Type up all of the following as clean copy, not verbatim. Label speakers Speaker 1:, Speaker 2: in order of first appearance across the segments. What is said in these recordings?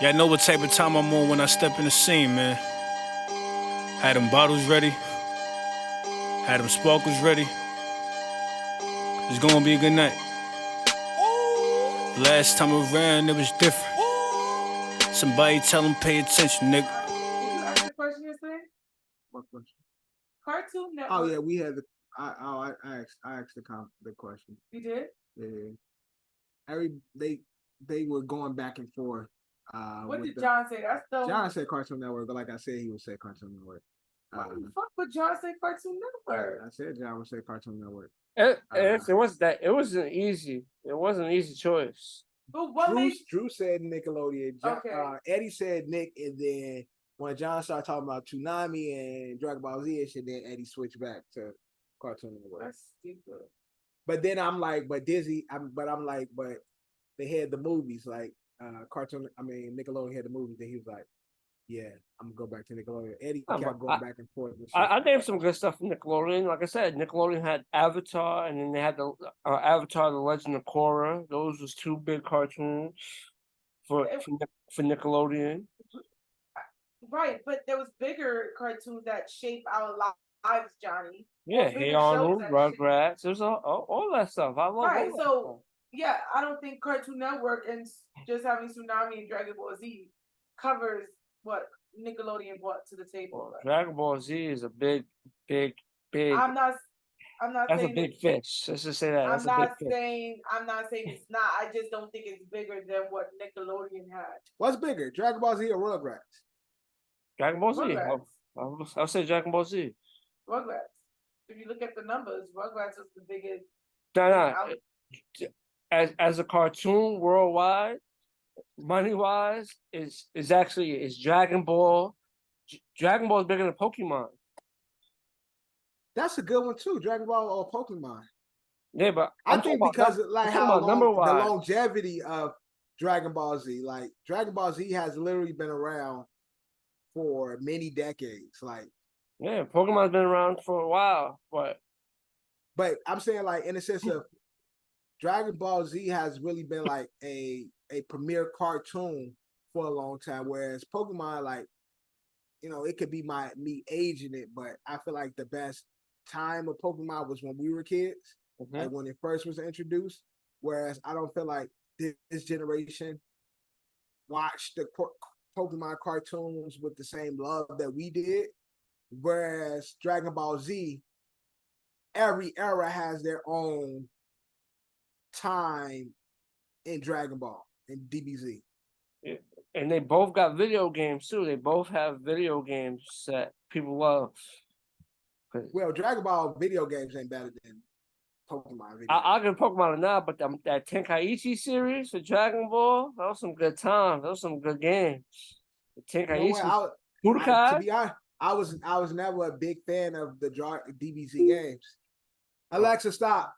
Speaker 1: Yeah, I know what type of time I'm on when I step in the scene, man. Had them bottles ready, had them sparkles ready. It's gonna be a good night. Last time around, it was different. Somebody tell them pay attention, nigga.
Speaker 2: Did you ask the question yesterday?
Speaker 3: What question?
Speaker 2: Cartoon Network.
Speaker 3: Oh yeah, we had the. I asked the question.
Speaker 2: You did?
Speaker 3: Yeah. They were going back and forth.
Speaker 2: What did John say? That's the
Speaker 3: John said Cartoon Network, but like I said, he would say Cartoon Network.
Speaker 2: What the fuck would John say Cartoon Network?
Speaker 3: I said John would say Cartoon Network.
Speaker 4: It wasn't easy. It wasn't an easy choice.
Speaker 2: But what
Speaker 3: Drew said Nickelodeon.
Speaker 2: Okay.
Speaker 3: Eddie said Nick, and then when John started talking about Toonami and Dragon Ball Z and shit, then Eddie switched back to Cartoon Network.
Speaker 2: That's stupid.
Speaker 3: But then I'm like, but Disney, but they had the movies like Nickelodeon had the movies. Then he was like, yeah, I'm gonna go back to Nickelodeon. Eddie kept going back and forth.
Speaker 4: I named some good stuff from Nickelodeon. Like I said, Nickelodeon had Avatar, and then they had the Avatar: The Legend of Korra. Those was two big cartoons for Nickelodeon.
Speaker 2: Right, but there was bigger cartoons that shape our lives, Johnny.
Speaker 4: Yeah, Hey Arnold, Rugrats. There's all that stuff. I love
Speaker 2: right. So yeah, I don't think Cartoon Network and just having Toonami and Dragon Ball Z covers what Nickelodeon brought to the table.
Speaker 4: Dragon Ball Z is a big.
Speaker 2: I'm not
Speaker 4: That's
Speaker 2: saying
Speaker 4: a big fish. Let's just say that.
Speaker 2: I'm not saying it's not. I just don't think it's bigger than what Nickelodeon had.
Speaker 3: What's bigger, Dragon Ball Z or Rugrats?
Speaker 4: Dragon Ball Z. I'll say Dragon Ball Z.
Speaker 2: Rugrats. If you look at the numbers, Rugrats was the biggest.
Speaker 4: No. As a cartoon worldwide, money wise, is Dragon Ball. Dragon Ball is bigger than Pokemon.
Speaker 3: That's a good one too, Dragon Ball or Pokemon.
Speaker 4: Yeah, but
Speaker 3: I think because like how long, the longevity of Dragon Ball Z, like Dragon Ball Z has literally been around for many decades. Like,
Speaker 4: yeah, Pokemon's been around for a while,
Speaker 3: but I'm saying like in the sense of Dragon Ball Z has really been like a premier cartoon for a long time, whereas Pokemon, like, you know, it could be me aging it, but I feel like the best time of Pokemon was when we were kids, like when it first was introduced. Whereas I don't feel like this generation watched the Pokemon cartoons with the same love that we did. Whereas Dragon Ball Z, every era has their own time in Dragon Ball and DBZ.
Speaker 4: Yeah. And they both got video games too. They both have video games that people love.
Speaker 3: Well, Dragon Ball video games ain't better than Pokemon video.
Speaker 4: I'll give Pokemon a nod, but that Tenkaichi series for Dragon Ball, that was some good times. That was some good games. Tenkaichi,
Speaker 3: Budokai. To be honest, I was never a big fan of the DBZ games. Alexa, stop.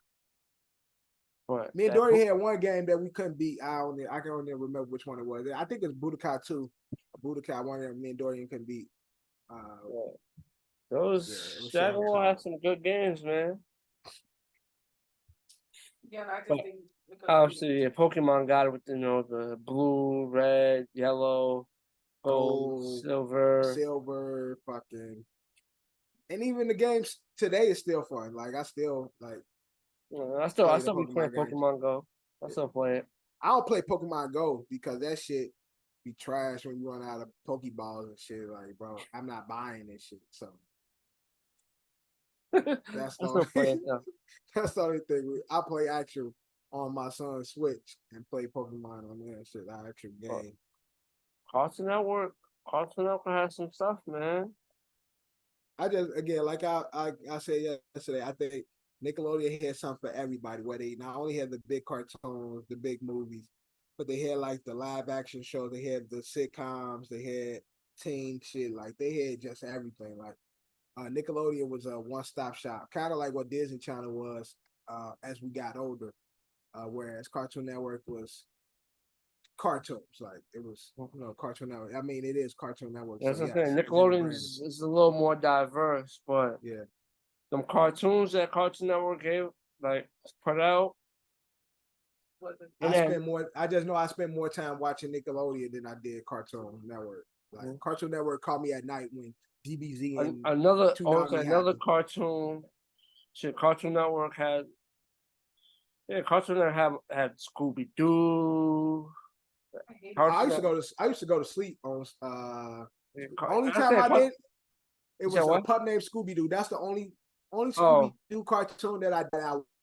Speaker 4: But
Speaker 3: me and Dory had one game that we couldn't beat. I can only remember which one it was. I think it's Budokai 2. Budokai, one that me and Dorian couldn't beat.
Speaker 4: Dragon Ball had some good games, man.
Speaker 2: Yeah, I just think
Speaker 4: obviously Pokemon got it with the blue, red, yellow, gold,
Speaker 3: silver, fucking, and even the games today is still fun. Like I still like.
Speaker 4: I still be playing Pokemon Go. I still play it.
Speaker 3: I don't play Pokemon Go because that shit be trash when you run out of Pokeballs and shit. Like, bro, I'm not buying this shit. So that's the only thing. I play actual on my son's Switch and play Pokemon on there and shit. The actual game.
Speaker 4: Cartoon Network has some stuff, man.
Speaker 3: I just again, like I said yesterday, I think Nickelodeon had something for everybody, where they not only had the big cartoons, the big movies, but they had like the live action show, they had the sitcoms, they had teen shit, like they had just everything. Like Nickelodeon was a one-stop shop, kind of like what Disney Channel was as we got older, whereas Cartoon Network was cartoons. Like it was, Cartoon Network. I mean, it is Cartoon Network.
Speaker 4: That's what I'm saying. Nickelodeon is a little more diverse, but
Speaker 3: yeah.
Speaker 4: Them cartoons that Cartoon Network put out,
Speaker 2: wasn't.
Speaker 4: And
Speaker 3: I
Speaker 4: then-
Speaker 3: spend more. I just know I spend more time watching Nickelodeon than I did Cartoon Network. Like
Speaker 4: Mhm.
Speaker 3: Cartoon Network called me at night when DBZ and
Speaker 4: another
Speaker 3: Toonami happened.
Speaker 4: cartoon. Shit, Cartoon Network had. Yeah, Cartoon Network had Scooby Doo.
Speaker 2: I hate
Speaker 3: I used to go to sleep on only time I did it was a pup named Scooby Doo. That's the only Scooby Doo cartoon that I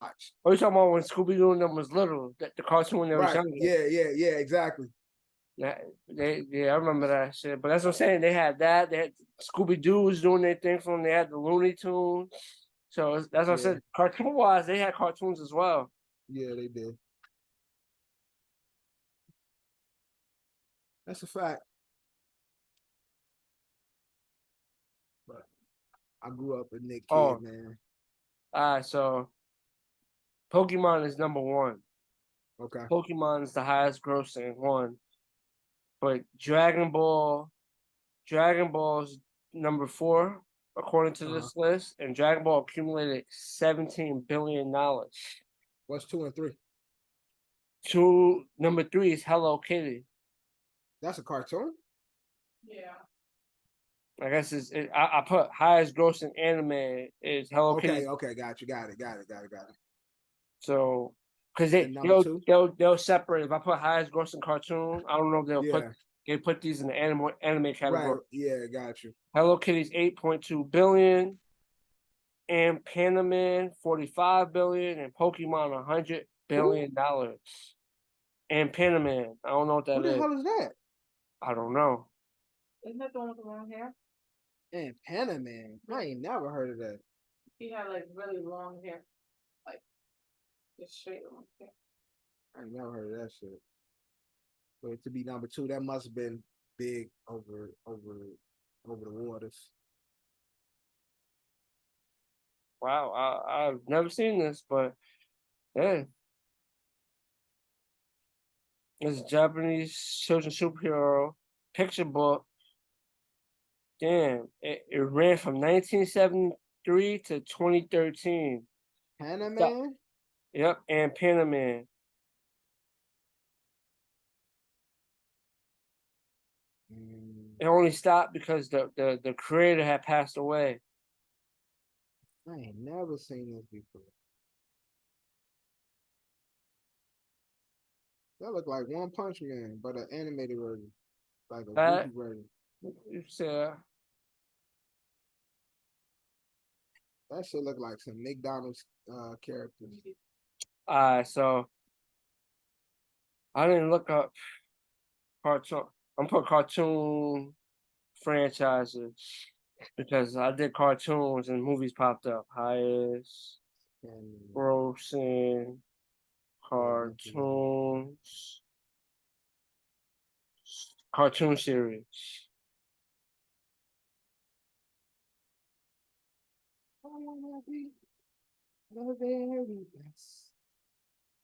Speaker 3: watched.
Speaker 4: Oh, you talking about when Scooby Doo and them was little? The cartoon when they was
Speaker 3: Right.
Speaker 4: younger.
Speaker 3: Yeah, exactly.
Speaker 4: Yeah, I remember that shit. But that's what I'm saying. They had that. They had Scooby Doo was doing their thing from them. They had the Looney Tunes. So that's what I said. Cartoon wise, they had cartoons as well.
Speaker 3: Yeah, they did. That's a fact. But I grew up a Nick kid, man.
Speaker 4: All right, so Pokemon is number one.
Speaker 3: Okay.
Speaker 4: Pokemon is the highest grossing one. But Dragon Ball's number 4, according to this list, and Dragon Ball accumulated $17 billion.
Speaker 3: What's 2 and 3?
Speaker 4: Number 3 is Hello Kitty.
Speaker 3: That's a cartoon?
Speaker 2: Yeah.
Speaker 4: I guess I put highest grossing anime is Hello Kitty.
Speaker 3: Okay, got it.
Speaker 4: So, because they'll separate. If I put highest grossing cartoon, I don't know if they put these in the anime category.
Speaker 3: Right. Yeah, got you.
Speaker 4: Hello Kitty's 8.2 billion, and Panaman 45 billion, and Pokemon $100 billion. And Panaman, I don't know what that is.
Speaker 3: Who the hell is that?
Speaker 4: I don't know.
Speaker 2: Isn't that the one with the long hair?
Speaker 3: And Panaman. I ain't never heard of that.
Speaker 2: He had like really long hair. Like just straight long hair.
Speaker 3: I ain't never heard of that shit. But to be number 2, that must have been big over the waters.
Speaker 4: Wow, I've never seen this, but yeah. It's a Japanese children's superhero picture book. Damn, it ran from 1973 to 2013.
Speaker 3: Panaman?
Speaker 4: Yep, and Panaman. It only stopped because the creator had passed away.
Speaker 3: I ain't never seen this before. That look like One Punch Man, but an animated version. Like a goofy version.
Speaker 4: It's
Speaker 3: that shit look like some McDonald's characters.
Speaker 4: So I didn't look up cartoon. I'm putting cartoon franchises because I did cartoons and movies popped up. Highest grossing cartoons. Cartoon series.
Speaker 3: I wanna be the very best.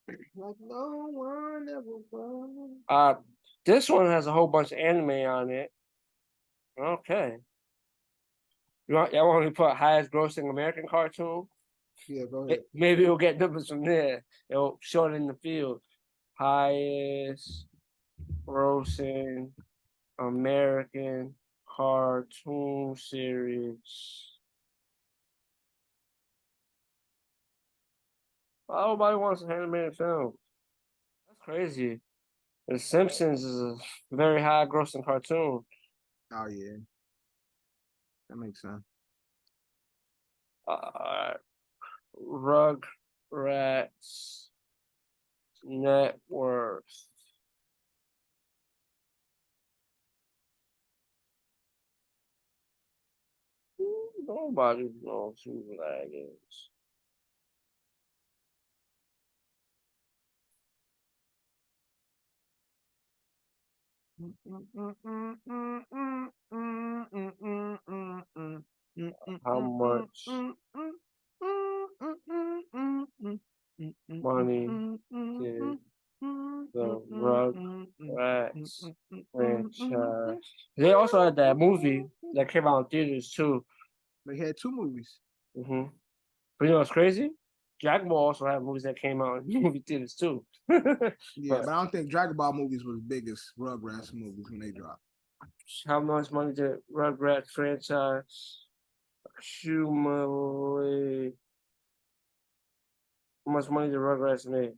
Speaker 3: Like no one ever was.
Speaker 4: This one has a whole bunch of anime on it. Okay. Y'all want me to put highest grossing American cartoon?
Speaker 3: Yeah, go ahead.
Speaker 4: Maybe we'll get numbers from there. It'll show it in the field. Highest grossing American cartoon series. Nobody wants an animated film. That's crazy. The Simpsons is a very high grossing cartoon.
Speaker 3: Oh yeah. That makes sense.
Speaker 4: Rugrats net worth. Nobody knows who that is. How much money did the Rugrats franchise? They also had that movie that came out in theaters too.
Speaker 3: They had 2 movies.
Speaker 4: But you know what's crazy? Dragon Ball also had movies that came out in movie theaters too.
Speaker 3: Yeah,
Speaker 4: But
Speaker 3: but I don't think Dragon Ball movies was the biggest Rugrats movies when they dropped.
Speaker 4: how much money did Rugrats franchise accumulate? How much money did Rugrats make?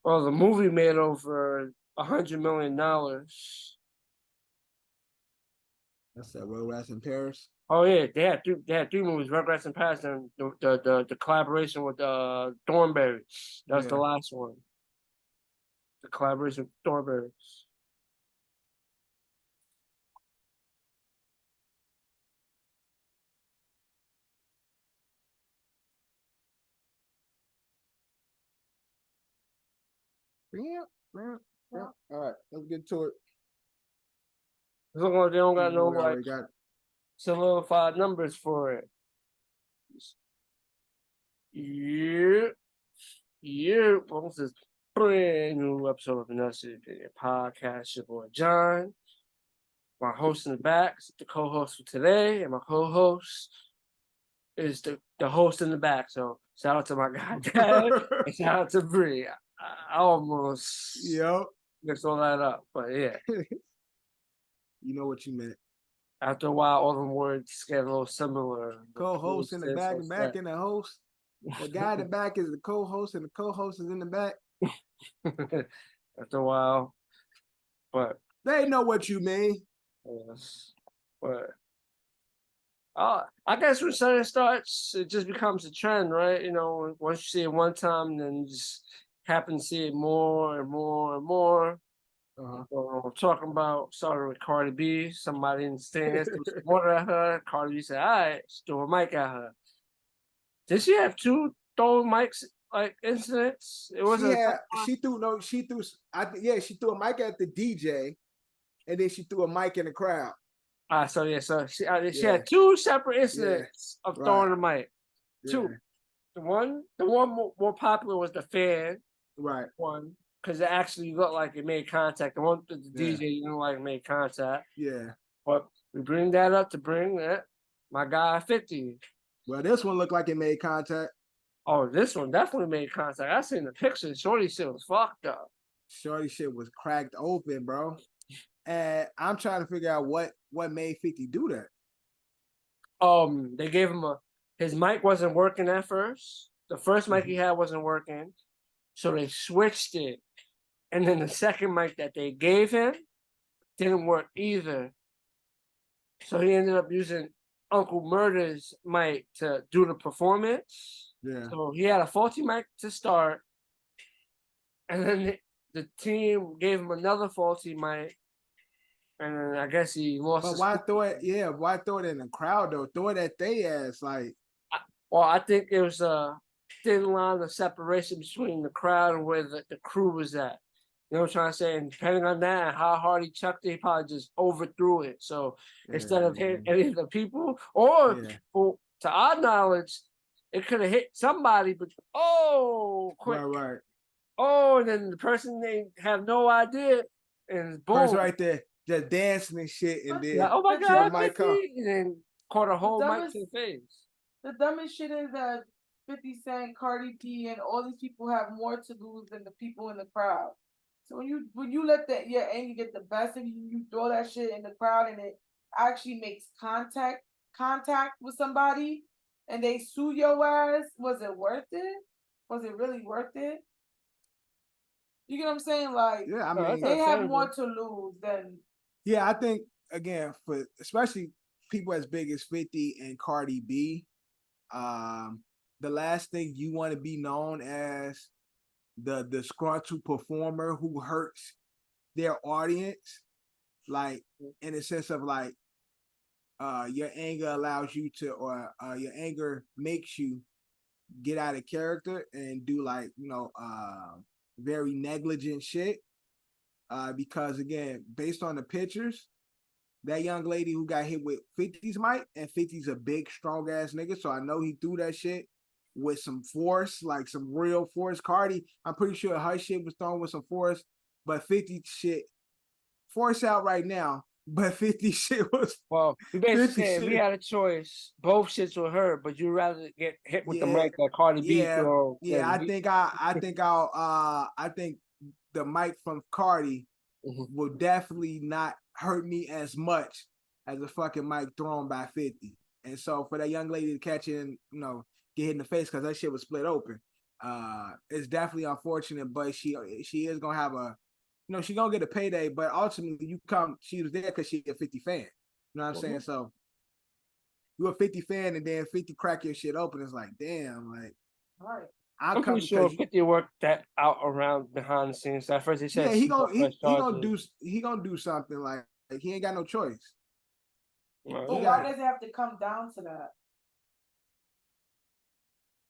Speaker 4: Well, the movie made over $100 million.
Speaker 3: That's that Rugrats in Paris.
Speaker 4: Oh yeah, they had three movies: Rugrats in Paris and the collaboration with Thornberry. That was the
Speaker 3: Yeah.
Speaker 4: last one. The collaboration with Thornberry.
Speaker 3: Yeah. All right, let's get to it.
Speaker 4: Look like they don't got no
Speaker 3: We
Speaker 4: like
Speaker 3: already got
Speaker 4: solidified numbers for it. Yeah. Yeah. Well, this is a brand new episode of the Nutty Podcast. Your boy John. My host in the back is the co-host for today, and my co-host is the host in the back. So shout out to my guy Dad and shout out to Bree. I almost
Speaker 3: Yo.
Speaker 4: mixed all that up, but yeah.
Speaker 3: You know what you meant.
Speaker 4: After a while, all them words get a little similar.
Speaker 3: Co-host in the back and back in the host. The guy in the back is the co-host and the co-host is in the back.
Speaker 4: After a while, but
Speaker 3: they know what you mean.
Speaker 4: Yes, but I guess when something starts, it just becomes a trend, right? You know, once you see it one time, then you just happen to see it more and more and more. I'm talking about starting with Cardi B. Somebody in the stands threw some water at her. Cardi B said, "All right," she threw a mic at her. Did she have two throwing mics like incidents? It wasn't.
Speaker 3: She threw she threw a mic at the DJ, and then she threw a mic in the crowd.
Speaker 4: So she had two separate incidents of throwing the mic. Two. The one more popular was the fan.
Speaker 3: Right.
Speaker 4: One, because it actually looked like it made contact. The one with the DJ didn't look like it made contact.
Speaker 3: Yeah.
Speaker 4: But we bring that up to bring that my guy 50.
Speaker 3: Well, this one looked like it made contact.
Speaker 4: Oh, this one definitely made contact. I seen the picture. Shorty shit was fucked up.
Speaker 3: Shorty shit was cracked open, bro. And I'm trying to figure out what made 50 do that.
Speaker 4: They gave him his mic wasn't working at first. The first mic he had wasn't working. So they switched it. And then the second mic that they gave him didn't work either. So he ended up using Uncle Murder's mic to do the performance.
Speaker 3: Yeah.
Speaker 4: So he had a faulty mic to start. And then the team gave him another faulty mic. And then I guess he lost.
Speaker 3: But why throw it? Yeah, why throw it in the crowd though? Throw it at they ass, like.
Speaker 4: Well, I think it was a thin line of separation between the crowd and where the crew was at. You know what I'm trying to say? And depending on that and how hard he chucked it, he probably just overthrew it. So instead of hitting any of the people, or to our knowledge, it could have hit somebody, but quick.
Speaker 3: Right.
Speaker 4: Oh, and then the person they have no idea, and boom.
Speaker 3: Person right there, just dancing and shit, and then
Speaker 4: oh my God,
Speaker 3: and
Speaker 4: then caught a whole mic to the face.
Speaker 2: The dumbest shit is that 50 Cent, Cardi B, and all these people have more to lose than the people in the crowd. So when you let your anger get the best of you, you throw that shit in the crowd and it actually makes contact with somebody and they sue your ass, was it worth it? Was it really worth it? You get what I'm saying? Like,
Speaker 3: yeah, I mean,
Speaker 2: they have more to lose than.
Speaker 3: Yeah, I think again for especially people as big as 50 and Cardi B, the last thing you want to be known as the disgruntled performer who hurts their audience, like in the sense of like your anger allows you to, or your anger makes you get out of character and do like, very negligent shit. Because again, based on the pictures, that young lady who got hit with 50's mic, and 50's a big, strong ass nigga, so I know he threw that shit with some force, like some real force. Cardi, I'm pretty sure her shit was thrown with some force, but 50 shit, force out right now, But 50 shit was
Speaker 4: Well, we basically
Speaker 3: 50
Speaker 4: said we
Speaker 3: shit.
Speaker 4: had a choice. Both shits were hurt, but you'd rather get hit with the
Speaker 3: Yeah,
Speaker 4: mic that Cardi B
Speaker 3: yeah,
Speaker 4: throw.
Speaker 3: yeah. I think the mic from Cardi
Speaker 4: Mhm.
Speaker 3: will definitely not hurt me as much as a fucking mic thrown by 50. And so for that young lady to catch it and get hit in the face because that shit was split open, it's definitely unfortunate. But she is gonna have a, she gonna get a payday. But ultimately, she was there because she a 50 fan. You know what I'm saying? So you a 50 fan and then 50 crack your shit open. It's like, damn, like
Speaker 2: Right.
Speaker 4: I'm pretty sure 50 worked that out around behind the scenes. At first, they said
Speaker 3: he
Speaker 4: gonna
Speaker 3: gonna do something like he ain't got no choice.
Speaker 2: But why does it have to come down to that?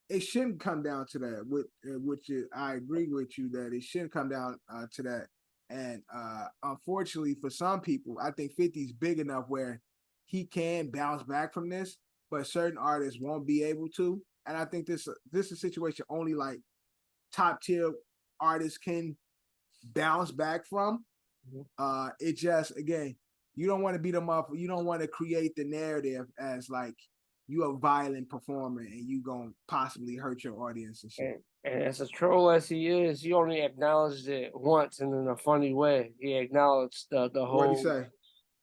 Speaker 3: It shouldn't come down to that. Which I agree with you that it shouldn't come down to that. And unfortunately, for some people, I think 50 is big enough where he can bounce back from this, but certain artists won't be able to. And I think this is a situation only like top tier artists can bounce back from. It just, again, you don't want to beat them up. You don't want to create the narrative as like you a violent performer and you gonna possibly hurt your audience and shit.
Speaker 4: And as a troll as he is, he only acknowledged it once and in a funny way. He acknowledged the whole.
Speaker 3: What'd he say?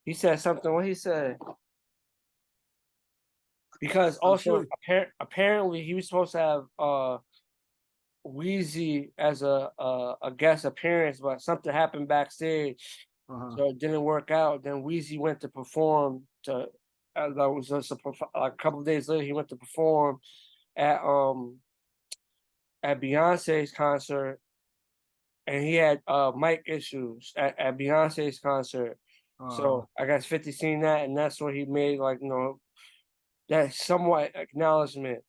Speaker 4: He said something. What he said? Because also apparently he was supposed to have Wheezy as a guest appearance, but something happened backstage, so it didn't work out. Then Wheezy went to perform to. That was just a couple of days later. He went to perform at Beyonce's concert, and he had mic issues at Beyonce's concert. So I guess 50 seen that, and that's where he made that somewhat acknowledgement.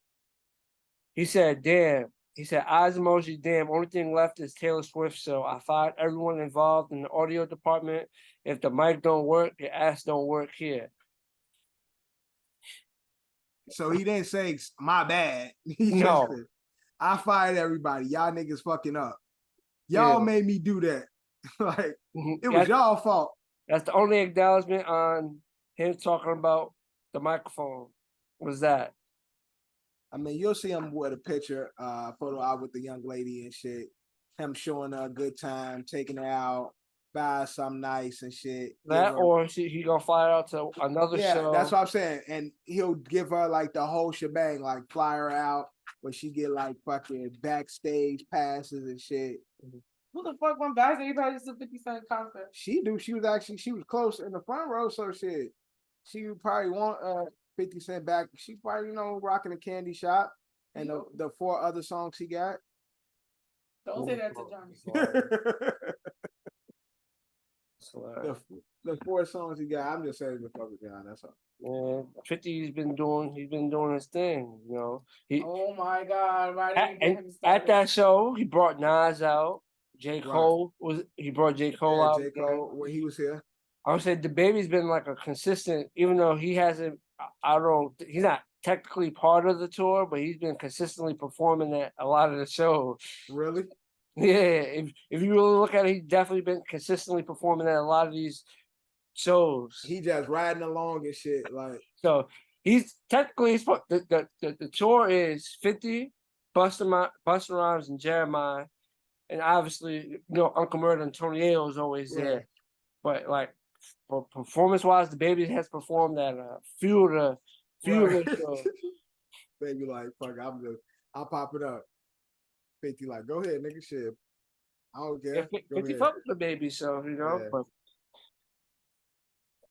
Speaker 4: He said, "Damn." He said, "Eyes emoji, damn. Only thing left is Taylor Swift. So I fired everyone involved in the audio department. If the mic don't work, your ass don't work here."
Speaker 3: So he didn't say my bad. He
Speaker 4: No.
Speaker 3: just said, I fired everybody. Y'all niggas fucking up. Y'all made me do that. Like it was y'all fault.
Speaker 4: That's the only acknowledgement on him talking about the microphone. Was that?
Speaker 3: I mean, you'll see him with a picture, photo out with the young lady and shit. Him showing her a good time, taking her out, buy something nice and shit.
Speaker 4: That or he gonna fly out to another show.
Speaker 3: That's what I'm saying. And he'll give her like the whole shebang, like fly her out where she get like fucking backstage passes and shit.
Speaker 2: Who the fuck went backstage passes to 50 Cent concert?
Speaker 3: She do. She was close in the front row, so shit. She would probably want 50 Cent back. She probably, rocking a candy shop and the 4 other songs he got.
Speaker 2: Don't say that to Johnny.
Speaker 3: The 4 songs he got, I'm just saying the fuck with John. That's all.
Speaker 4: Yeah, 50 he's been doing his thing,
Speaker 2: Oh my God! Why didn't you get him started?
Speaker 4: At that show, he brought Nas out. J. Cole he brought J. Cole out.
Speaker 3: J. Cole when he was here.
Speaker 4: I would say the baby's been like a consistent, even though he hasn't. He's not technically part of the tour, but he's been consistently performing at a lot of the shows.
Speaker 3: Really?
Speaker 4: Yeah, if you really look at it, he's definitely been consistently performing at a lot of these shows.
Speaker 3: He just riding along and shit, like.
Speaker 4: So he's technically the tour is 50, Busta Rhymes and Jeremiah, and obviously Uncle Murder and Tony Ayo is always there. But like for performance wise, the baby has performed at a few of the shows.
Speaker 3: Baby, like fuck, I'll pop it up. 50 like, go ahead, nigga, shit. I don't care.
Speaker 4: 50 fuck the baby, so but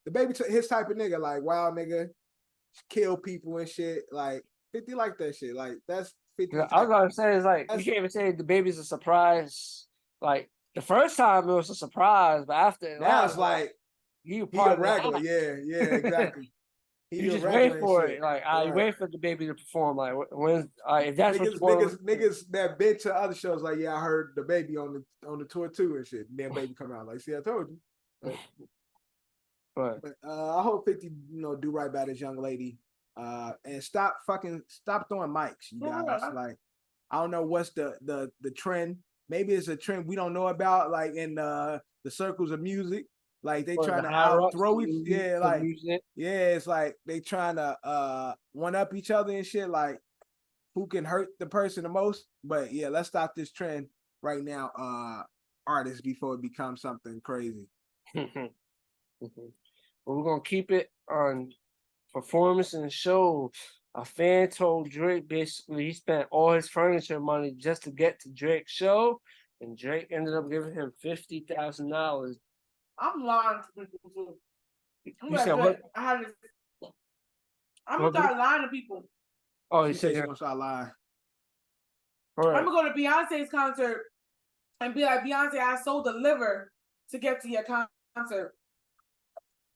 Speaker 3: the baby his type of nigga, like wild nigga, kill people and shit. Like 50 like that shit. Like that's 50.
Speaker 4: I was gonna say is like you can't even say the baby's a surprise. Like the first time it was a surprise, but after
Speaker 3: now it's like
Speaker 4: he
Speaker 3: a regular. Yeah, exactly.
Speaker 4: You just wait for it. Like I wait for the baby to perform. Like when if that's
Speaker 3: niggas that been to other shows, like I heard the baby on the tour too and shit. And then baby come out like, see, I told you. But I hope 50 do right by this young lady, and stop throwing mics. You guys, like I don't know what's the trend. Maybe it's a trend we don't know about, like in the circles of music, Like they
Speaker 4: Or
Speaker 3: trying
Speaker 4: the
Speaker 3: to
Speaker 4: higher
Speaker 3: out
Speaker 4: ups,
Speaker 3: throw each,
Speaker 4: the
Speaker 3: like
Speaker 4: music.
Speaker 3: it's like they trying to one up each other and shit. Like who can hurt the person the most? But yeah, let's stop this trend right now, artists, before it becomes something crazy.
Speaker 4: But we're gonna keep it on performance and show. A fan told Drake basically he spent all his furniture money just to get to Drake's show, and Drake ended up giving him $50,000.
Speaker 2: I'm lying to people too.
Speaker 4: You said what?
Speaker 2: I'm
Speaker 4: What,
Speaker 2: gonna start lying to people.
Speaker 4: Oh,
Speaker 3: She
Speaker 4: you
Speaker 3: said
Speaker 4: said
Speaker 3: she gonna start lying.
Speaker 4: all
Speaker 2: I'm
Speaker 4: right.
Speaker 2: gonna go to Beyonce's concert and be like, Beyonce, I sold the liver to get to your concert.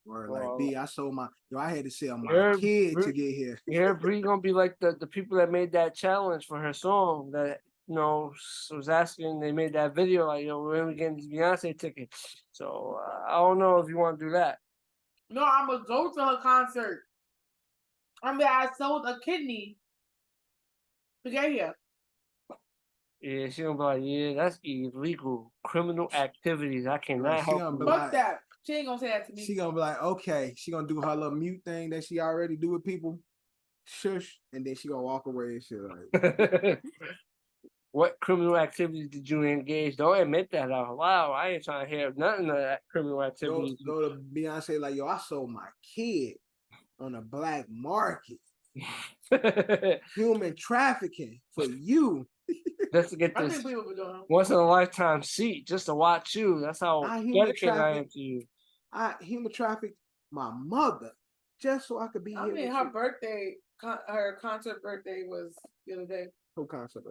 Speaker 3: Or
Speaker 4: Well,
Speaker 3: like B, I sold my I had to sell my
Speaker 4: You're-
Speaker 3: kid to get here.
Speaker 4: Yeah, Bree gonna be like the people that made that challenge for her song that was asking. They made that video like, when we getting these Beyonce tickets. So I don't know if you want to do that.
Speaker 2: No, I'm gonna go to her concert. I sold a kidney to get here.
Speaker 4: Yeah, she gonna be like, yeah, that's illegal, criminal activities. I cannot
Speaker 3: She
Speaker 4: help
Speaker 3: gonna
Speaker 4: you.
Speaker 3: be
Speaker 4: with."
Speaker 2: Fuck that. She ain't gonna say that to me.
Speaker 3: She gonna be like, okay. She gonna do her little mute thing that she already do with people. Shush, and then she gonna walk away and shit. Like,
Speaker 4: What criminal activities did you engage? Don't admit that out loud. I ain't trying to hear nothing of that criminal activities.
Speaker 3: go to Beyonce like, yo, I sold my kid on a black market, human trafficking for you.
Speaker 4: Just to get
Speaker 2: I
Speaker 4: this
Speaker 2: think people be doing.
Speaker 4: once in a lifetime seat, just to watch you. That's how
Speaker 3: I human
Speaker 4: dedicated I am
Speaker 3: traffic.
Speaker 4: to you.
Speaker 3: I human trafficked my mother just so I could be
Speaker 2: I
Speaker 3: here.
Speaker 2: mean,
Speaker 3: with
Speaker 2: her
Speaker 3: you.
Speaker 2: birthday, her concert birthday was the other day.
Speaker 3: Who concert?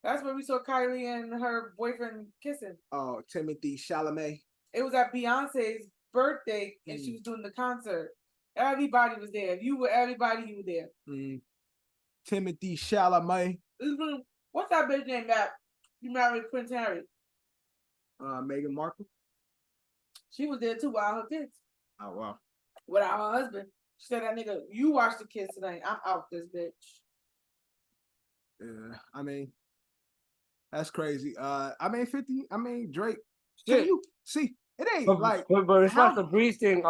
Speaker 2: That's where we saw Kylie and her boyfriend kissing.
Speaker 3: Oh, Timothy Chalamet.
Speaker 2: It was at Beyonce's birthday, and she was doing the concert. Everybody was there. If you were everybody, you were there.
Speaker 3: Timothy Chalamet.
Speaker 2: What's that bitch name that you married Prince Harry?
Speaker 3: Meghan Markle.
Speaker 2: She was there too without her kids.
Speaker 3: Oh wow.
Speaker 2: Without her husband. She said, that nigga, you watch the kids tonight. I'm out this bitch.
Speaker 3: Yeah, I mean, that's crazy. I mean, 50. I mean, Drake.
Speaker 4: Shit.
Speaker 3: Can you see? It ain't
Speaker 4: But,
Speaker 3: like.
Speaker 4: but it's
Speaker 3: how-
Speaker 4: not the Breeze thing.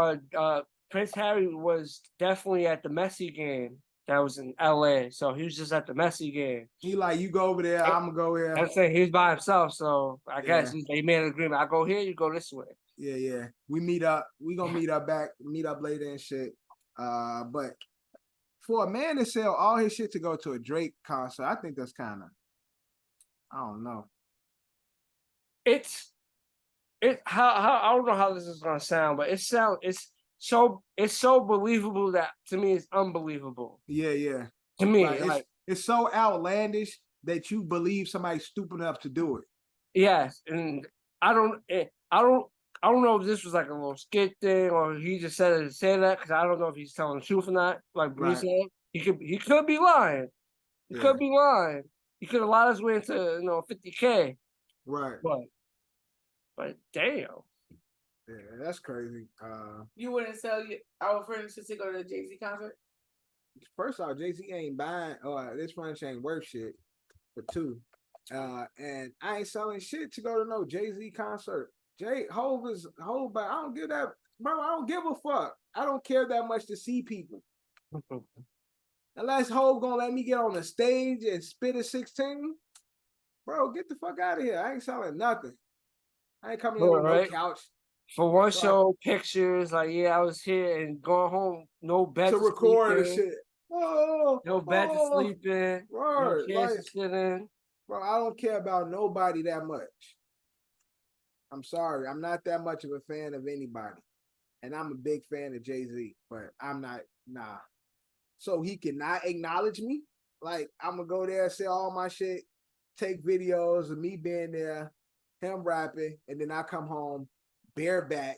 Speaker 4: Prince Harry was definitely at the Messi game that was in LA. So he was just at the Messi game.
Speaker 3: He like, you go over there, I'm gonna go here.
Speaker 4: I'm saying he's by himself, so I guess
Speaker 3: Yeah.
Speaker 4: they made an agreement. I go here, you go this way.
Speaker 3: Yeah. We meet up. We gonna meet up later and shit. But for a man to sell all his shit to go to a Drake concert, I think that's kind of, I don't know.
Speaker 4: How I don't know how this is gonna sound, but it's so believable that to me it's unbelievable.
Speaker 3: Yeah.
Speaker 4: To me,
Speaker 3: Like, it's so outlandish that you believe somebody's stupid enough to do it.
Speaker 4: yes, and I don't know if this was like a little skit thing or he just said it to say that because I don't know if he's telling the truth or not. Like Bree said, he could be lying. He could be lying. He could have lied his way into 50K.
Speaker 3: Right.
Speaker 4: But damn.
Speaker 3: Yeah, that's crazy.
Speaker 2: You wouldn't sell our furniture to go to the Jay-Z concert?
Speaker 3: First off, Jay-Z ain't buying, this furniture ain't worth shit. For two. And I ain't selling shit to go to no Jay-Z concert. Hov, but I don't give that, bro. I don't give a fuck. I don't care that much to see people. Unless Hov gonna let me get on the stage and spit a 16, bro, get the fuck out of here. I ain't selling nothing. I ain't coming in with no couch.
Speaker 4: For one show, pictures, like, I was here and going home, no bed
Speaker 3: to record the
Speaker 4: sleep
Speaker 3: shit.
Speaker 4: No bed to sleep in. No chairs to sit in.
Speaker 3: Bro, I don't care about nobody that much. I'm sorry. I'm not that much of a fan of anybody. And I'm a big fan of Jay-Z, but I'm not, nah. So he cannot acknowledge me. Like, I'm going to go there, say all my shit, take videos of me being there, him rapping, and then I come home bareback,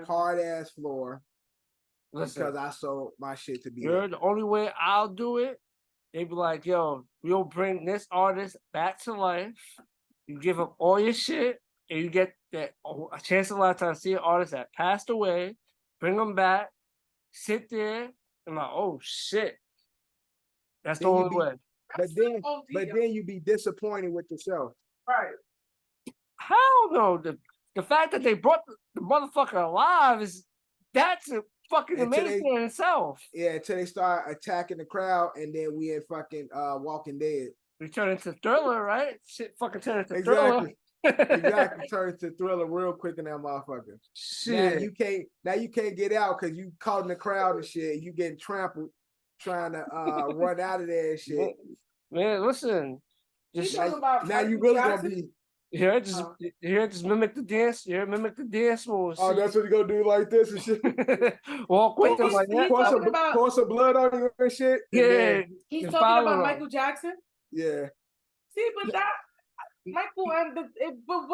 Speaker 3: hard ass floor.
Speaker 4: Listen,
Speaker 3: because I sold my shit to be
Speaker 4: there. The only way I'll do it, they be like, yo, we'll bring this artist back to life. You give up all your shit, and you get a chance of a lifetime to see an artist that passed away, bring them back, sit there, and like, oh shit. That's the only way.
Speaker 3: But then you be disappointed with yourself.
Speaker 2: Right.
Speaker 4: Hell no. the fact that they brought the motherfucker alive that's a fucking
Speaker 3: Until
Speaker 4: amazing
Speaker 3: they-
Speaker 4: in itself.
Speaker 3: Yeah, until they start attacking the crowd, and then we in fucking Walking Dead.
Speaker 4: We turn into Thriller, right? Shit fucking turn into Thriller.
Speaker 3: Exactly. Turn to Thriller real quick in that motherfucker.
Speaker 4: Shit.
Speaker 3: Now you can't get out because you caught in the crowd and shit. You getting trampled trying to run out of there and shit.
Speaker 4: Man, listen. Just
Speaker 2: talking about
Speaker 3: now you
Speaker 2: Michael
Speaker 3: really
Speaker 2: Jackson?
Speaker 3: gonna be.
Speaker 4: just mimic the dance. You mimic the dance moves.
Speaker 3: Oh, that's what you gonna do like this and shit.
Speaker 4: Walk with them
Speaker 2: He's-
Speaker 4: like that.
Speaker 2: he's talking about-
Speaker 3: Pour some blood on you and shit. and
Speaker 4: Yeah.
Speaker 3: then-
Speaker 2: He's
Speaker 4: And
Speaker 2: talking
Speaker 4: follow
Speaker 2: about
Speaker 4: him.
Speaker 2: Michael Jackson.
Speaker 3: yeah.
Speaker 2: See, but that Michael and but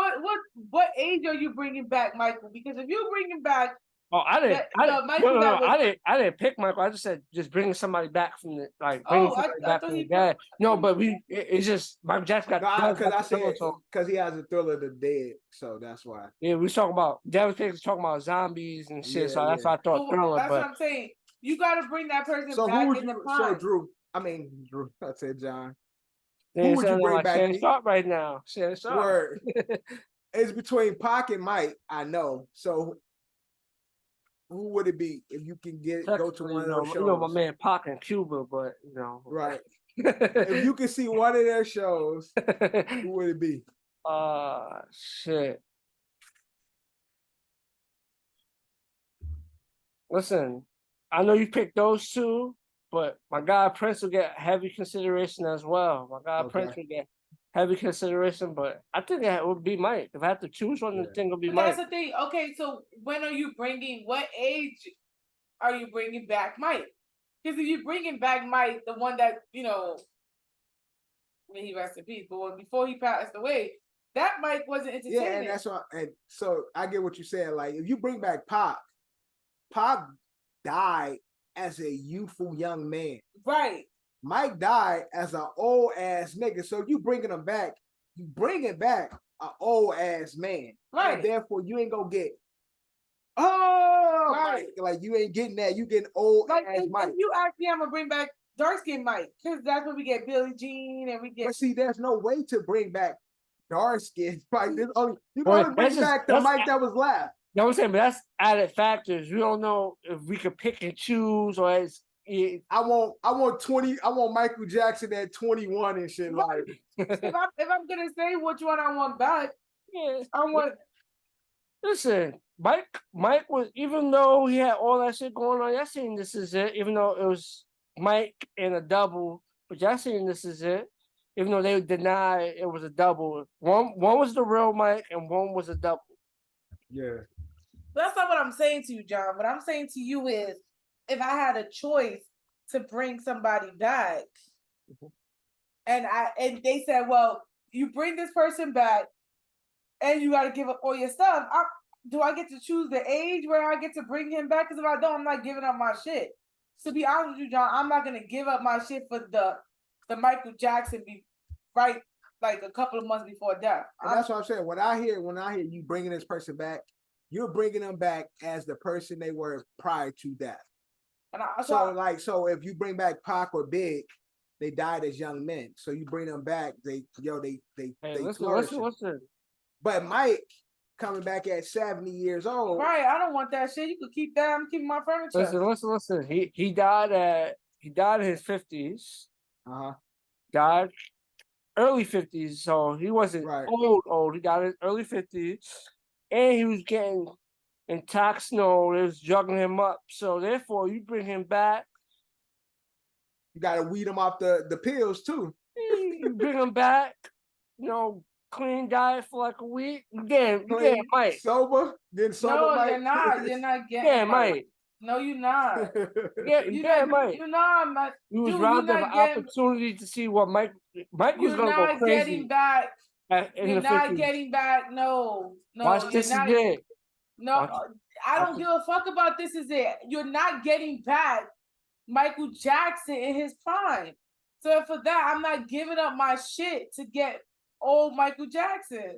Speaker 2: what age are you bringing back Michael? Because if you're bringing back,
Speaker 4: Oh, I didn't.
Speaker 2: Michael that was-
Speaker 4: I didn't pick Michael. I just said just bringing somebody back from the bringing
Speaker 2: Oh, I
Speaker 4: somebody back
Speaker 2: thought
Speaker 4: from the
Speaker 2: he
Speaker 4: dead.
Speaker 2: put-
Speaker 4: No, but it's just Michael Jackson got
Speaker 3: Because I said
Speaker 4: so
Speaker 3: because he has a Thriller the Dead, so that's why.
Speaker 4: yeah, we was talking about David was talking about zombies and shit.
Speaker 3: Yeah,
Speaker 4: So that's
Speaker 3: yeah.
Speaker 4: why I thought
Speaker 2: well,
Speaker 4: Thriller.
Speaker 2: that's
Speaker 4: But
Speaker 2: what I'm saying. You got to bring that person
Speaker 3: So
Speaker 2: back
Speaker 3: who would
Speaker 2: in the
Speaker 3: you?
Speaker 2: prime.
Speaker 3: So Drew. I said John.
Speaker 4: then
Speaker 3: would you
Speaker 4: sounding
Speaker 3: bring
Speaker 4: like
Speaker 3: back?
Speaker 4: Shannon Sharp right now? Shannon Sharp.
Speaker 3: Word. It's between Pac and Mike. I know. So who would it be if you can go to one of those shows?
Speaker 4: You know my man Pac in Cuba, but you know.
Speaker 3: Right. If you can see one of their shows, who would it be?
Speaker 4: Shit. Listen, I know you picked those two, but my guy Prince will get heavy consideration as well. My guy Prince will get heavy consideration, but I think it would be Mike. If I had to choose one, the thing would be
Speaker 2: But
Speaker 4: Mike.
Speaker 2: that's the thing. Okay, so when are you bringing? What age are you bringing back Mike? Because if you're bringing back Mike, the one that may he rest in peace, but before he passed away, that Mike wasn't entertaining.
Speaker 3: Yeah, and that's why. And so I get what you're saying. Like if you bring back Pac died as a youthful young man.
Speaker 2: Right.
Speaker 3: Mike died as an old ass nigga. So you bringing him back, you bringing back an old ass man.
Speaker 2: Right.
Speaker 3: And therefore you ain't gonna get
Speaker 2: right.
Speaker 3: Mike. Like you ain't getting that. You getting old
Speaker 2: Like
Speaker 3: ass Mike.
Speaker 2: if you ask me, I'm gonna bring back dark skin Mike because that's when we get Billie Jean and we get.
Speaker 3: But see, there's no way to bring back dark skin. Like this only you can
Speaker 4: Well,
Speaker 3: only bring
Speaker 4: that's just-
Speaker 3: back the
Speaker 4: that's-
Speaker 3: Mike that was left.
Speaker 4: You know what I'm saying? But that's added factors. We don't know if we could pick and choose or as
Speaker 3: I want 20. I want Michael Jackson at 21 and shit. Like
Speaker 2: if I'm gonna say which one I want back,
Speaker 4: yeah.
Speaker 2: I want.
Speaker 4: Listen, Mike was, even though he had all that shit going on, y'all seen This Is It, even though it was Mike and a double, but y'all seen This Is It, even though they deny it was a double. One was the real Mike and one was a double.
Speaker 3: yeah.
Speaker 2: That's not what I'm saying to you, John. What I'm saying to you is, if I had a choice to bring somebody back, and they said, well, you bring this person back, and you got to give up all your stuff. Do I get to choose the age where I get to bring him back? Because if I don't, I'm not giving up my shit. To be honest with you, John, I'm not gonna give up my shit for the Michael Jackson like a couple of months before death.
Speaker 3: And that's what I'm saying. When I hear you bringing this person back, you're bringing them back as the person they were prior to death.
Speaker 2: And
Speaker 3: So if you bring back Pac or Big, they died as young men. So you bring them back, they
Speaker 4: Listen.
Speaker 3: But Mike coming back at 70 years old.
Speaker 2: right, I don't want that shit. You could keep that. I'm keeping my furniture.
Speaker 4: Listen. He died in his 50s. Died early 50s, so he wasn't old. He died in his early 50s, and he was getting intoxicated. It was juggling him up. So therefore, you bring him back.
Speaker 3: You gotta weed him off the pills too.
Speaker 4: You bring him back. Clean diet for like a week. You get Mike.
Speaker 3: Sober? Then sober
Speaker 2: No,
Speaker 3: Mike?
Speaker 2: you're not. You're not getting.
Speaker 4: Yeah, Mike.
Speaker 2: No, you're not.
Speaker 4: Yeah, Mike.
Speaker 2: You're not, Mike.
Speaker 4: You was
Speaker 2: Dude,
Speaker 4: robbed of
Speaker 2: you're
Speaker 4: an
Speaker 2: not getting-
Speaker 4: opportunity to see what Mike was
Speaker 2: You're
Speaker 4: gonna go
Speaker 2: not
Speaker 4: crazy.
Speaker 2: getting back.
Speaker 4: In
Speaker 2: You're
Speaker 4: the
Speaker 2: not
Speaker 4: 50s.
Speaker 2: getting back. No.
Speaker 4: Watch
Speaker 2: you're
Speaker 4: This
Speaker 2: not,
Speaker 4: Is It.
Speaker 2: No, I don't give a fuck about This Is It. You're not getting back Michael Jackson in his prime. So for that, I'm not giving up my shit to get old Michael Jackson.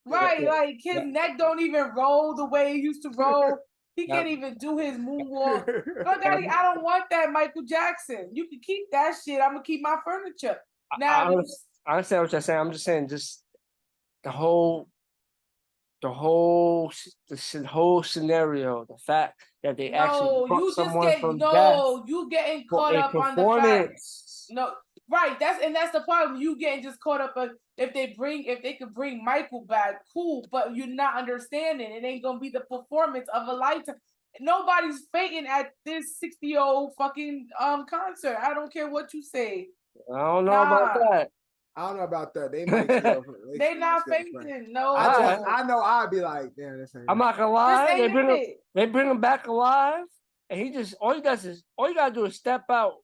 Speaker 2: Right, like his neck don't even roll the way he used to roll. He can't even do his moonwalk. Look, I don't want that Michael Jackson. You can keep that shit. I'm gonna keep my furniture. Now
Speaker 4: I understand what you're saying. I'm just saying, just the whole the whole scenario, the fact that they actually brought someone from death
Speaker 2: you getting
Speaker 4: for
Speaker 2: caught
Speaker 4: a
Speaker 2: up on the fact.
Speaker 4: performance.
Speaker 2: No, right. That's the problem. You getting just caught up on if they could bring Michael back, cool, but you're not understanding. It ain't gonna be the performance of a lifetime. Nobody's fainting at this 60-year-old fucking concert. I don't care what you say.
Speaker 4: I don't know about that.
Speaker 3: I don't know about that. They might still.
Speaker 2: They not fainting. No,
Speaker 3: I know. I'd be like, damn, this ain't.
Speaker 4: I'm not gonna lie. They bring him back alive, and he just all you gotta do is step out.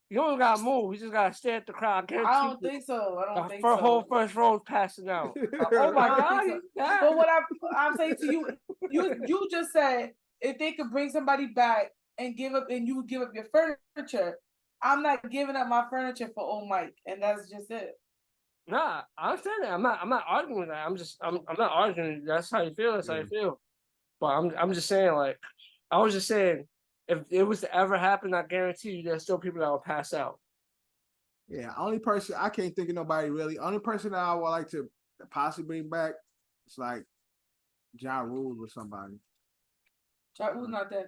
Speaker 4: You don't gotta move. You just gotta stare at the crowd.
Speaker 2: I don't think so.
Speaker 4: The whole first row is passing out. Oh my god!
Speaker 2: So. But what I'm saying to you, you just said if they could bring somebody back and you give up your furniture. I'm not giving up my furniture for old Mike, and that's just it.
Speaker 4: Nah, I understand that. I'm not arguing with that. I'm not arguing. That's how you feel. That's how you feel. But I'm just saying, like, I was just saying, if it was to ever happen, I guarantee you, there's still people that will pass out.
Speaker 3: Yeah, only person I can't think of nobody really. Only person that I would like to possibly bring back is like Ja Rule or somebody.
Speaker 2: Ja Rule's not dead.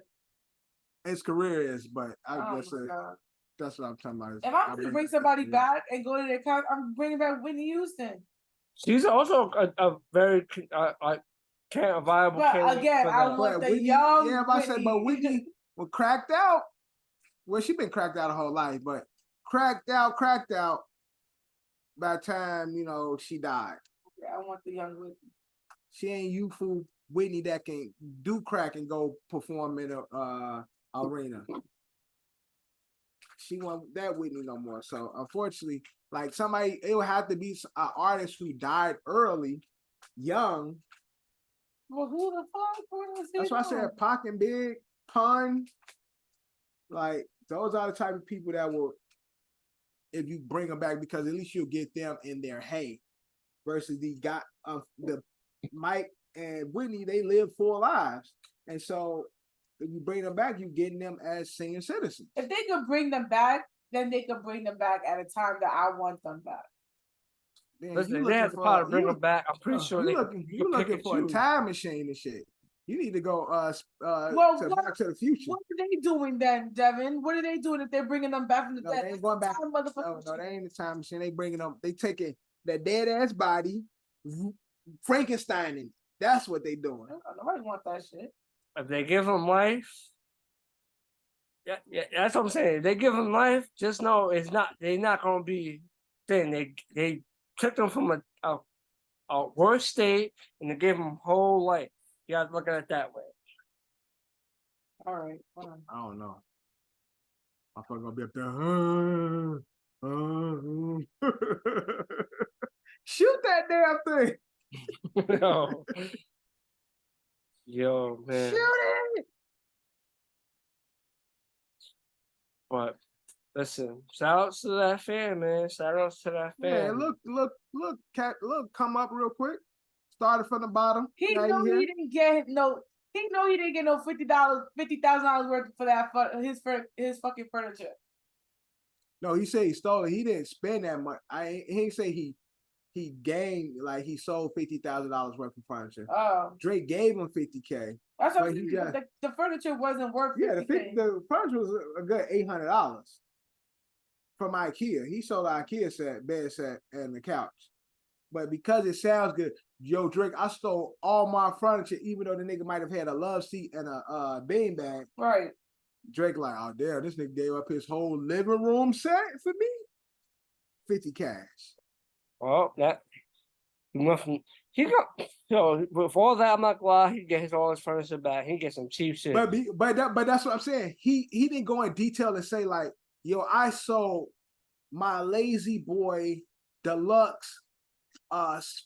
Speaker 3: His career is, but I guess that's what I'm talking about.
Speaker 2: If I'm gonna bring somebody back and go to their concert, I'm bringing back Whitney Houston.
Speaker 4: She's also a very viable.
Speaker 2: But again, I want the young.
Speaker 3: Yeah, but I said, but Whitney was cracked out. Well, she been cracked out her whole life, but cracked out. By the time she died.
Speaker 2: Yeah, I want the young Whitney.
Speaker 3: She ain't youthful Whitney that can do crack and go perform in a arena. She wasn't that Whitney no more. So unfortunately, like it would have to be an artist who died early, young.
Speaker 2: Well, who the fuck?
Speaker 3: That's why I said Pac and Big, Pun. Like those are the type of people that will, if you bring them back, because at least you'll get them in their hay. Versus the Mike and Whitney, they live full lives, and so. If you bring them back, you're getting them as senior citizens.
Speaker 2: If they could bring them back, then they could bring them back at a time that I want them back.
Speaker 4: Listen, they have the power to bring them back. I'm pretty sure
Speaker 3: you're looking for a time machine and shit. You need to go Back to the Future.
Speaker 2: What are they doing then, Devin? What are they doing if they're bringing them back from the dead?
Speaker 3: They ain't going back. No, they ain't the time machine. They bringing them. They taking that dead ass body, Frankenstein in. That's what they doing.
Speaker 2: Nobody want that shit.
Speaker 4: If they give him life, yeah, that's what I'm saying. If they give him life, just know they're not gonna be thin. They took them from a worse state and they gave them whole life. You gotta look at it that way.
Speaker 2: All right.
Speaker 3: I don't know. I'm probably gonna be up there. Shoot that damn thing.
Speaker 4: No. Yo, man.
Speaker 3: Shoot it!
Speaker 4: But listen, shout outs to that fan, man. Shout outs to that fan.
Speaker 3: Yeah, look, Cat, come up real quick. Started from the bottom.
Speaker 2: He didn't get no $50,000 worth for that his fucking furniture.
Speaker 3: No, he said he stole it. He didn't spend that much. He didn't say he gained, like he sold $50,000 worth of furniture.
Speaker 2: Oh,
Speaker 3: Drake gave him $50K.
Speaker 2: That's what the furniture wasn't worth.
Speaker 3: Yeah, the furniture was a good $800 from IKEA. He sold an IKEA bed set, and the couch. But because it sounds good, yo, Drake, I stole all my furniture, even though the nigga might have had a love seat and a bean bag.
Speaker 2: Right.
Speaker 3: Drake like, oh damn, this nigga gave up his whole living room set for me. 50 cash.
Speaker 4: Well, that nothing. He got with all that. I'm not glad he gets all his furniture back. He gets some cheap shit.
Speaker 3: But that's what I'm saying. He didn't go in detail and say like, yo, I sold my Lazy Boy Deluxe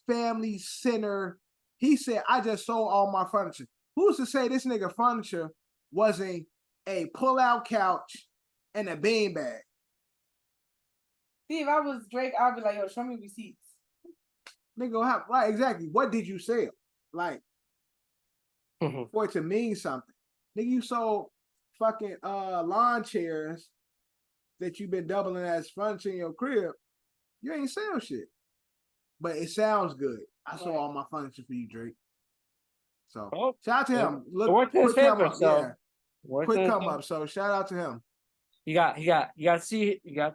Speaker 3: family center. He said I just sold all my furniture. Who's to say this nigga furniture wasn't a pull-out couch and a beanbag?
Speaker 2: See, if I was Drake, I'd be like, yo, show me receipts.
Speaker 3: Nigga, right, exactly. What did you sell? Like, for it to mean something. Nigga, you sold fucking lawn chairs that you've been doubling as furniture in your crib. You ain't sell shit. But it sounds good. I sold all my furniture for you, Drake. So
Speaker 4: Oh,
Speaker 3: shout out to
Speaker 4: it-
Speaker 3: him.
Speaker 4: it
Speaker 3: Look,
Speaker 4: worked in his
Speaker 3: quick come
Speaker 4: favor,
Speaker 3: up,
Speaker 4: so
Speaker 3: yeah, quick come up. So shout out to him.
Speaker 4: You got to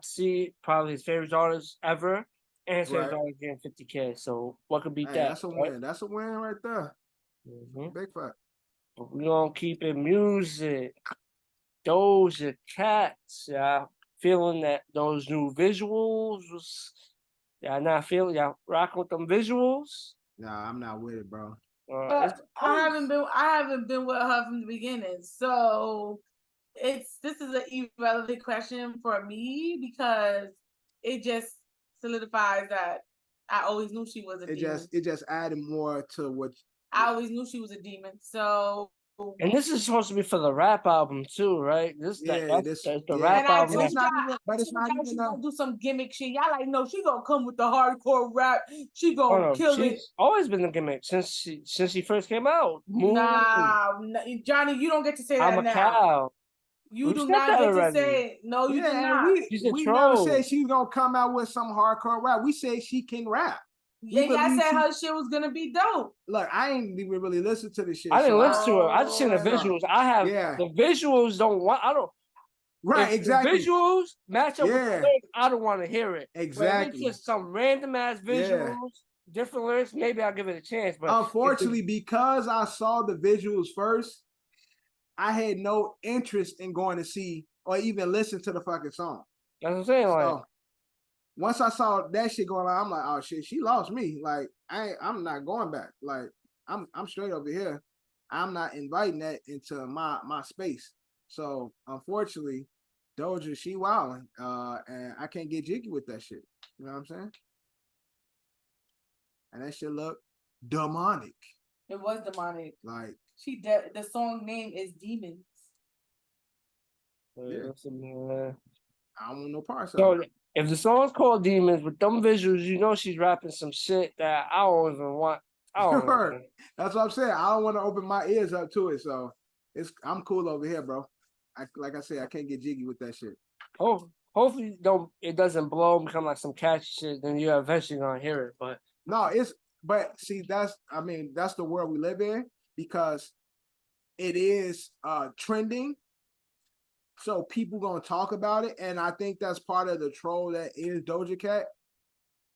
Speaker 4: see probably his favorite artist ever, and his favorite
Speaker 3: Right.
Speaker 4: artist getting 50K. So what could beat
Speaker 3: Hey,
Speaker 4: that?
Speaker 3: that's a
Speaker 4: Right?
Speaker 3: win. That's a win right there.
Speaker 4: Mhm.
Speaker 3: Big fact.
Speaker 4: But we gonna keep it music. Doja Cat. Yeah, feeling that those new visuals was. Yeah, not feeling. Yeah, rocking with them visuals.
Speaker 3: Nah, I'm not with it, bro.
Speaker 2: But
Speaker 4: It's
Speaker 2: I haven't been with her from the beginning. So this is an irrelevant question for me because it just solidifies that I always knew she was a demon.
Speaker 3: It just added more to what.
Speaker 2: I always knew she was a demon. So
Speaker 4: And this is supposed to be for the rap album too, right? That's the rap
Speaker 2: and I
Speaker 4: album.
Speaker 2: told
Speaker 3: it's not
Speaker 2: y'all,
Speaker 3: even, but it's not
Speaker 2: she's
Speaker 3: even.
Speaker 2: gonna do some gimmick shit. Y'all like, no, she gonna come with the hardcore rap. She
Speaker 4: Oh
Speaker 2: gonna
Speaker 4: no,
Speaker 2: kill it.
Speaker 4: she's always been the gimmick since she first came out.
Speaker 2: Nah, Johnny, you don't get to say
Speaker 4: I'm
Speaker 2: that
Speaker 4: a
Speaker 2: now.
Speaker 4: cow.
Speaker 2: You
Speaker 4: We've
Speaker 2: do
Speaker 4: said
Speaker 2: not
Speaker 4: that
Speaker 2: get
Speaker 4: already.
Speaker 2: to say it. No, you did
Speaker 3: And
Speaker 2: not.
Speaker 4: She's a
Speaker 3: we
Speaker 4: troll.
Speaker 3: never said she's gonna come out with some hardcore rap. We said she can rap.
Speaker 2: Yeah, y'all said her shit was gonna be dope.
Speaker 3: Look, I ain't even really listened to this shit.
Speaker 4: I didn't
Speaker 3: so
Speaker 4: listen to it. I just seen the visuals. I have the visuals. I don't.
Speaker 3: Right,
Speaker 4: if
Speaker 3: exactly.
Speaker 4: The visuals match up with the lyrics. I don't want to hear it.
Speaker 3: Exactly.
Speaker 4: But if it's just some random ass visuals, different lyrics, maybe I'll give it a chance. But
Speaker 3: unfortunately, because I saw the visuals first, I had no interest in going to see or even listen to the fucking song.
Speaker 4: That's what I'm saying. Like,
Speaker 3: once I saw that shit going on, I'm like, oh shit, she lost me. Like, I'm not going back. Like, I'm straight over here. I'm not inviting that into my space. So unfortunately, Doja, she wilding. And I can't get jiggy with that shit. You know what I'm saying? And that shit look demonic.
Speaker 2: It was demonic.
Speaker 3: Like
Speaker 2: the song name is Demons.
Speaker 3: Yeah. I don't want no parts of
Speaker 4: so
Speaker 3: it.
Speaker 4: if the song's called Demons with them visuals, you know she's rapping some shit that I don't even want.
Speaker 3: That's what I'm saying. I don't want to open my ears up to it. So I'm cool over here, bro. Like I said, I can't get jiggy with that shit.
Speaker 4: Oh, hopefully it doesn't blow and become like some catchy shit. Then you're eventually gonna hear it. But
Speaker 3: no, but see, that's the world we live in because it is trending. So people gonna talk about it, and I think that's part of the troll that is Doja Cat,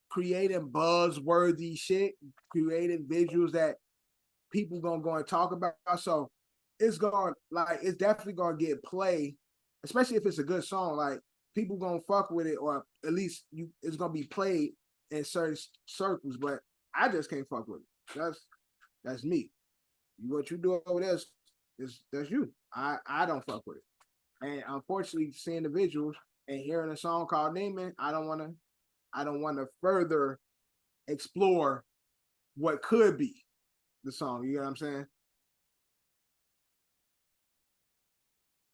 Speaker 3: creating buzzworthy shit, creating visuals that people gonna go and talk about. So it's definitely gonna get play, especially if it's a good song. Like people gonna fuck with it, or at least it's gonna be played in certain circles. But I just can't fuck with it. That's me. What you do over there that's you. I don't fuck with it. And unfortunately, seeing the visuals and hearing a song called Demon, I don't want to further explore what could be the song. You know what I'm saying?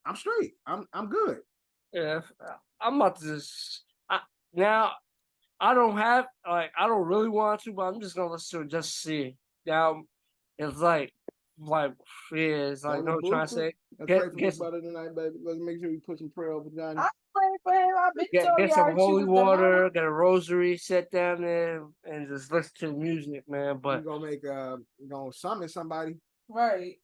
Speaker 3: I'm straight. I'm good.
Speaker 4: yeah, I'm about to now. I don't really want to, but I'm just gonna listen to it just to see. Now it's like it's like no trying to say
Speaker 3: Let's pray for brother tonight, baby. Let's make sure we put some prayer over Johnny.
Speaker 2: I pray for him. I've been
Speaker 4: get some holy water, get a rosary, sit down there, and just listen to the music, man. But
Speaker 3: we're gonna summon somebody,
Speaker 2: right?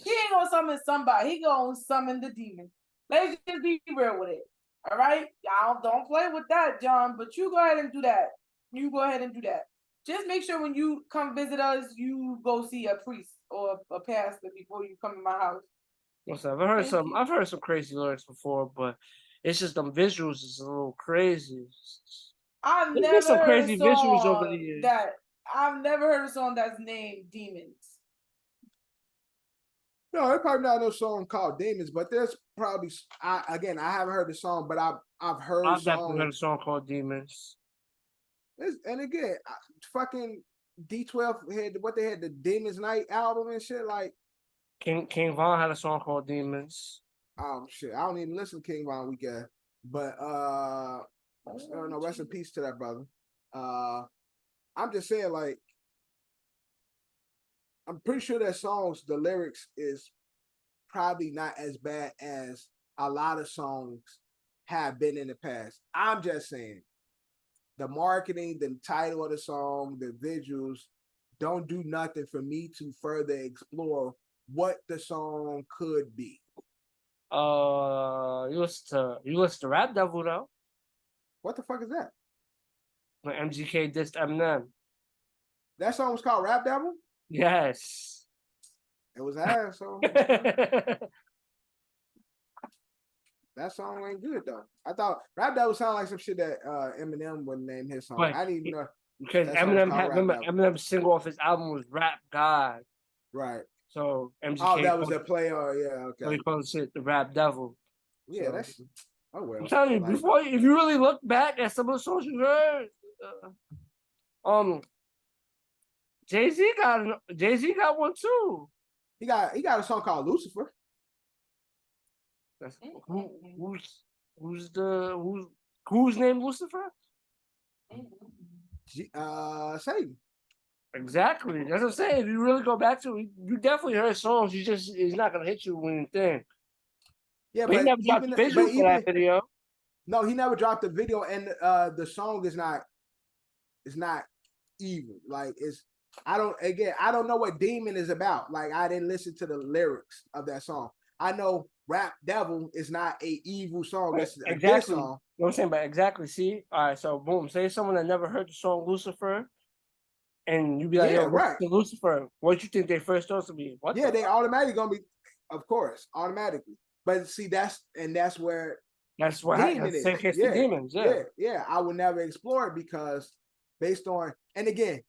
Speaker 2: He ain't gonna summon somebody. He gonna summon the demon. Let's just be real with it. All right, y'all don't play with that, John. But you go ahead and do that. You go ahead and do that. Just make sure when you come visit us, you go see a priest or a pastor before you come to my house.
Speaker 4: Listen, I've heard some crazy lyrics before, but it's just them visuals is a little crazy.
Speaker 2: I've never heard a
Speaker 4: visuals over the years.
Speaker 2: I've never heard a song that's named Demons.
Speaker 3: No, there's probably not no song called Demons, but there's probably I haven't heard the song, but I've heard
Speaker 4: definitely heard a song called Demons.
Speaker 3: And again, fucking D12 had the Demons Night album and shit. Like
Speaker 4: King Von had a song called Demons.
Speaker 3: Oh shit, I don't even listen to King Von Weekend, but no, rest in peace to that brother. I'm just saying, like, I'm pretty sure that songs, the lyrics is probably not as bad as a lot of songs have been in the past. I'm just saying, the marketing, the title of the song, the visuals don't do nothing for me to further explore what the song could be.
Speaker 4: You listen to Rap Devil though.
Speaker 3: What the fuck is that?
Speaker 4: When MGK dissed Eminem.
Speaker 3: That song was called Rap Devil?
Speaker 4: Yes.
Speaker 3: It was ass, so that song ain't good though. I thought Rap Devil sounded like some shit that Eminem would name his song.
Speaker 4: But
Speaker 3: I didn't even know
Speaker 4: because
Speaker 3: that song was
Speaker 4: Eminem
Speaker 3: called
Speaker 4: had
Speaker 3: Rap
Speaker 4: remember
Speaker 3: Devil.
Speaker 4: Eminem's single off his album was Rap God.
Speaker 3: Right.
Speaker 4: So MGK
Speaker 3: Oh, that was the play. Oh, yeah,
Speaker 4: so he
Speaker 3: okay.
Speaker 4: called shit the Rap Devil.
Speaker 3: Yeah,
Speaker 4: So,
Speaker 3: that's. Oh well.
Speaker 4: I'm telling you,
Speaker 3: like,
Speaker 4: if you really look back at some of the songs you heard, Jay-Z got one too.
Speaker 3: he got a song called Lucifer.
Speaker 4: That's, who's named Lucifer?
Speaker 3: Satan.
Speaker 4: Exactly. That's what I'm saying. If you really go back to it, you definitely heard songs. It's not gonna hit you when you think.
Speaker 3: Yeah,
Speaker 4: but he never dropped the visual for that video.
Speaker 3: No, he never dropped the video, and the song is not. It's not evil. Like I don't know what Demon is about. Like I didn't listen to the lyrics of that song. I know Rap Devil is not a evil song. It's a good song.
Speaker 4: You know what I'm saying? But exactly, see? All right, so boom, say someone that never heard the song Lucifer, and you be like,
Speaker 3: yeah,
Speaker 4: yo,
Speaker 3: right.
Speaker 4: Lucifer, what you think they first thought to be? What
Speaker 3: they automatically gonna be, of course, automatically. But see, that's where
Speaker 4: Demon is. Same case to Demons,
Speaker 3: yeah. I would never explore it because based on, and again,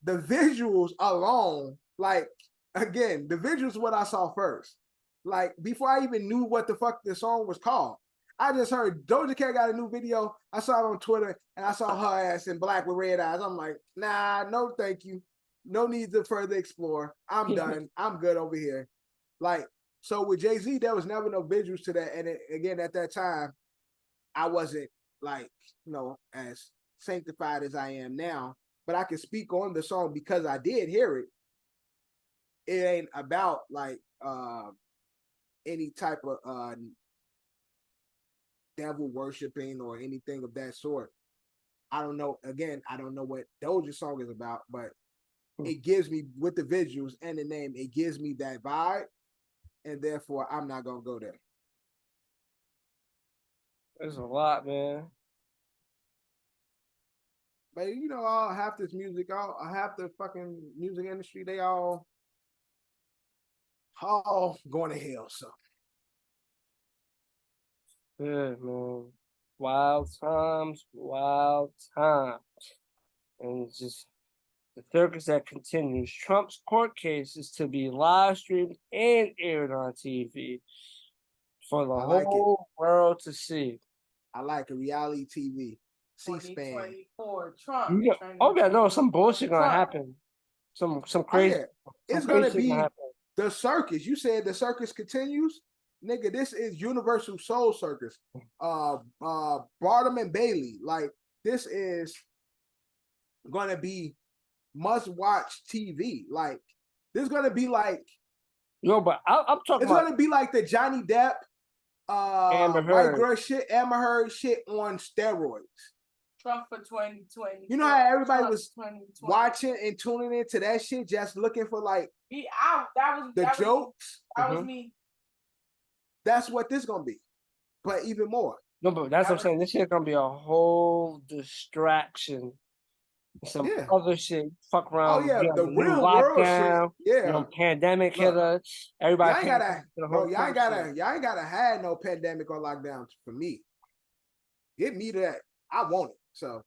Speaker 3: the visuals alone, like again, the visuals what I saw first. Like before I even knew what the fuck the song was called, I just heard Doja Cat got a new video. I saw it on Twitter and I saw her ass in black with red eyes. I'm like, nah, no, thank you. No need to further explore. I'm done. I'm good over here. Like, so with Jay-Z, there was never no visuals to that. And again, at that time, I wasn't like, as sanctified as I am now, but I can speak on the song because I did hear it. It ain't about like any type of devil worshiping or anything of that sort. I don't know. Again, I don't know what Doja song is about, but it gives me, with the visuals and the name, it gives me that vibe, and therefore I'm not gonna go there.
Speaker 4: There's a lot, man.
Speaker 3: But half this music, half the fucking music industry, they all going to hell. So
Speaker 4: good, man. Wild times, and it's just the circus that continues. Trump's court case is to be live streamed and aired on TV for the whole world to see.
Speaker 3: I like a reality TV. C-SPAN.
Speaker 2: Trump.
Speaker 4: No, some bullshit gonna happen. Some crazy.
Speaker 3: It's gonna be the circus. You said the circus continues, nigga. This is Universal Soul Circus. Barnum and Bailey. Like this is gonna be must-watch TV. Like this is gonna be like.
Speaker 4: But I'm talking.
Speaker 3: It's gonna be like the Johnny Depp, white girl shit, Amber Heard shit on steroids.
Speaker 2: Trump for 2020.
Speaker 3: You know how everybody was watching and tuning into that shit, just looking for like the jokes.
Speaker 2: That was me.
Speaker 3: That's what this gonna be, but even more.
Speaker 4: No, but that's what I'm saying. This shit gonna be a whole distraction. Some other shit, fuck around.
Speaker 3: Oh yeah, the real world shit. Yeah,
Speaker 4: pandemic hit us. Everybody,
Speaker 3: y'all ain't gotta have no pandemic or lockdown for me. Give me that. I want it. So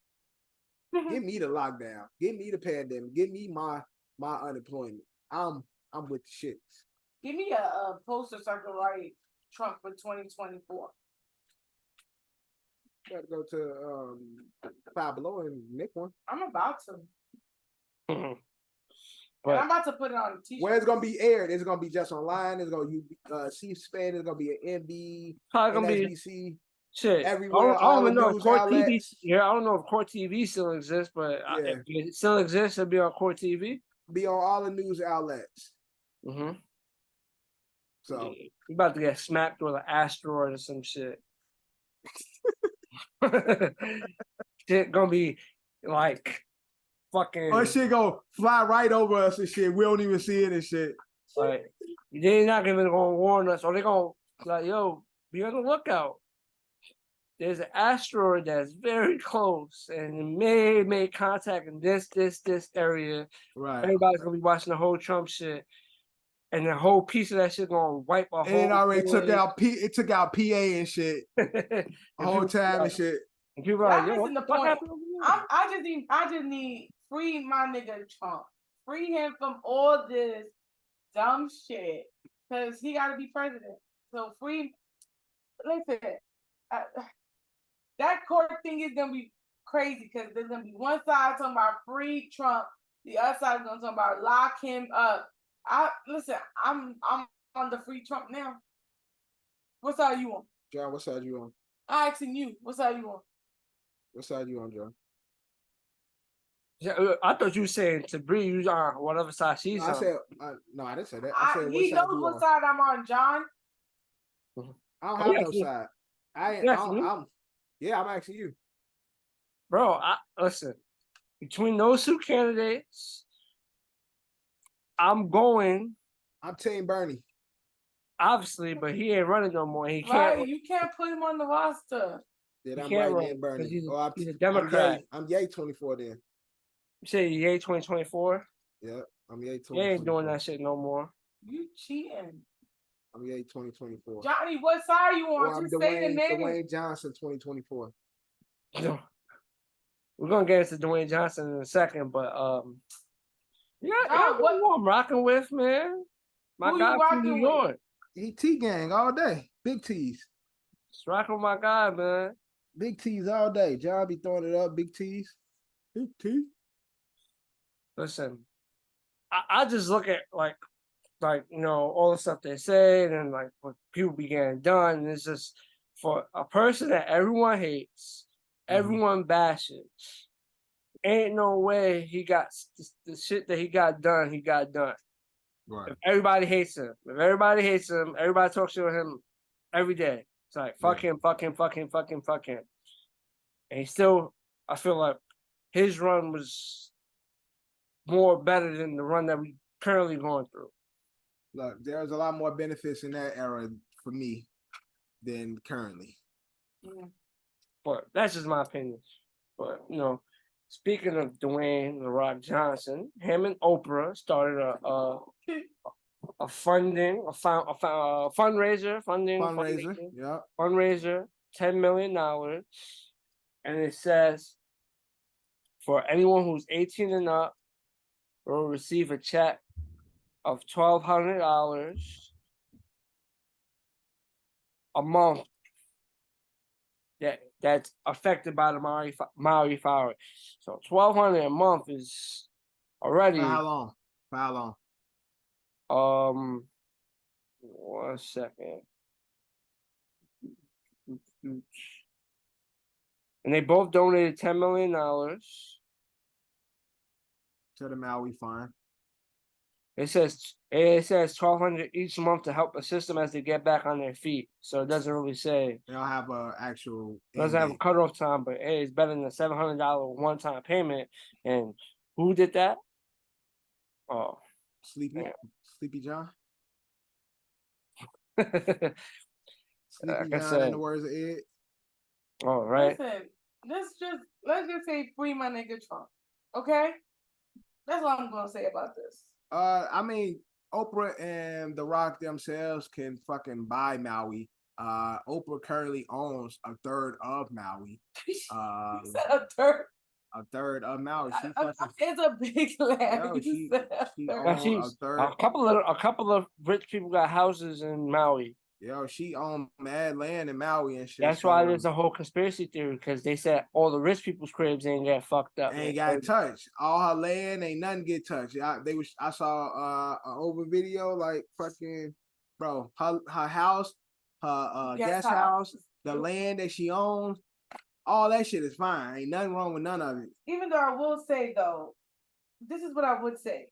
Speaker 3: give me the lockdown. Give me the pandemic. Give me my unemployment. I'm with the shits.
Speaker 2: Give me a poster so I can write Trump for 2024.
Speaker 3: Got to go to Five Below and make one.
Speaker 2: I'm about to. But I'm about to put it on a t-shirt.
Speaker 3: Where it's gonna be aired? It's gonna be just online. It's gonna be C-SPAN. It's gonna be an NB, NBC.
Speaker 4: Shit,
Speaker 3: everywhere.
Speaker 4: I don't even know if Court TV. Yeah, I don't know if Court TV still exists, but if it still exists, it'll be on Court TV.
Speaker 3: Be on all the news outlets. So
Speaker 4: you about to get smacked with an asteroid or some shit. Shit gonna be like fucking.
Speaker 3: Or shit go fly right over us and shit. We don't even see it and shit.
Speaker 4: Like, they're not even gonna warn us, or they're gonna like, yo, be on the lookout. There's an asteroid that's very close, and it may make contact in this area.
Speaker 3: Right.
Speaker 4: Everybody's gonna be watching the whole Trump shit, and the whole piece of that shit gonna wipe a
Speaker 3: And it
Speaker 4: whole.
Speaker 3: already took out PA and shit. The whole time and shit.
Speaker 4: And people are
Speaker 2: Y'all
Speaker 4: like, yo,
Speaker 2: missing
Speaker 4: what
Speaker 2: the
Speaker 4: the fuck
Speaker 2: point.
Speaker 4: happened over here?
Speaker 2: I just need free my nigga Trump. Free him from all this dumb shit. Cause he gotta be president. So free. Listen, that court thing is gonna be crazy because there's gonna be one side talking about free Trump, the other side is gonna talk about lock him up. I'm on the free Trump now. What side you on?
Speaker 3: John, what side you on?
Speaker 2: I asking you, what side you on?
Speaker 3: What side you on, John?
Speaker 4: Yeah, I thought you were saying to Bree, you on whatever side she's on.
Speaker 3: I said, no, I didn't say that. I said,
Speaker 2: He knows what side I'm on, John.
Speaker 3: I don't have no side. I'm asking you.
Speaker 4: Bro, listen, between those two candidates, I'm
Speaker 3: Team Bernie.
Speaker 4: Obviously, but he ain't running no more. He
Speaker 2: Right,
Speaker 4: can't.
Speaker 2: you can't put him on the roster.
Speaker 3: Then
Speaker 4: He
Speaker 3: I'm
Speaker 4: can't
Speaker 3: right
Speaker 4: run,
Speaker 3: in Bernie.
Speaker 4: he's a Democrat.
Speaker 3: I'm yay 24 then.
Speaker 4: You say yay 2024?
Speaker 3: Yeah, I'm yay 2024.
Speaker 4: You ain't doing that shit no more.
Speaker 2: You cheating.
Speaker 3: I'm yay 2024.
Speaker 2: Johnny, what side you on?
Speaker 3: I'm
Speaker 2: Just say the name.
Speaker 3: Dwayne Johnson 2024.
Speaker 4: We're gonna get into Dwayne Johnson in a second, but yeah,
Speaker 2: what
Speaker 4: who I'm rocking with, man. My
Speaker 2: Who
Speaker 4: guy
Speaker 2: you
Speaker 4: from New
Speaker 2: rocking
Speaker 4: York.
Speaker 3: He T-gang all day. Big T's.
Speaker 4: Just rocking with my guy, man.
Speaker 3: Big T's all day. John be throwing it up. Big T's. Big T.
Speaker 4: Listen, I just look at like all the stuff they say and like what people be getting done. And it's just for a person that everyone hates, everyone bashes. Ain't no way he got the shit that he got done. He got done.
Speaker 3: Right.
Speaker 4: If everybody hates him, everybody talks to him every day. It's like fuck him. And he still, I feel like his run was more better than the run that we currently going through.
Speaker 3: Look, there's a lot more benefits in that era for me than currently.
Speaker 4: But that's just my opinion. But speaking of Dwayne "The Rock" Johnson, him and Oprah started a fundraiser, $10 million, and it says for anyone who's 18 and up will receive a check of $1,200 a month that's affected by the Maui fire. So $1,200 a month is already.
Speaker 3: For how long?
Speaker 4: 1 second. And they both donated $10 million
Speaker 3: to the Maui fine.
Speaker 4: It says $1,200 each month to help assist them as they get back on their feet. So it doesn't really say.
Speaker 3: They don't have an actual.
Speaker 4: It doesn't have a cutoff time, but hey, it's better than a $700 one-time payment. And who did that? Oh,
Speaker 3: Sleepy John.
Speaker 4: Sleepy
Speaker 3: John, in the words of Ed.
Speaker 4: All right.
Speaker 2: Listen, let's just say free my nigga Trump. Okay? That's all I'm gonna say about this.
Speaker 3: I mean, Oprah and The Rock themselves can fucking buy Maui. Oprah currently owns a third of Maui.
Speaker 2: You said a third?
Speaker 3: A third of Maui.
Speaker 2: It's a big land.
Speaker 3: No, she owns a third.
Speaker 4: A couple of rich people got houses in Maui.
Speaker 3: Yo, she owned mad land in Maui and shit.
Speaker 4: That's why there's a whole conspiracy theory, because they said all the rich people's cribs ain't get fucked up.
Speaker 3: Ain't got touched. All her land ain't nothing get touched. I saw an over video like fucking bro. Her house, her guest house, the land that she owns, all that shit is fine. Ain't nothing wrong with none of it.
Speaker 2: Even though I will say though, this is what I would say.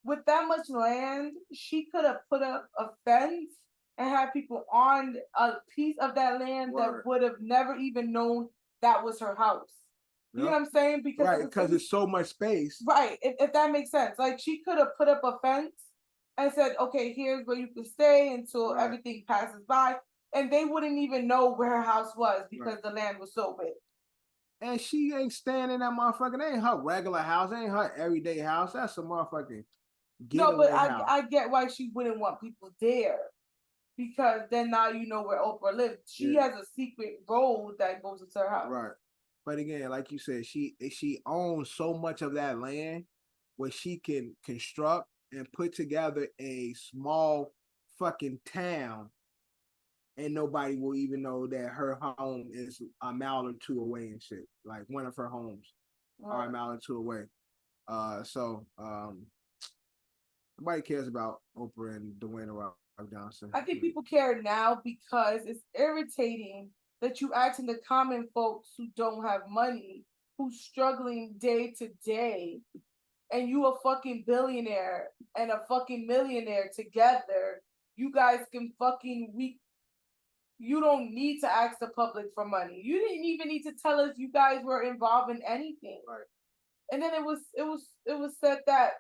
Speaker 2: With that much land, she could have put up a fence and have people on a piece of that land that would have never even known that was her house. You know what I'm saying?
Speaker 3: Because there's so much space.
Speaker 2: Right, if that makes sense. Like she could have put up a fence and said, okay, here's where you can stay until everything passes by. And they wouldn't even know where her house was because the land was so big.
Speaker 3: And she ain't staying in that motherfucking, that ain't her regular house, that ain't her everyday house. That's a motherfucking getaway house.
Speaker 2: I get why she wouldn't want people there. Because then now you know where Oprah lives. She has a secret road that goes into her house.
Speaker 3: Right. But again, like you said, she owns so much of that land where she can construct and put together a small fucking town, and nobody will even know that her home is a mile or two away and shit. Like one of her homes are a mile or two away. So nobody cares about Oprah and Dwayne Rock Johnson.
Speaker 2: I think people care now because it's irritating that you asking the common folks who don't have money, who's struggling day to day, and you a fucking billionaire and a fucking millionaire together. You guys can fucking you don't need to ask the public for money. You didn't even need to tell us you guys were involved in anything.
Speaker 3: Right.
Speaker 2: And then it was said that.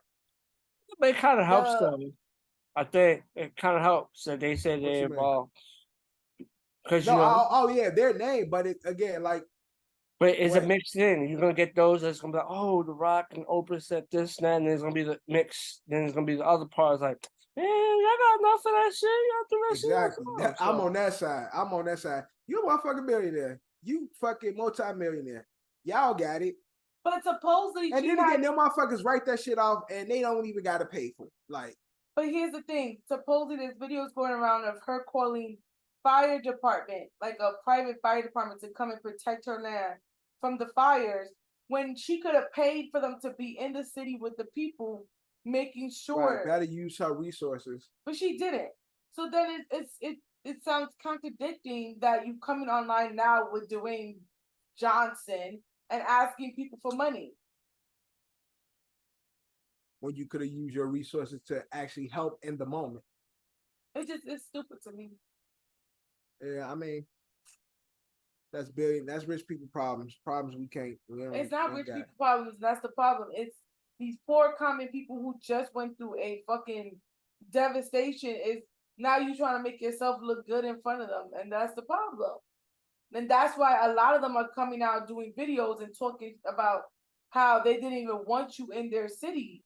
Speaker 4: But it kind of helps them. I think it kind of helps that they say they're involved.
Speaker 3: Because their name, but it again, like.
Speaker 4: But it's a mixed thing. You're gonna get those that's gonna be like, oh, The Rock and Oprah said this and that, and there's gonna be the mix. Then there's gonna be the other parts like, man, I got enough of that shit. Y'all do that shit.
Speaker 3: I'm on that side. You a motherfucking millionaire. You fucking multi-millionaire. Y'all got it.
Speaker 2: But supposedly,
Speaker 3: and then again, them motherfuckers write that shit off, and they don't even gotta pay for it. Like. But
Speaker 2: here's the thing. Supposedly, there's videos going around of her calling fire department, like a private fire department, to come and protect her land from the fires, when she could have paid for them to be in the city with the people, making sure.
Speaker 3: Gotta use her resources.
Speaker 2: But she didn't. So then it sounds contradicting that you coming online now with Dwayne Johnson and asking people for money.
Speaker 3: When you could have used your resources to actually help in the moment.
Speaker 2: It's stupid to me.
Speaker 3: Yeah, I mean, that's rich people problems we can't.
Speaker 2: It's not rich people problems. That's the problem. It's these poor common people who just went through a fucking devastation. Is now you trying to make yourself look good in front of them, and that's the problem. And that's why a lot of them are coming out doing videos and talking about how they didn't even want you in their city.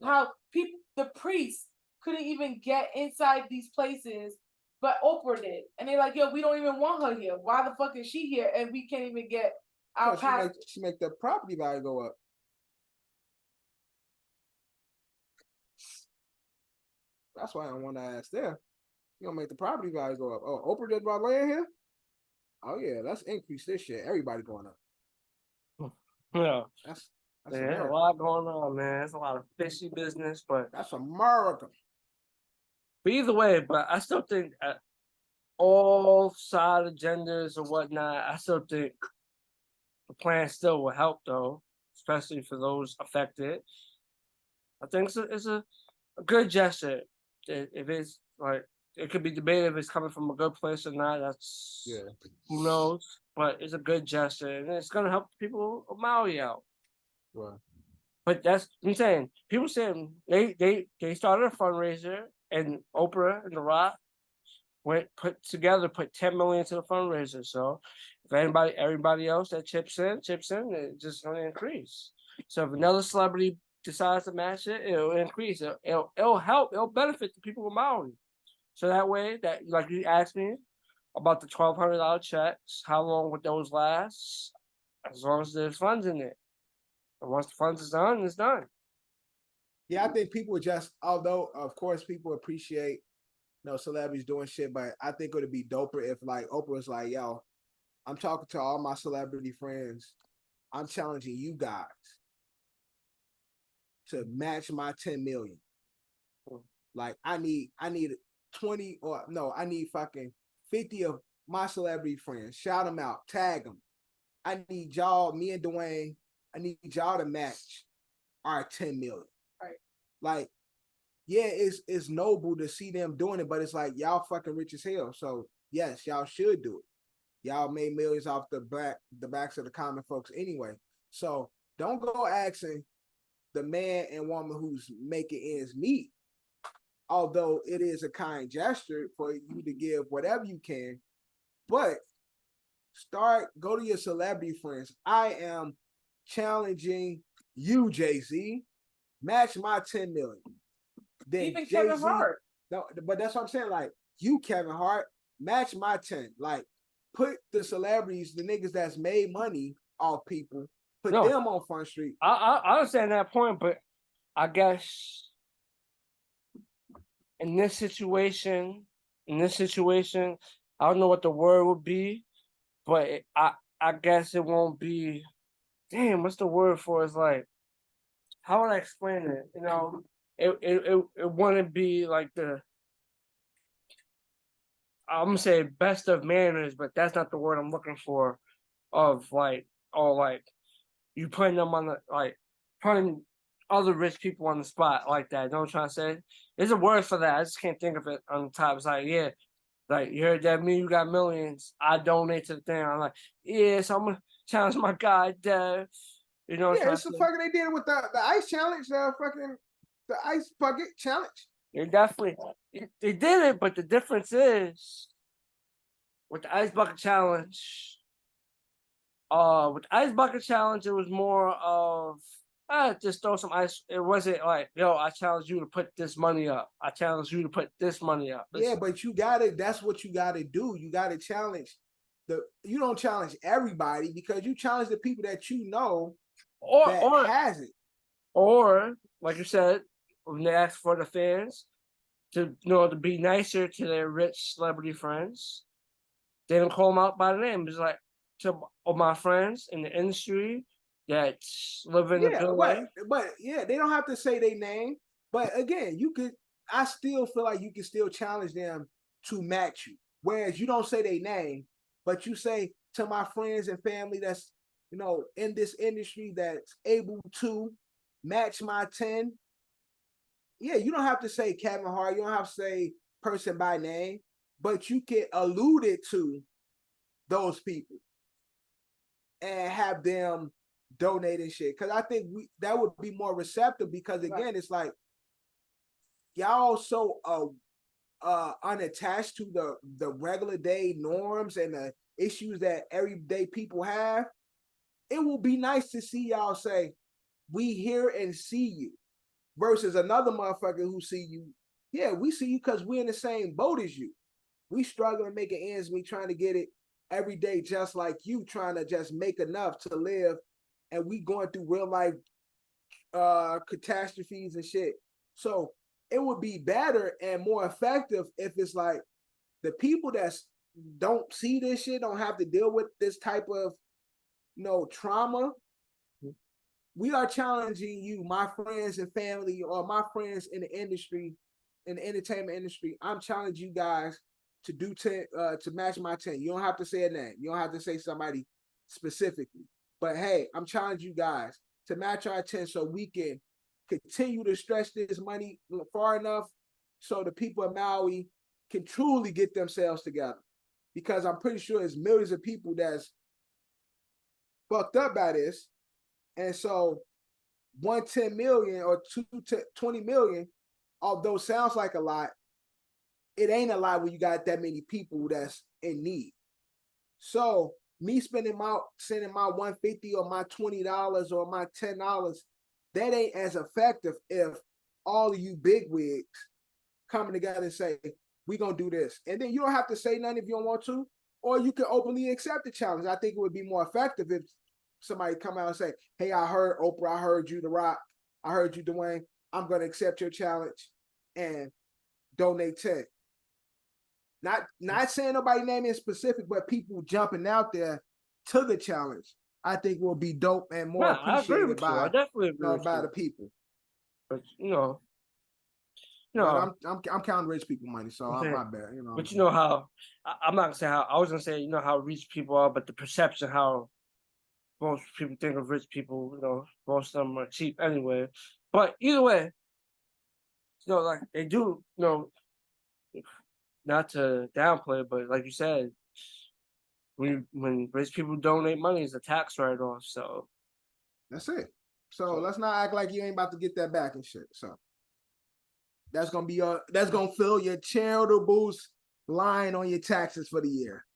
Speaker 2: How the priests couldn't even get inside these places, but Oprah did. And they're like, yo, we don't even want her here. Why the fuck is she here? And we can't even get our pastor.
Speaker 3: She make the property value go up. That's why I want to ask there. You gonna make the property value go up. Oh, Oprah did about land here? Oh yeah, let's increase this shit. Everybody going up.
Speaker 4: Yeah.
Speaker 3: That's
Speaker 4: a lot going on, man. There's a lot of fishy business, but
Speaker 3: that's America.
Speaker 4: But either way, but I still think all side agendas or whatnot, I still think the plan still will help, though, especially for those affected. I think it's a good gesture. If it's like, it could be debated if it's coming from a good place or not. That's who knows. But it's a good gesture, and it's gonna help people of Maui out.
Speaker 3: Right.
Speaker 4: But that's what I'm saying. People saying they started a fundraiser, and Oprah and The Rock put 10 million to the fundraiser. So if everybody else that chips in, it's just gonna increase. So if another celebrity decides to match it, it'll increase. It'll help. It'll benefit the people of Maui. So that way, that like you asked me about the $1,200 checks, how long would those last? As long as there's funds in it. And once the funds is done, it's done.
Speaker 3: Yeah, I think people just, although of course people appreciate, celebrities doing shit, but I think it would be doper if like Oprah was like, yo, I'm talking to all my celebrity friends. I'm challenging you guys to match my 10 million. Like I need 20 or no, I need fucking 50 of my celebrity friends. Shout them out, tag them. I need y'all, me and Dwayne, I need y'all to match our 10 million.
Speaker 2: Right.
Speaker 3: Like, yeah, it's noble to see them doing it, but it's like y'all fucking rich as hell. So yes, y'all should do it. Y'all made millions off the backs of the common folks anyway. So don't go asking the man and woman who's making ends meet, although it is a kind gesture for you to give whatever you can, but go to your celebrity friends. I am challenging you, Jay-Z, match my 10 million. Then
Speaker 2: Even
Speaker 3: Jay-Z,
Speaker 2: Kevin Hart.
Speaker 3: no, but that's what I'm saying. Like, you, Kevin Hart, match my 10. Like, put the celebrities, the niggas that's made money off people, put them on Front Street.
Speaker 4: I understand that point, but I guess in this situation, I don't know what the word would be, but I guess it won't be. Damn, what's the word for? It's like, how would I explain it? You know, it wouldn't be like I'm gonna say best of manners, but that's not the word I'm looking for. Of like, or like, you putting them on the putting other rich people on the spot like that. You know what I'm trying to say? There's a word for that. I just can't think of it on the top. It's like, yeah, like, you heard that, me, you got millions. I donate to the thing. I'm like, yeah, so I'm gonna challenge my guy, Dev. You know what I'm
Speaker 3: it's the fucking, they did it with the ice challenge, the ice bucket challenge.
Speaker 4: They definitely they did it, but the difference is with the ice bucket challenge. With the ice bucket challenge, it was more of just throw some ice. It wasn't like, yo, I challenge you to put this money up. I challenge you to put this money up.
Speaker 3: Yeah, but you gotta. That's what you gotta do. You gotta challenge you don't challenge everybody, because you challenge the people that you know or has it.
Speaker 4: Or like you said, when they ask for the fans to to be nicer to their rich celebrity friends, they don't call them out by the name. It's like, to all my friends in the industry that live in the good life.
Speaker 3: But yeah, they don't have to say their name. But again, I still feel like you can still challenge them to match you. Whereas you don't say their name, but you say, to my friends and family that's, in this industry, that's able to match my 10. Yeah, you don't have to say Kevin Hart. You don't have to say person by name, but you can allude it to those people and have them donate and shit. Because I think that would be more receptive, because again, it's like, y'all so unattached to the regular day norms and the issues that everyday people have. It will be nice to see y'all say, we hear and see you, versus another motherfucker who see you. Yeah, we see you because we're in the same boat as you. We struggling making ends meet, trying to get it every day, just like you, trying to just make enough to live, and we going through real life catastrophes and shit. So it would be better and more effective if it's like the people that don't see this shit, don't have to deal with this type of trauma. We are challenging you, my friends and family, or my friends in the industry, in the entertainment industry. I'm challenging you guys to do 10, to match my 10. You don't have to say a name. You don't have to say somebody specifically. But hey, I'm challenging you guys to match our 10, so we can continue to stretch this money far enough so the people of Maui can truly get themselves together. Because I'm pretty sure there's millions of people that's fucked up by this. And so 110 million or 20 million, although sounds like a lot, it ain't a lot when you got that many people that's in need. So me sending my 150 or my $20 or my $10, that ain't as effective if all of you bigwigs coming together and say, we gonna do this. And then you don't have to say nothing if you don't want to, or you can openly accept the challenge. I think it would be more effective if somebody come out and say, hey, I heard Oprah, I heard you, The Rock, I heard you, Dwayne, I'm gonna accept your challenge and donate 10. Not saying nobody name in specific, but people jumping out there to the challenge, I think will be dope and more appreciated by,
Speaker 4: I definitely agree
Speaker 3: by the people.
Speaker 4: But
Speaker 3: but I'm counting rich people money, so I'm not bad.
Speaker 4: But how I'm not gonna say how I was gonna say how rich people are, but the perception how most people think of rich people, most of them are cheap anyway. But either way, like they do, not to downplay, but like you said, when rich people donate money, it's a tax write-off. So
Speaker 3: That's it. So let's not act like you ain't about to get that back and shit. So that's gonna fill your charitable line on your taxes for the year.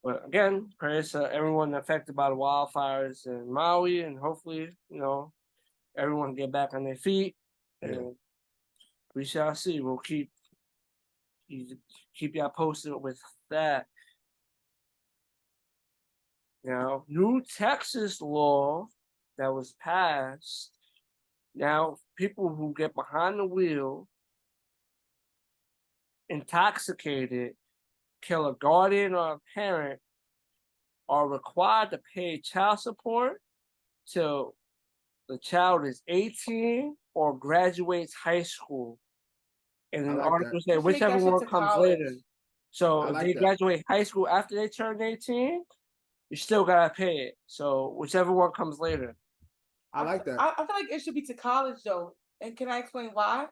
Speaker 4: But again, prayers to everyone affected by the wildfires in Maui, and hopefully, everyone get back on their feet. And we shall see. We'll keep y'all posted with that. Now, new Texas law that was passed. Now, people who get behind the wheel, intoxicated, kill a guardian or a parent, are required to pay child support till the child is 18 or graduates high school. And then the article said whichever one comes later. So if they graduate high school after they turn 18, you still gotta pay it. So whichever one comes later.
Speaker 3: I like that.
Speaker 2: I feel like it should be to college though. And can I explain why?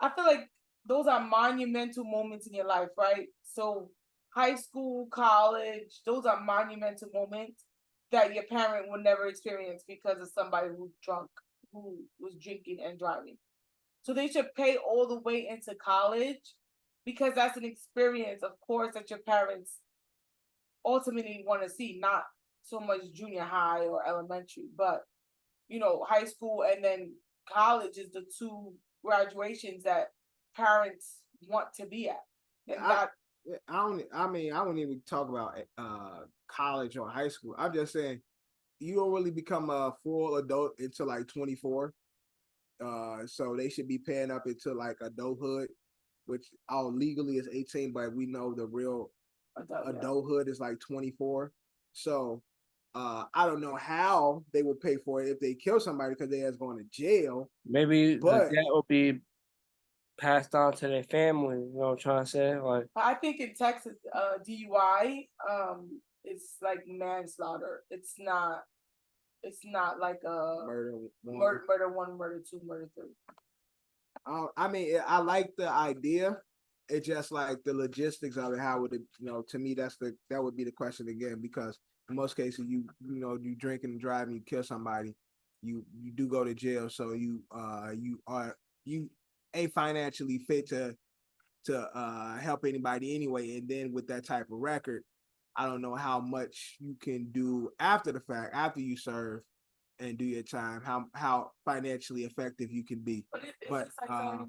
Speaker 2: I feel like those are monumental moments in your life, right? So high school, college, those are monumental moments that your parent will never experience because of somebody who's drunk, who was drinking and driving. So they should pay all the way into college because that's an experience, of course, that your parents ultimately want to see, not so much junior high or elementary, but high school and then college is the two graduations that parents want to be at. And
Speaker 3: I don't even talk about college or high school. I'm just saying you don't really become a full adult until like 24. So they should be paying up until like adulthood, which legally is 18, but we know the real adulthood is like 24. So I don't know how they would pay for it if they kill somebody because they are going to jail.
Speaker 4: Maybe the debt will be passed on to their family. You know what I'm trying to say? Like,
Speaker 2: I think in Texas, DUI, it's like manslaughter. It's not like a murder one, murder two, murder three.
Speaker 3: I mean, I like the idea. It's just like the logistics of it. How would it? To me, that would be the question again, because in most cases, you drinking and driving, you kill somebody, you do go to jail. So you ain't financially fit to help anybody anyway. And then with that type of record, I don't know how much you can do after the fact, after you serve and do your time, how financially effective you can be.
Speaker 2: But it's like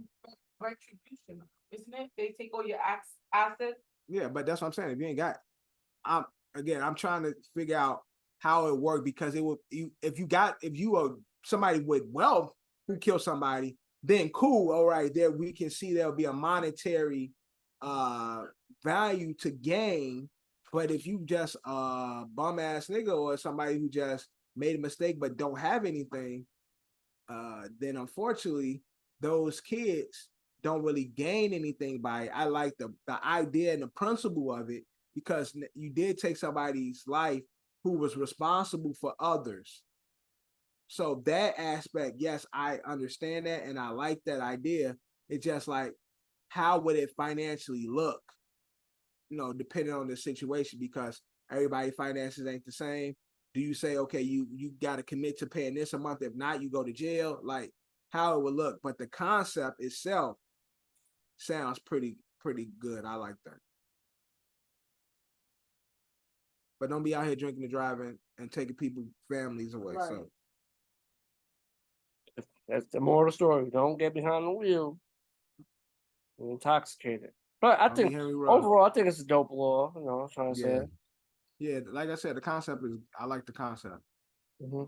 Speaker 2: retribution, isn't it? They take all your assets.
Speaker 3: Yeah, but that's what I'm saying. If you ain't got, I'm trying to figure out how it worked, because if you are somebody with wealth who kills somebody, then cool. All right, there we can see there'll be a monetary value to gain. But if you just a bum ass nigga or somebody who just made a mistake but don't have anything, then unfortunately those kids don't really gain anything by it. I like the idea and the principle of it, because you did take somebody's life who was responsible for others. So that aspect, yes, I understand that and I like that idea. It's just like, how would it financially look? Depending on the situation, because everybody's finances ain't the same. Do you say, okay, you got to commit to paying this a month? If not, you go to jail. Like, how it would look. But the concept itself sounds pretty good. I like that. But don't be out here drinking and driving and taking people's families away. Right. So
Speaker 4: that's the moral of the story. Don't get behind the wheel and intoxicated. But I think overall, I think it's a dope law. I'm trying to say.
Speaker 3: Yeah, like I said, the concept is. I like the concept.
Speaker 4: Mm-hmm.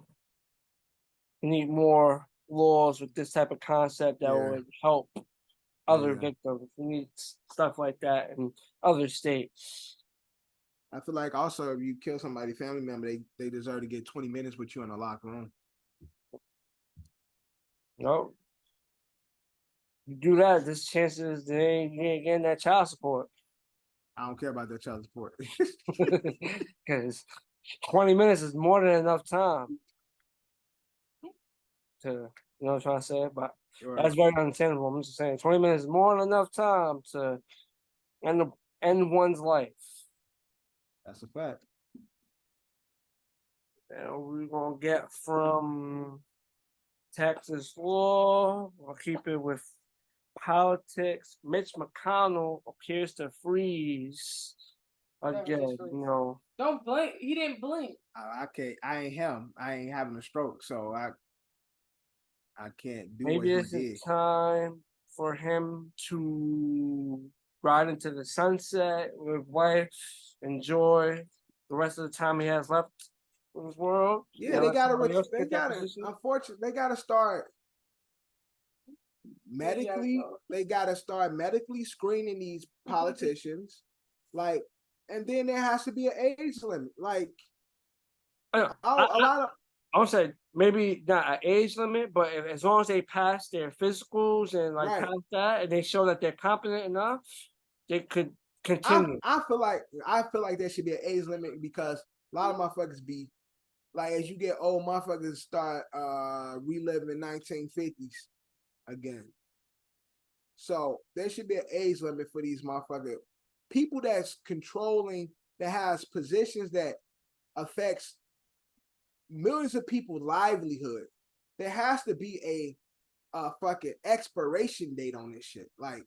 Speaker 4: We need more laws with this type of concept that would help other victims. We need stuff like that in other states.
Speaker 3: I feel like also if you kill somebody, family member, they deserve to get 20 minutes with you in a locker room.
Speaker 4: No. You do that, there's chances you ain't getting that child support.
Speaker 3: I don't care about that child support.
Speaker 4: Because 20 minutes is more than enough time to, you know what I'm trying to say? But that's very understandable. I'm just saying 20 minutes is more than enough time to end one's life.
Speaker 3: That's a fact.
Speaker 4: And we're gonna get from Texas law. We'll keep it with politics. Mitch McConnell appears to freeze again.
Speaker 2: Don't blink. He didn't blink.
Speaker 3: I can't. I ain't him. I ain't having a stroke, so I can't do
Speaker 4: Maybe
Speaker 3: what
Speaker 4: it's
Speaker 3: he did.
Speaker 4: time for him to ride into the sunset with wife, enjoy the rest of the time he has left in this world.
Speaker 3: Yeah, they gotta. Unfortunately, they gotta start medically. They gotta start medically screening these politicians, like, and then there has to be an age limit. Like,
Speaker 4: I would say maybe not an age limit, but as long as they pass their physicals and pass that, and they show that they're competent enough, they could continue.
Speaker 3: I feel like there should be an age limit because a lot of motherfuckers be like, as you get old, motherfuckers start reliving 1950s again. So there should be an age limit for these motherfuckers. People that's controlling, that has positions that affects millions of people's livelihood. There has to be a fucking expiration date on this shit. Like,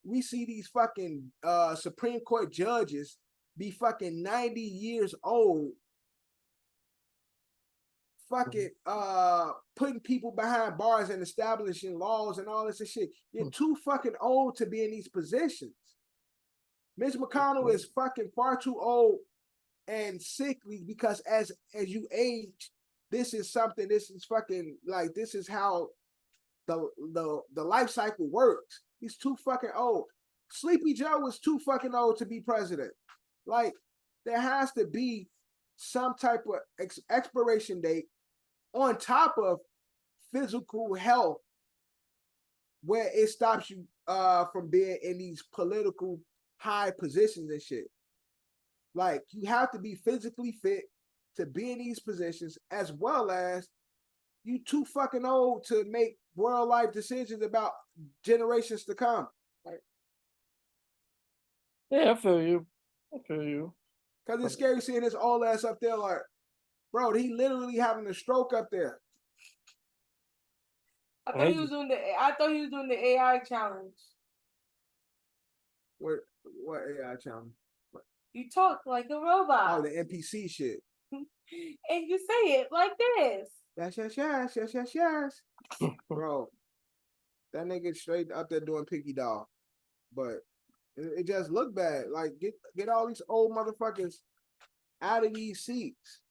Speaker 3: we see these fucking Supreme Court judges be fucking 90 years old, fucking putting people behind bars and establishing laws and all this shit. You're too fucking old to be in these positions. Mitch McConnell is fucking far too old and sickly because as you age, this is fucking like, this is how the life cycle works. He's too fucking old. Sleepy Joe was too fucking old to be president. Like, there has to be some type of expiration date on top of physical health where it stops you from being in these political high positions and shit. Like, you have to be physically fit to be in these positions, as well as you too fucking old to make world life decisions about generations to come. Like,
Speaker 4: yeah, I feel you.
Speaker 3: Because it's scary seeing this old ass up there, like, bro, he literally having a stroke up there.
Speaker 2: I thought he was doing the AI challenge.
Speaker 3: What AI challenge?
Speaker 2: You talk like a robot.
Speaker 3: Oh, the NPC shit.
Speaker 2: And you say it like this.
Speaker 3: Yes. Bro, that nigga straight up there doing piggy dog. But it just look bad. Like, get all these old motherfuckers out of these seats.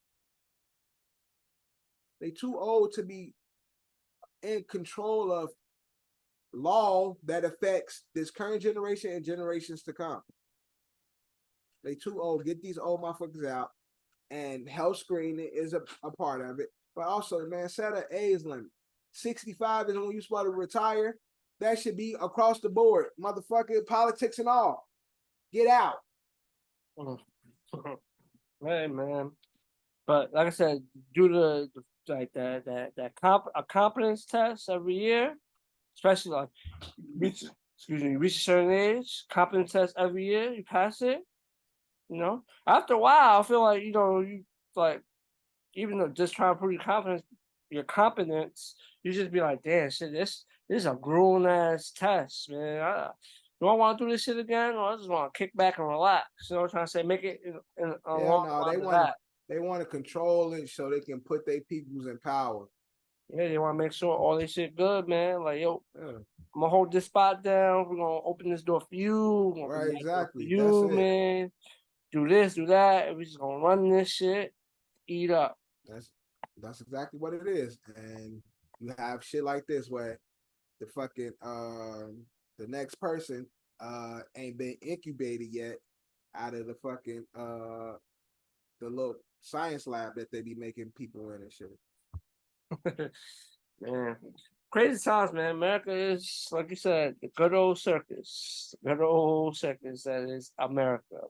Speaker 3: They too old to be in control of law that affects this current generation and generations to come. They too old. Get these old motherfuckers out, and health screening is a part of it. But also, man, set an age limit. 65 is when you're supposed to retire. That should be across the board. Motherfucker, politics and all. Get out.
Speaker 4: Hey, man. But like I said, due to a competence test every year, especially like reach a certain age, competence test every year, you pass it. After a while, I feel like you like, even though just trying to prove your competence, you just be like, damn, shit, this is a grueling ass test, man. Do I want to do this shit again, or I just want to kick back and relax? You know what I'm trying to say? Make it
Speaker 3: they want to control it so they can put their peoples in power.
Speaker 4: Yeah, they want to make sure all this shit good, man. Like, yo, I'm gonna hold this spot down. We're gonna open this door for you.
Speaker 3: Right, exactly.
Speaker 4: For you, man. Do this, do that. And we're just gonna run this shit, eat up.
Speaker 3: That's exactly what it is. And you have shit like this where the fucking the next person ain't been incubated yet out of the fucking the little science lab that they be making people in and shit.
Speaker 4: Man, crazy times, man. America is, like you said, the good old circus. The good old circus that is America.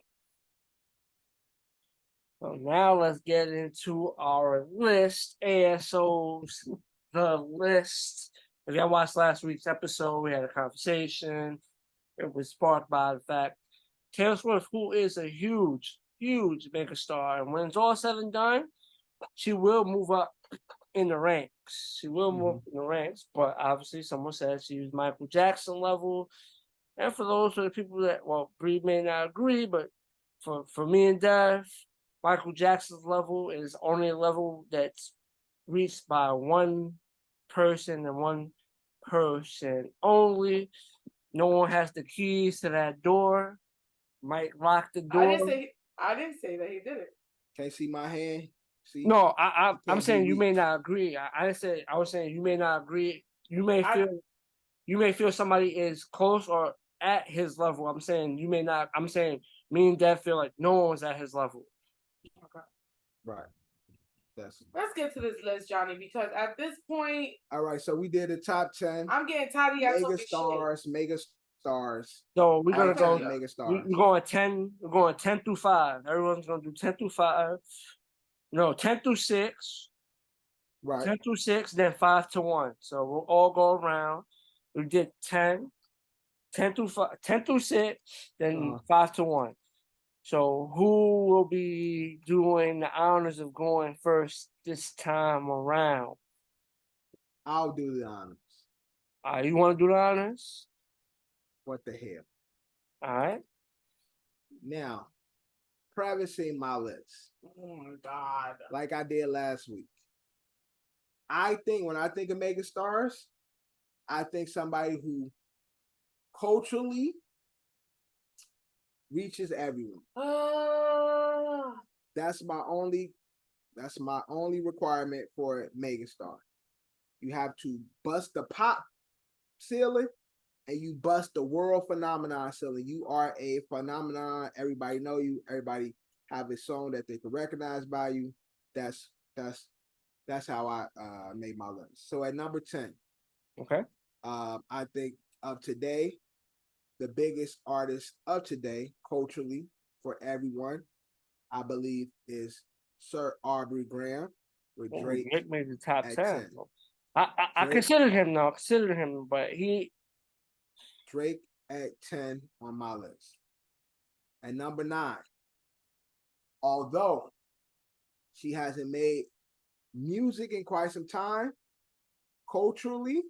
Speaker 4: So now let's get into our list. ASOs, the list. If y'all watched last week's episode, we had a conversation. It was sparked by the fact Taylor Swift, who is a huge huge megastar. And when it's all said and done, she will move up in the ranks. She will move up in the ranks, but obviously someone said she was Michael Jackson level. And for those of the people that, well, Bree may not agree, but for me and Dev, Michael Jackson's level is only a level that's reached by one person and one person only. No one has the keys to that door. Might lock the door.
Speaker 2: I didn't say that he did it.
Speaker 3: Can't see my hand. See?
Speaker 4: No, I'm
Speaker 3: Can't
Speaker 4: saying
Speaker 3: be
Speaker 4: you may
Speaker 3: reached.
Speaker 4: not agree. I was saying you may not agree. You may feel somebody is close or at his level. I'm saying you may not. I'm saying me and Dad feel like no one's at his level.
Speaker 2: Okay.
Speaker 3: Right.
Speaker 2: Let's get to this list, Johnny, because at this point,
Speaker 3: all right. So we did the top 10.
Speaker 2: I'm getting tired of y'all talking
Speaker 3: mega stars.
Speaker 4: So we're gonna go.
Speaker 3: mega stars.
Speaker 4: We're going 10. We're going 10 through 5. Everyone's gonna do 10 through 5. No, 10 through 6.
Speaker 3: Right.
Speaker 4: 10 through 6, then 5 to 1. So we'll all go around. We did 10 through 5, 10 through 6, then 5 to 1. So who will be doing the honors of going first this time around?
Speaker 3: I'll do the honors.
Speaker 4: You want to do the honors?
Speaker 3: What the hell?
Speaker 4: All right.
Speaker 3: Now, prefacing my list.
Speaker 2: Oh my God.
Speaker 3: Like I did last week. I think when I think of mega stars, I think somebody who culturally reaches everyone. That's my only requirement for a mega star. You have to bust the pop ceiling and you bust the world phenomenon ceiling. You are a phenomenon. Everybody know you. Everybody have a song that they can recognize by you. That's how I made my list. So at number 10,
Speaker 4: okay.
Speaker 3: I think of today, the biggest artist of today, culturally, for everyone, I believe, is Sir Aubrey Graham with Drake.
Speaker 4: Drake made the top 10.
Speaker 3: 10.
Speaker 4: I considered him though. But
Speaker 3: Drake at 10 on my list. At number 9, although she hasn't made music in quite some time, culturally,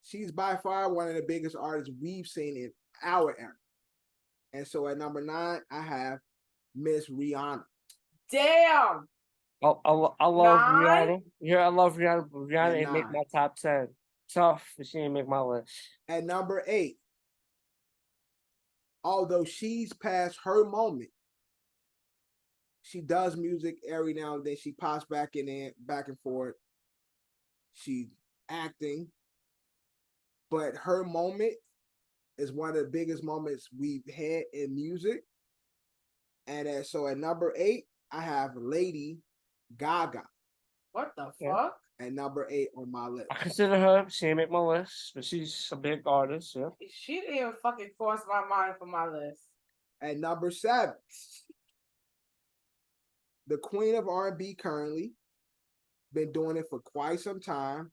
Speaker 3: she's by far one of the biggest artists we've seen in our era. And so at number 9, I have Miss Rihanna.
Speaker 2: Damn.
Speaker 4: I love Rihanna. Yeah, I love Rihanna, but Rihanna ain't make my top 10. Tough, but she ain't make my list.
Speaker 3: At number 8, although she's past her moment, she does music every now and then. She pops back and forth. She's acting. But her moment is one of the biggest moments we've had in music. And so at number 8, I have Lady Gaga.
Speaker 2: What the fuck?
Speaker 3: At number 8 on my list.
Speaker 4: I consider her. She ain't make my list, but she's a big artist. Yeah.
Speaker 2: She didn't even fucking cross my mind for my list.
Speaker 3: At number 7, the queen of R&B currently, been doing it for quite some time.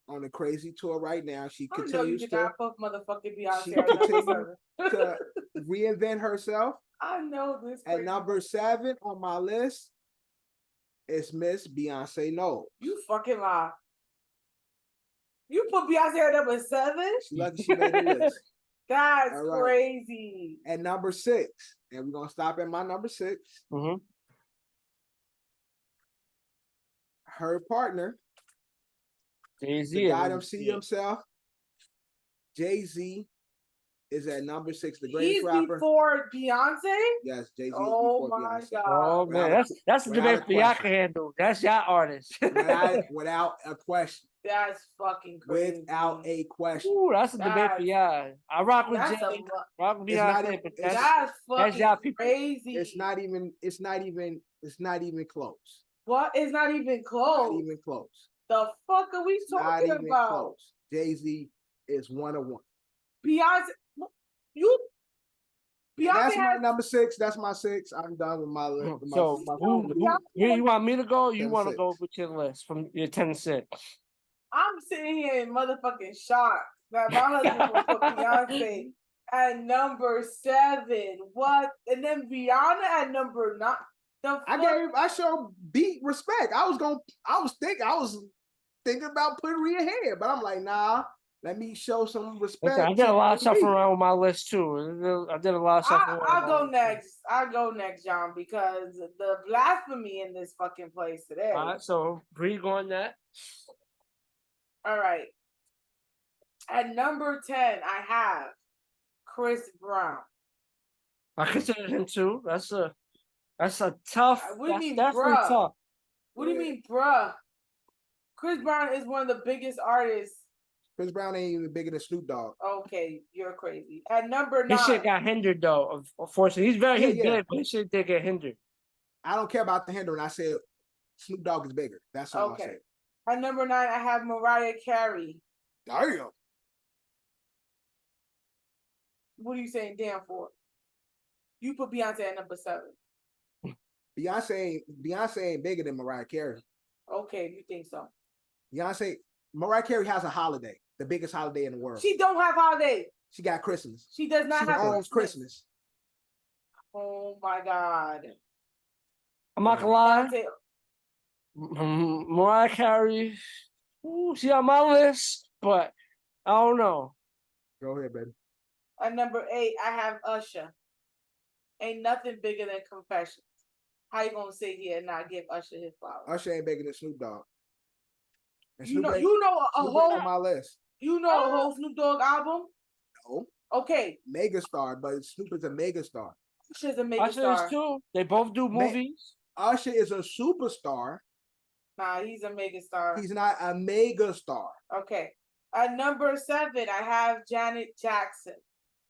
Speaker 3: On a crazy tour right now. She continues to
Speaker 2: motherfucking Beyonce.
Speaker 3: She continues to reinvent herself.
Speaker 2: I know this.
Speaker 3: At number 7 on my list is Miss Beyonce Knowles.
Speaker 2: You fucking lie. You put Beyonce at number 7?
Speaker 3: She's lucky she made the list.
Speaker 2: That's crazy.
Speaker 3: At number 6, and we're gonna stop at my number 6.
Speaker 4: Mm-hmm.
Speaker 3: Her partner,
Speaker 4: Jay-Z,
Speaker 3: the guy don't see himself. Jay-Z is at number 6, the greatest rapper.
Speaker 2: He's before Beyonce?
Speaker 3: Yes, Jay-Z is
Speaker 2: before
Speaker 3: before
Speaker 2: my
Speaker 3: Beyonce.
Speaker 2: God.
Speaker 4: Oh man, that's the debate for y'all can handle. That's y'all artist.
Speaker 3: without a question.
Speaker 2: That's fucking crazy.
Speaker 3: Without a question.
Speaker 4: Ooh, that's a debate for y'all. I rock with Jay, rock with Beyonce, but
Speaker 2: that's
Speaker 4: y'all people.
Speaker 2: Crazy.
Speaker 3: It's not even close.
Speaker 2: What? It's not even close.
Speaker 3: Not even close.
Speaker 2: The fuck are we talking about?
Speaker 3: Close. Jay-Z is 1 of 1.
Speaker 2: Beyonce,
Speaker 3: that's my number 6. That's my 6. I'm done with my list.
Speaker 4: So, you want me to go? Or you want to go with your list from your 10 to 6?
Speaker 2: I'm sitting here in motherfucking shock that my husband will put Beyonce at number 7. What? And then Rihanna at number 9.
Speaker 3: I showed beat respect. I was thinking about putting Rhea ahead, but I'm like, nah, let me show some respect.
Speaker 4: I did a lot of stuff around with my list too. I did a lot of stuff.
Speaker 2: I'll go next. I'll go next, John, because the blasphemy in this fucking place today.
Speaker 4: All right, so Bree going that.
Speaker 2: All right. At number 10, I have Chris Brown.
Speaker 4: I consider him too. That's a tough.
Speaker 2: What do you mean,
Speaker 4: definitely
Speaker 2: bruh?
Speaker 4: tough.
Speaker 2: What do you mean, bruh? Chris Brown is one of the biggest artists.
Speaker 3: Chris Brown ain't even bigger than Snoop Dogg.
Speaker 2: Okay, you're crazy. At number 9.
Speaker 4: His shit got hindered though, unfortunately. He's big, but his shit did get hindered.
Speaker 3: I don't care about the hindering. I said Snoop Dogg is bigger. That's all I said.
Speaker 2: At number 9, I have Mariah Carey.
Speaker 3: Damn.
Speaker 2: What are you saying damn for? You put Beyonce at number 7.
Speaker 3: Beyonce ain't bigger than Mariah Carey.
Speaker 2: Okay, you think so.
Speaker 3: Mariah Carey has a holiday, the biggest holiday in the world.
Speaker 2: She don't have holiday.
Speaker 3: She got Christmas.
Speaker 2: She does not have
Speaker 3: Christmas.
Speaker 2: Oh my God.
Speaker 4: I'm not gonna lie. Mariah Carey, she on my list, but I don't know.
Speaker 3: Go ahead, baby.
Speaker 2: At number 8, I have Usher. Ain't nothing bigger than Confessions. How you gonna sit here and not give Usher his flowers?
Speaker 3: Usher ain't bigger than Snoop Dogg.
Speaker 2: You know a whole
Speaker 3: on my list.
Speaker 2: You know a whole Snoop Dogg album?
Speaker 3: No.
Speaker 2: Okay.
Speaker 3: Megastar, but Snoop is a megastar.
Speaker 2: Usher's a megastar.
Speaker 4: Usher is too. They both do movies.
Speaker 3: Usher is a superstar.
Speaker 2: Nah, he's a megastar.
Speaker 3: He's not a megastar.
Speaker 2: Okay. At number 7, I have Janet Jackson.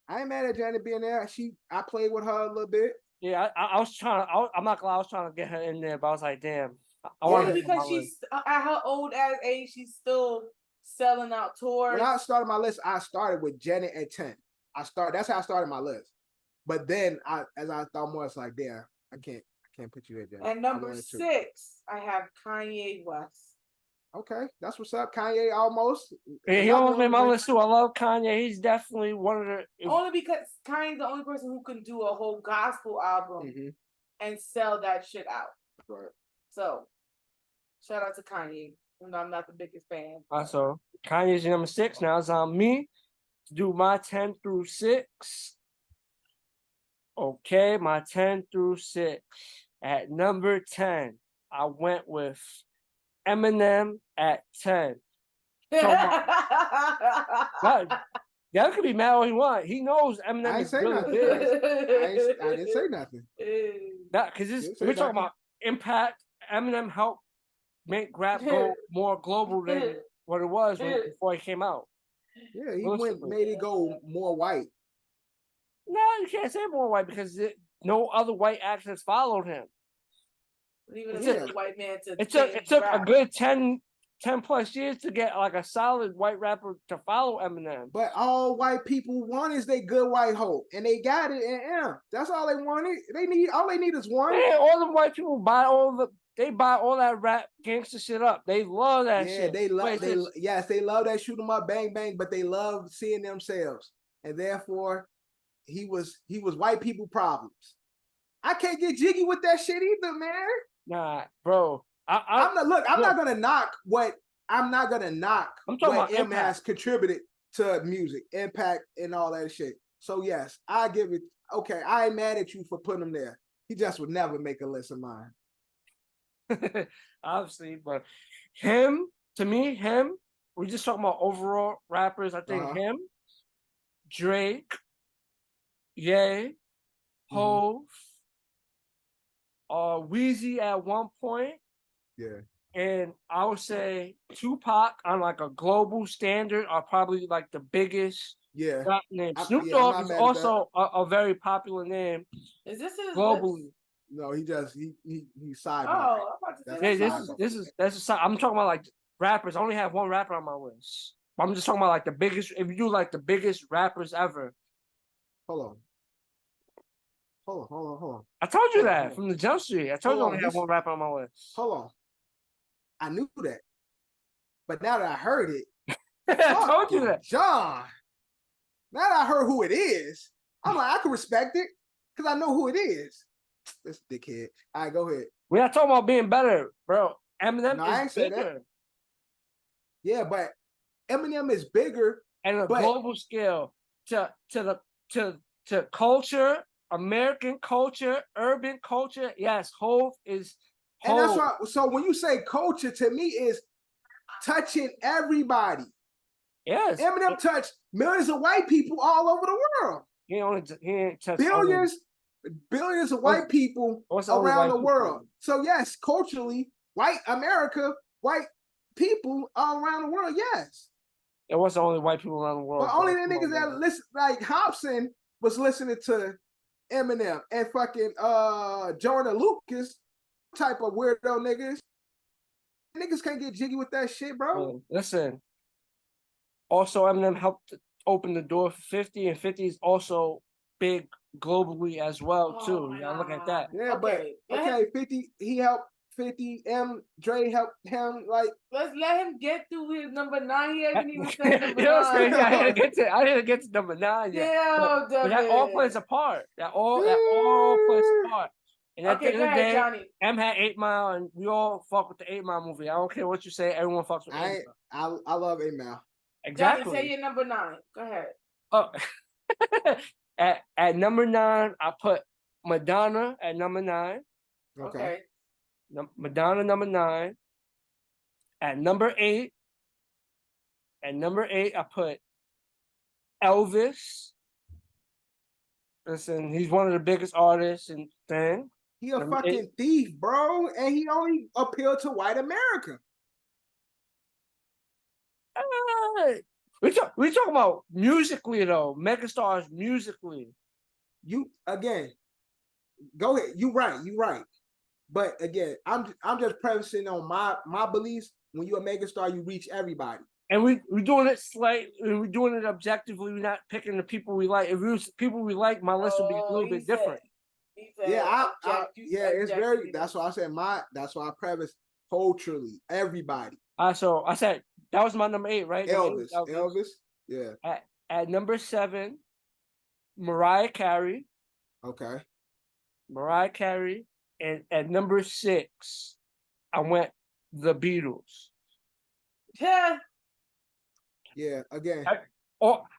Speaker 3: I ain't mad at Janet being there. I played with her a little bit.
Speaker 4: Yeah, I was trying. I'm not gonna lie. I was trying to get her in there, but I was like, damn.
Speaker 2: Because she's at her old ass age, she's still selling out tours.
Speaker 3: When I started my list, I started with Janet at 10. That's how I started my list. But then, as I thought more, it's like, damn, I can't put you at Janet.
Speaker 2: And number 6, I have Kanye West.
Speaker 3: Okay, that's what's up. Kanye almost.
Speaker 4: Yeah, he almost made my list too. I love Kanye. He's definitely one of the.
Speaker 2: Only because Kanye's the only person who can do a whole gospel album and sell that shit out.
Speaker 3: Right. So,
Speaker 2: shout out to Kanye. Even though I'm not the biggest fan.
Speaker 4: So Kanye's number 6. Now it's on me to do my 10 through 6. Okay, my 10 through 6. At number 10, I went with Eminem at 10. Y'all could be mad all he want. He knows Eminem is really big.
Speaker 3: I didn't say nothing.
Speaker 4: Because we're talking about impact. Eminem helped make rap go more global than what it was before he came out.
Speaker 3: Yeah, he made it go more white.
Speaker 4: No, you can't say more white because no other white acts has followed him.
Speaker 2: Even a white man
Speaker 4: it took a good 10 plus years to get like a solid white rapper to follow Eminem.
Speaker 3: But all white people want is they good white hope, and they got it. And that's all they wanted. All they need is one.
Speaker 4: Man, all the white people buy all that rap gangster shit up. They love that shit.
Speaker 3: They love that shoot 'em up, bang bang. But they love seeing themselves, and therefore, he was white people problems. I can't get jiggy with that shit either, man.
Speaker 4: Nah, bro.
Speaker 3: I'm not gonna knock what M has contributed to music, impact, and all that shit. So yes, I give it. Okay, I ain't mad at you for putting him there. He just would never make a list of mine.
Speaker 4: Obviously, but him, we're just talking about overall rappers. I think him, Drake, Ye, Hove, Weezy at one point.
Speaker 3: Yeah.
Speaker 4: And I would say Tupac on like a global standard are probably like the biggest rap name. Snoop Dogg is also a very popular name.
Speaker 2: Is this his
Speaker 4: globally?
Speaker 2: List?
Speaker 3: No, he's side.
Speaker 2: Oh, I'm about to say
Speaker 4: that's a side. I'm talking about like rappers. I only have one rapper on my list. I'm just talking about like the biggest. If you do like the biggest rappers ever.
Speaker 3: Hold on.
Speaker 4: I told you that from the Jump Street. I told you I only have one rapper on my list.
Speaker 3: Hold on. I knew that. But now that I heard it,
Speaker 4: I told you that.
Speaker 3: John. Now that I heard who it is, I'm like, I can respect it because I know who it is. This dickhead. All right, go ahead.
Speaker 4: We're not talking about being better, bro. Eminem
Speaker 3: No, I ain't
Speaker 4: is
Speaker 3: say
Speaker 4: bigger.
Speaker 3: that. Yeah, but Eminem is bigger.
Speaker 4: And a
Speaker 3: but,
Speaker 4: global scale to culture, American culture, urban culture. Yes, Hov is Hov.
Speaker 3: And that's why. So when you say culture, to me is touching everybody.
Speaker 4: Yes,
Speaker 3: Eminem touched millions of white people all over the world.
Speaker 4: He ain't touched
Speaker 3: billions of white people around the world. So yes, culturally, white America, white people all around the world. Yes.
Speaker 4: It wasn't only white people around the world.
Speaker 3: But only the niggas that listen, like Hobson was listening to Eminem and fucking Jordan Lucas, type of weirdo niggas. Niggas can't get jiggy with that shit, bro.
Speaker 4: Listen. Also, Eminem helped open the door for 50, and 50 is also big globally as well, too. You gotta look at that.
Speaker 3: Yeah, okay. But okay, 50, he helped 50, Dre helped him, like.
Speaker 2: Let's let him get through his number 9. He hasn't even said number 9.
Speaker 4: You know what I'm saying? I didn't get to number 9 yet.
Speaker 2: Yeah,
Speaker 4: but that all plays a part. That all plays a part. And at the end of the day,
Speaker 2: Johnny.
Speaker 4: M had 8 Mile, and we all fuck with the 8 Mile movie. I don't care what you say. Everyone fucks with 8
Speaker 3: Mile. I love 8 Mile.
Speaker 4: Exactly.
Speaker 2: Johnny, say your number 9. Go ahead.
Speaker 4: Oh, at number 9, I put Madonna at number 9.
Speaker 2: Okay.
Speaker 4: Madonna number 9. At number 8, I put Elvis. Listen, he's one of the biggest artists and thing.
Speaker 3: He a fucking thief, bro, and he only appealed to white America.
Speaker 4: We talking about musically though, megastars musically.
Speaker 3: You again, go ahead. You right. But again, I'm just prefacing on my beliefs. When you're a megastar, you reach everybody.
Speaker 4: And we're doing it we're doing it objectively. We're not picking the people we like. If it was people we like, my list would be a little bit different.
Speaker 3: It's very. That's why I said that's why I preface culturally everybody.
Speaker 4: So I said that was my number 8, right?
Speaker 3: Elvis. Yeah.
Speaker 4: At number 7, Mariah Carey.
Speaker 3: Okay.
Speaker 4: Mariah Carey, and at number 6, I went the Beatles.
Speaker 2: Yeah.
Speaker 3: Yeah. Again.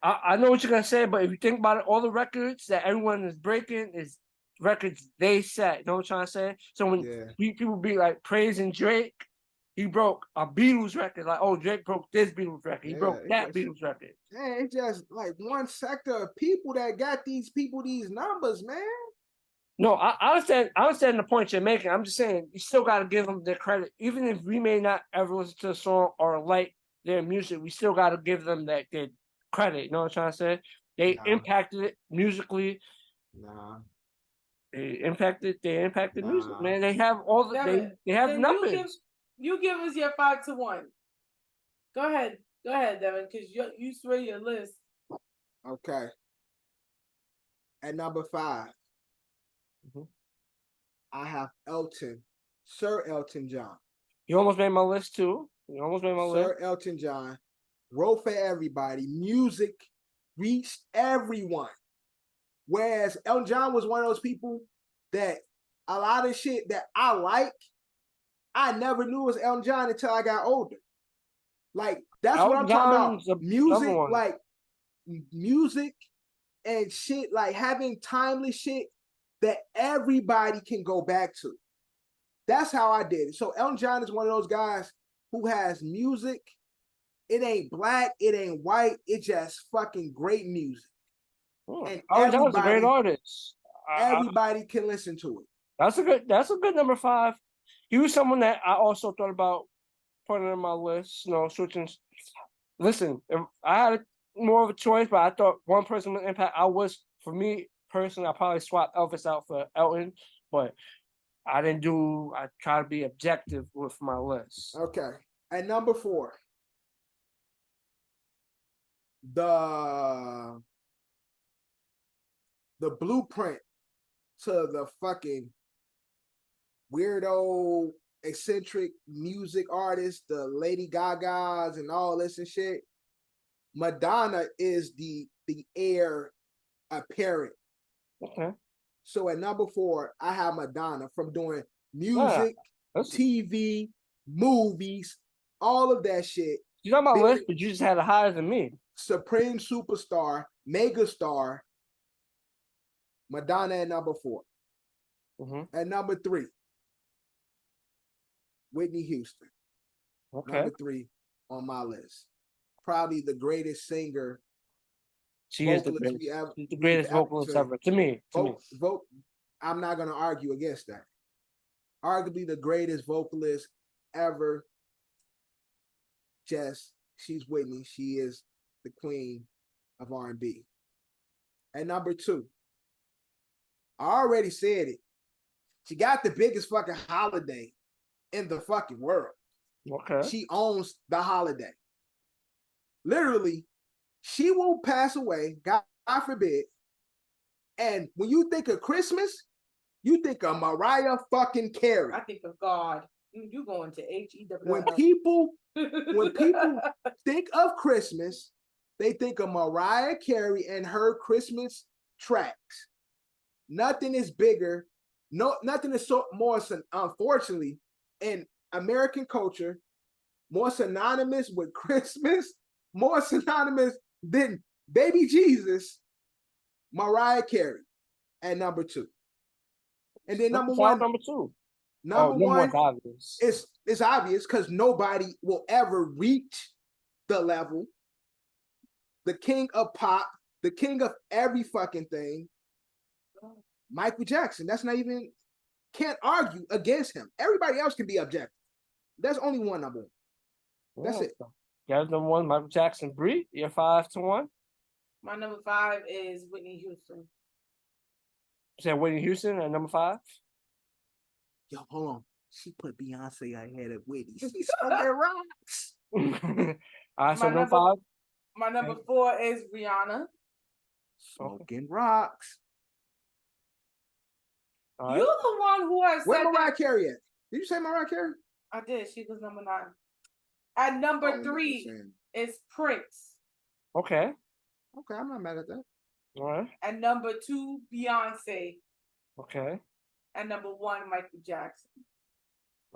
Speaker 4: I know what you're gonna say, but if you think about it, all the records that everyone is breaking is records they set. You know what I'm trying to say? So when people be like praising Drake, he broke a Beatles record. Like, oh, Drake broke this Beatles record. He broke that Beatles record.
Speaker 3: Man, it's just like one sector of people that got these numbers, man.
Speaker 4: No, I understand the point you're making. I'm just saying you still got to give them their credit, even if we may not ever listen to a song or like their music. We still got to give them their credit. You know what I'm trying to say? They impacted it musically. They impacted music, man. They have all the they have numbers.
Speaker 2: You give us your 5 to 1. Go ahead, Devin, because you swear your list.
Speaker 3: Okay. At number 5. I have Sir Elton John.
Speaker 4: You almost made my list too. Sir
Speaker 3: Elton John wrote for everybody. Music reached everyone. Whereas Elton John was one of those people that a lot of shit that I like, I never knew was Elton John until I got older. Like that's what I'm talking about. Music, like music and shit, like having timeless shit that everybody can go back to. That's how I did it. So Elton John is one of those guys who has music. It ain't black, it ain't white, it's just fucking great music.
Speaker 4: And Elton John's a great artist.
Speaker 3: Everybody can listen to it.
Speaker 4: That's a good number 5. He was someone that I also thought about putting on my list, switching. Listen, if I had more of a choice, but I thought one person with impact, for me personally, I probably swapped Elvis out for Elton, but I try to be objective with my list.
Speaker 3: Okay. At number 4, the blueprint to the fucking weirdo, eccentric music artists, the Lady Gagas and all this and shit. Madonna is the the heir apparent.
Speaker 4: Okay.
Speaker 3: So at number 4, I have Madonna from doing
Speaker 4: Yeah.
Speaker 3: music,
Speaker 4: That's,
Speaker 3: TV, movies, all of that shit.
Speaker 4: you're on my
Speaker 3: Big-
Speaker 4: list, but you just had it higher than me.
Speaker 3: Supreme superstar, mega star, Madonna at number 4.
Speaker 4: Mm-hmm.
Speaker 3: At number 3, Whitney Houston.
Speaker 4: Okay.
Speaker 3: Number 3 on my list. Probably the greatest singer.
Speaker 4: She is the
Speaker 3: vocalist
Speaker 4: greatest. She's the
Speaker 3: we've
Speaker 4: greatest
Speaker 3: ever
Speaker 4: vocalist
Speaker 3: seen.
Speaker 4: ever. To me.
Speaker 3: I'm not gonna argue against that. Arguably the greatest vocalist ever. She's Whitney. She is the queen of R&B. At number 2, I already said it. She got the biggest fucking holiday in the fucking world.
Speaker 4: Okay.
Speaker 3: She owns the holiday. Literally, she will pass away, God forbid. And when you think of Christmas, you think of Mariah fucking Carey.
Speaker 2: I think of God. You going to HEW.
Speaker 3: When people think of Christmas, they think of Mariah Carey and her Christmas tracks. Nothing is bigger. Nothing is more, unfortunately, in American culture, more synonymous with Christmas, more synonymous than baby Jesus, Mariah Carey at number 2. And then number 1,
Speaker 4: number 2.
Speaker 3: number one
Speaker 4: obvious.
Speaker 3: it's obvious because nobody will ever reach the level. The king of pop, the king of every fucking thing, Michael Jackson. That's not even, can't argue against him. Everybody else can be objective. There's only one number 1. That's it.
Speaker 4: Guys, number 1, Michael Jackson. Bree, you're 5-1.
Speaker 2: My number 5 is Whitney Houston.
Speaker 4: You said Whitney Houston at number 5?
Speaker 3: Yo, hold on. She put Beyonce ahead of Whitney. She's smoking rocks.
Speaker 4: All right, so number 5.
Speaker 2: My number 4 is Rihanna.
Speaker 3: Smoking rocks.
Speaker 4: All
Speaker 2: You're
Speaker 4: right.
Speaker 2: the one who has
Speaker 3: Where
Speaker 2: said
Speaker 3: Mariah
Speaker 2: that.
Speaker 3: Carey at? Did you say Mariah Carey?
Speaker 2: I did. She was number 9. At number
Speaker 3: Oh,
Speaker 2: 3
Speaker 3: saying.
Speaker 2: is Prince.
Speaker 4: Okay.
Speaker 3: Okay, I'm not mad at that.
Speaker 4: All right.
Speaker 2: At number 2, Beyonce.
Speaker 4: Okay.
Speaker 2: At number 1, Michael Jackson.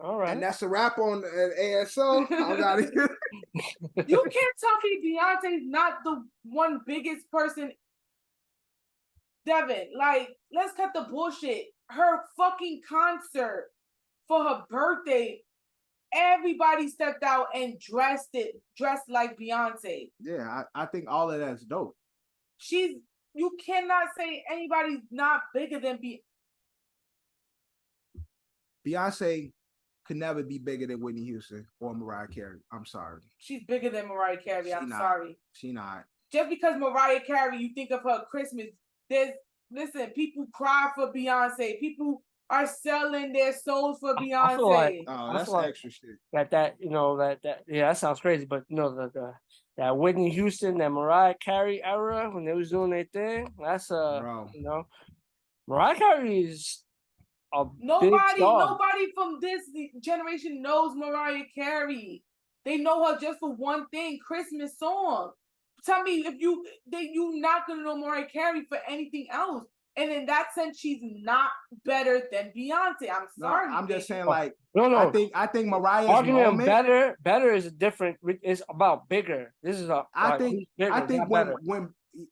Speaker 4: All right.
Speaker 3: And that's a wrap on ASO. I'm out of here.
Speaker 2: You can't tell me Beyonce's not the one biggest person. Devin, like, let's cut the bullshit. Her fucking concert for her birthday, everybody stepped out and dressed like Beyonce.
Speaker 3: Yeah, I think all of that's dope.
Speaker 2: You cannot say anybody's not bigger than
Speaker 3: Beyonce could never be bigger than Whitney Houston or Mariah Carey. I'm sorry.
Speaker 2: She's bigger than Mariah Carey. I'm sorry.
Speaker 3: She not.
Speaker 2: Just because Mariah Carey, you think of her Christmas, listen, people cry for Beyonce. People are selling their souls for Beyonce.
Speaker 4: I feel like,
Speaker 3: Oh,
Speaker 4: I
Speaker 3: that's
Speaker 4: feel like
Speaker 3: extra shit.
Speaker 4: that yeah, that sounds crazy, but that Whitney Houston, that Mariah Carey era when they was doing their thing, that's
Speaker 3: Bro.
Speaker 4: Mariah Carey is a big
Speaker 2: Nobody
Speaker 4: star.
Speaker 2: from this generation knows Mariah Carey. They know her just for one thing, Christmas song. Tell me if you not gonna know Mariah Carey for anything else. And in that sense, she's not better than Beyonce. I'm sorry.
Speaker 3: No, I'm just saying, like,
Speaker 4: No.
Speaker 3: I think Mariah's
Speaker 4: Argument
Speaker 3: moment,
Speaker 4: better is different. It's about bigger. This is
Speaker 3: I think when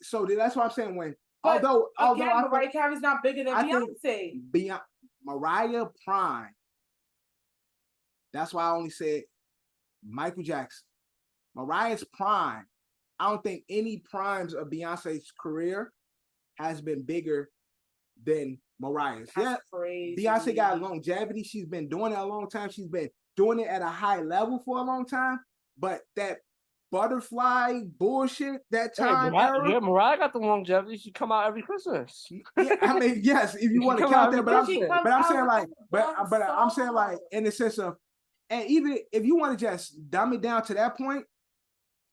Speaker 3: so that's what I'm saying. Although
Speaker 2: Mariah Carey's not bigger than Beyonce.
Speaker 3: Mariah prime. That's why I only said Michael Jackson. Mariah's prime. I don't think any primes of Beyonce's career has been bigger than Mariah's.
Speaker 2: That's crazy.
Speaker 3: Beyonce got longevity. She's been doing it a long time. She's been doing it at a high level for a long time. But that butterfly bullshit, that time era.
Speaker 4: Yeah, Mariah got the longevity. She come out every Christmas.
Speaker 3: Yeah, I mean, yes, if you want to count that, but I'm saying like in the sense of, and even if you want to just dumb it down to that point,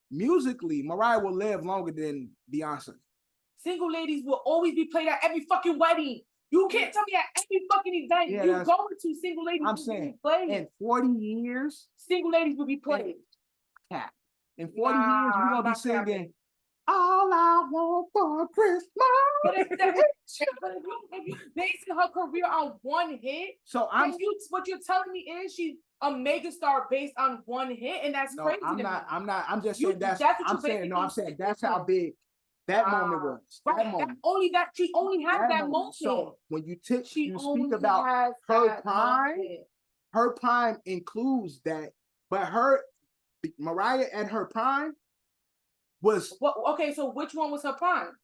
Speaker 3: musically, Mariah will live longer than Beyonce.
Speaker 2: Single ladies will always be played at every fucking wedding. You can't tell me at every fucking event you go into, single ladies
Speaker 3: I'm
Speaker 2: will
Speaker 3: saying,
Speaker 2: be played.
Speaker 3: in 40 years,
Speaker 2: single ladies will be played.
Speaker 3: Cat. In 40 years, we're gonna be singing All I want for Christmas.
Speaker 2: But if you basing her career on one hit,
Speaker 3: So
Speaker 2: what you're telling me is she's a megastar based on one hit, and that's crazy.
Speaker 3: I'm
Speaker 2: to
Speaker 3: not.
Speaker 2: me.
Speaker 3: I'm just saying I'm saying that's how
Speaker 2: saying.
Speaker 3: big that moment was.
Speaker 2: Right,
Speaker 3: That moment.
Speaker 2: she only has that moment.
Speaker 3: So when you speak
Speaker 2: only
Speaker 3: about
Speaker 2: has
Speaker 3: her
Speaker 2: that
Speaker 3: prime,
Speaker 2: moment.
Speaker 3: her prime includes that, but Mariah at her prime was
Speaker 2: okay, so which one was her prime?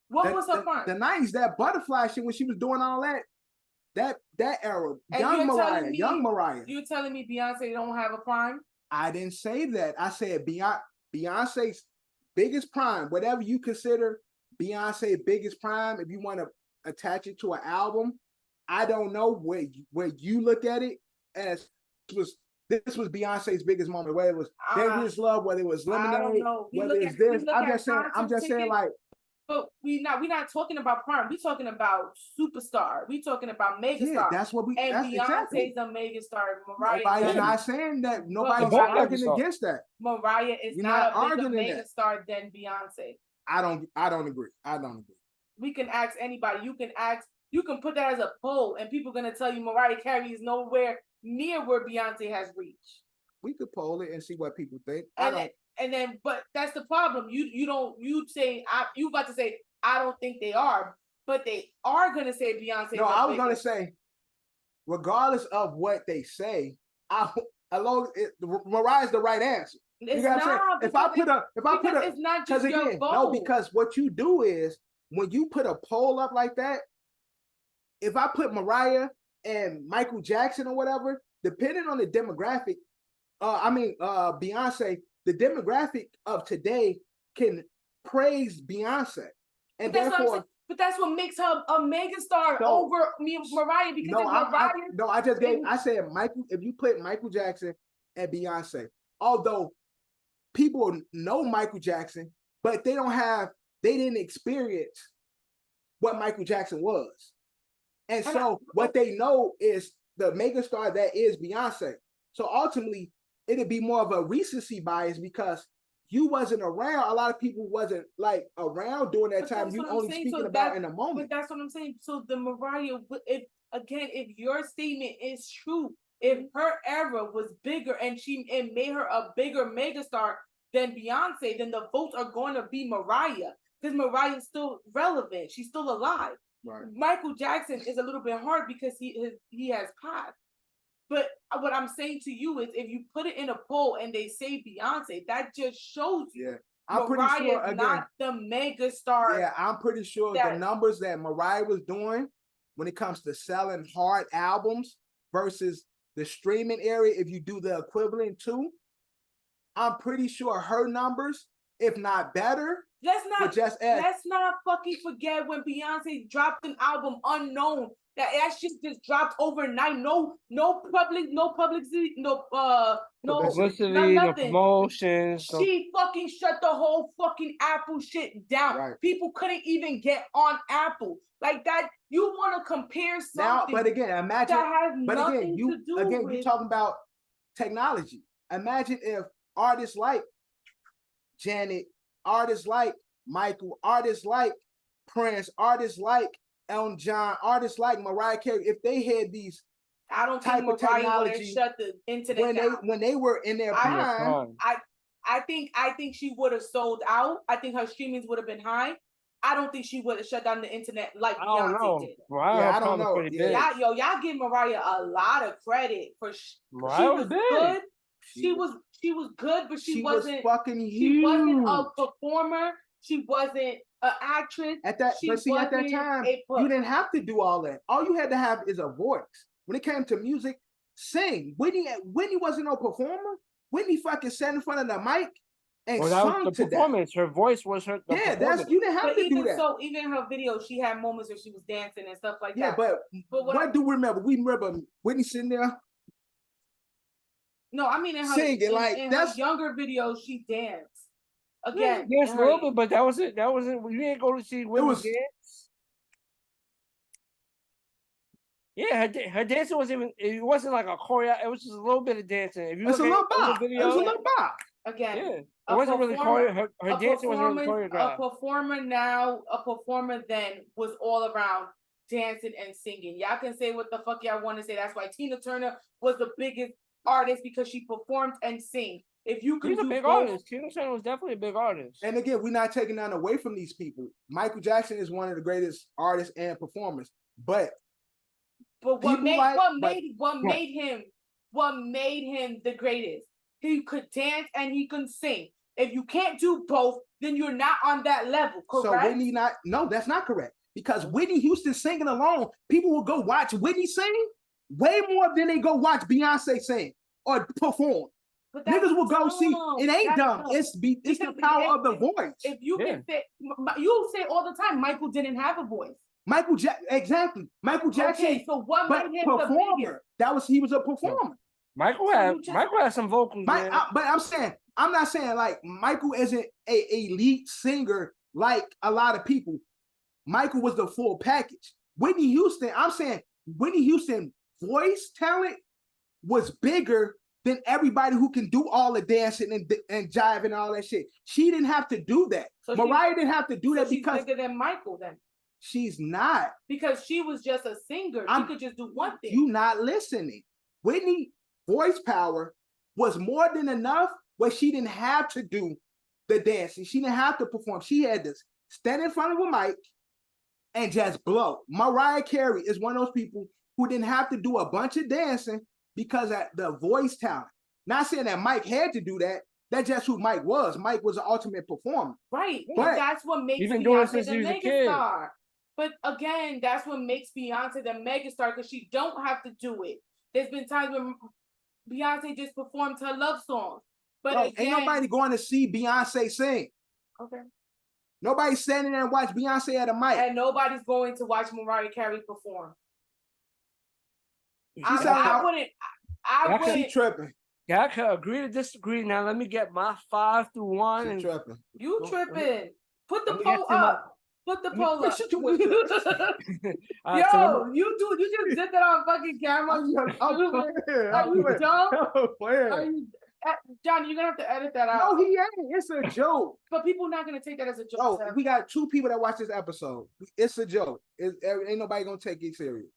Speaker 2: What was her prime?
Speaker 3: The 90s, that butterfly shit when she was doing all that era.
Speaker 2: And
Speaker 3: young Mariah.
Speaker 2: You're telling me Beyonce don't have a prime?
Speaker 3: I didn't say that. I said Beyonce's biggest prime, whatever you consider Beyonce's biggest prime, if you want to attach it to an album, I don't know where you look at it as this was Beyonce's biggest moment, whether it was Dangerous Love, whether it was Lemonade, whether it's this. I'm just saying like.
Speaker 2: But we're not talking about prime. We're talking about superstar. We're talking about megastar.
Speaker 3: Yeah, that's what
Speaker 2: and Beyonce's
Speaker 3: exactly.
Speaker 2: a megastar. Mariah.
Speaker 3: Nobody's not saying that. Nobody's arguing against that.
Speaker 2: Mariah is not a bigger megastar than Beyonce.
Speaker 3: I don't agree.
Speaker 2: We can ask anybody. You can put that as a poll, and people are gonna tell you Mariah Carey is nowhere near where Beyonce has reached.
Speaker 3: We could poll it and see what people think.
Speaker 2: But that's the problem. You about to say I don't think they are, but they are gonna say Beyonce.
Speaker 3: No, I was gonna say, regardless of what they say, Mariah's the right answer.
Speaker 2: It's not.
Speaker 3: If I put a,
Speaker 2: it's not just your vote.
Speaker 3: No, because what you do is when you put a poll up like that, if I put Mariah and Michael Jackson or whatever, depending on the demographic, Beyonce, the demographic of today can praise Beyonce, and therefore.
Speaker 2: But that's what makes her a megastar over Mariah. Because
Speaker 3: I said Michael. If you put Michael Jackson and Beyonce, although people know Michael Jackson, but they didn't experience what Michael Jackson was, and so what they know is the megastar that is Beyonce. So ultimately, it'd be more of a recency bias because you wasn't around. A lot of people wasn't like around during that time. You only speaking about in the moment.
Speaker 2: But that's what I'm saying. So the Mariah, if your statement is true, if her era was bigger and made her a bigger megastar than Beyonce, then the votes are going to be Mariah because Mariah is still relevant. She's still alive.
Speaker 3: Right.
Speaker 2: Michael Jackson is a little bit hard because he has passed. But what I'm saying to you is, if you put it in a poll and they say Beyonce, that just shows you.
Speaker 3: Yeah, I'm pretty sure
Speaker 2: again, not the megastar.
Speaker 3: Yeah, I'm pretty sure the numbers that Mariah was doing when it comes to selling hard albums versus the streaming area, if you do the equivalent to, I'm pretty sure her numbers, if not better.
Speaker 2: Let's not fucking forget when Beyonce dropped an album Unknown. That shit just dropped overnight. No publicity, no
Speaker 4: publicity,
Speaker 2: nothing.
Speaker 4: no promotions.
Speaker 2: She fucking shut the whole fucking Apple shit down.
Speaker 3: Right.
Speaker 2: People couldn't even get on Apple like that. You want to compare something?
Speaker 3: Now, but again, imagine.
Speaker 2: That has nothing to do with.
Speaker 3: You're talking about technology. Imagine if artists like Janet, artists like Michael, artists like Prince, artists like Elton John, artists like Mariah Carey, if they had these type of technology,
Speaker 2: shut the internet down.
Speaker 3: when they were in their prime,
Speaker 2: I think she would have sold out. I think her streamings would have been high. I don't think she would have shut down the internet like Beyonce did.
Speaker 3: I don't know.
Speaker 2: Y'all give Mariah a lot of credit for.
Speaker 4: Mariah
Speaker 2: she was good.
Speaker 3: She
Speaker 2: was good, but she wasn't
Speaker 3: fucking huge.
Speaker 2: She wasn't a performer. She wasn't an actress.
Speaker 3: At that time, you didn't have to do all that. All you had to have is a voice. When it came to music, sing. Whitney wasn't no performer. Whitney fucking sat in front of the mic and sung to
Speaker 4: performance. Her voice was her.
Speaker 3: You didn't have to do that.
Speaker 2: So even in her video, she had moments where she was dancing and stuff like that.
Speaker 3: Yeah, but what do we remember? We remember Whitney sitting there.
Speaker 2: No, I mean in her
Speaker 3: singing
Speaker 2: in her younger videos, she danced. Again,
Speaker 4: yes, a little bit, but that was it. That wasn't. You didn't go to see women dance. Yeah, her dancing wasn't even. It wasn't like a choreo. It was just a little bit of dancing. If you
Speaker 3: It's a little bop.
Speaker 4: Video,
Speaker 3: it was a little bop.
Speaker 2: Again,
Speaker 4: Yeah, it
Speaker 2: a
Speaker 4: wasn't really
Speaker 2: performer-
Speaker 4: her dancing wasn't really
Speaker 2: a
Speaker 4: choreographed.
Speaker 2: performer now, a performer then was all around dancing and singing. Y'all can say what the fuck y'all want to say. That's why Tina Turner was the biggest artist, because she performed and sing. If you can
Speaker 4: She's a
Speaker 2: do
Speaker 4: big
Speaker 2: both,
Speaker 4: artist. Tina Turner was definitely a big artist.
Speaker 3: And again, we're not taking that away from these people. Michael Jackson is one of the greatest artists and performers. But
Speaker 2: what
Speaker 3: people
Speaker 2: made
Speaker 3: like-
Speaker 2: what
Speaker 3: but-
Speaker 2: made what
Speaker 4: Yeah.
Speaker 2: made him the greatest? He could dance and he could sing. If you can't do both, then you're not on that level, correct?
Speaker 3: So Whitney no, that's not correct. Because Whitney Houston singing alone, people will go watch Whitney sing way more than they go watch Beyonce sing or perform.
Speaker 2: But that's
Speaker 3: Niggas will go see.
Speaker 2: dumb.
Speaker 3: It ain't
Speaker 2: That's
Speaker 3: dumb.
Speaker 2: dumb.
Speaker 3: It's the
Speaker 2: Because
Speaker 3: power of the
Speaker 2: if-
Speaker 3: voice.
Speaker 2: If you
Speaker 4: Yeah.
Speaker 2: can say, you say all the time, Michael didn't have a voice.
Speaker 3: Michael Jackson, exactly. Michael Jackson,
Speaker 2: Okay, so what
Speaker 3: but
Speaker 2: made him the biggest?
Speaker 3: performer. He was a performer.
Speaker 4: Michael
Speaker 2: So
Speaker 4: had
Speaker 2: you just-
Speaker 4: Michael had some vocals. Man.
Speaker 3: But I'm not saying like Michael isn't a elite singer like a lot of people. Michael was the full package. Whitney Houston, I'm saying Whitney Houston voice talent was bigger than everybody who can do all the dancing and jive and all that shit. She didn't have to do that.
Speaker 2: So
Speaker 3: Mariah didn't have to do that
Speaker 2: she's
Speaker 3: because
Speaker 2: bigger than Michael then.
Speaker 3: she's not.
Speaker 2: Because she was just a singer. She could just do one thing.
Speaker 3: You not listening. Whitney voice power was more than enough where she didn't have to do the dancing. She didn't have to perform. She had to stand in front of a mic and just blow. Mariah Carey is one of those people who didn't have to do a bunch of dancing because of the voice talent. Not saying that Mike had to do that. That's just who Mike was. Mike was the ultimate performer.
Speaker 2: Right.
Speaker 3: But
Speaker 2: that's what makes
Speaker 4: he's been doing it
Speaker 2: Beyonce
Speaker 4: since
Speaker 2: the
Speaker 4: he was a kid.
Speaker 2: megastar. But again, that's what makes Beyonce the megastar, because she don't have to do it. There's been times when Beyonce just performed her love songs. But
Speaker 3: Bro,
Speaker 2: again,
Speaker 3: ain't nobody going to see Beyonce sing.
Speaker 2: okay.
Speaker 3: Nobody's standing there and watch Beyonce at a mic.
Speaker 2: And nobody's going to watch Mariah Carey perform.
Speaker 3: She sound
Speaker 2: I
Speaker 3: out-
Speaker 2: wouldn't.
Speaker 4: That
Speaker 3: She
Speaker 2: wouldn't.
Speaker 3: tripping.
Speaker 4: Yeah, I can agree to disagree. Now let me get my 5 through 1.
Speaker 3: She
Speaker 4: And
Speaker 3: tripping.
Speaker 2: You tripping? Put the
Speaker 4: let me get
Speaker 2: poll
Speaker 4: to my-
Speaker 2: up. Put the
Speaker 4: let me-
Speaker 2: poll
Speaker 3: What
Speaker 2: up.
Speaker 3: you doing?
Speaker 4: All right, so let me-
Speaker 2: You just did that on fucking camera. You stupid. Are you dumb? Are you, Johnny, you're gonna have to edit that out.
Speaker 3: No, he ain't. It's a joke.
Speaker 2: But people not gonna take that as a joke.
Speaker 3: Oh,
Speaker 2: Seth.
Speaker 3: we got 2 people that watch this episode. It's a joke. Ain't nobody gonna take it serious.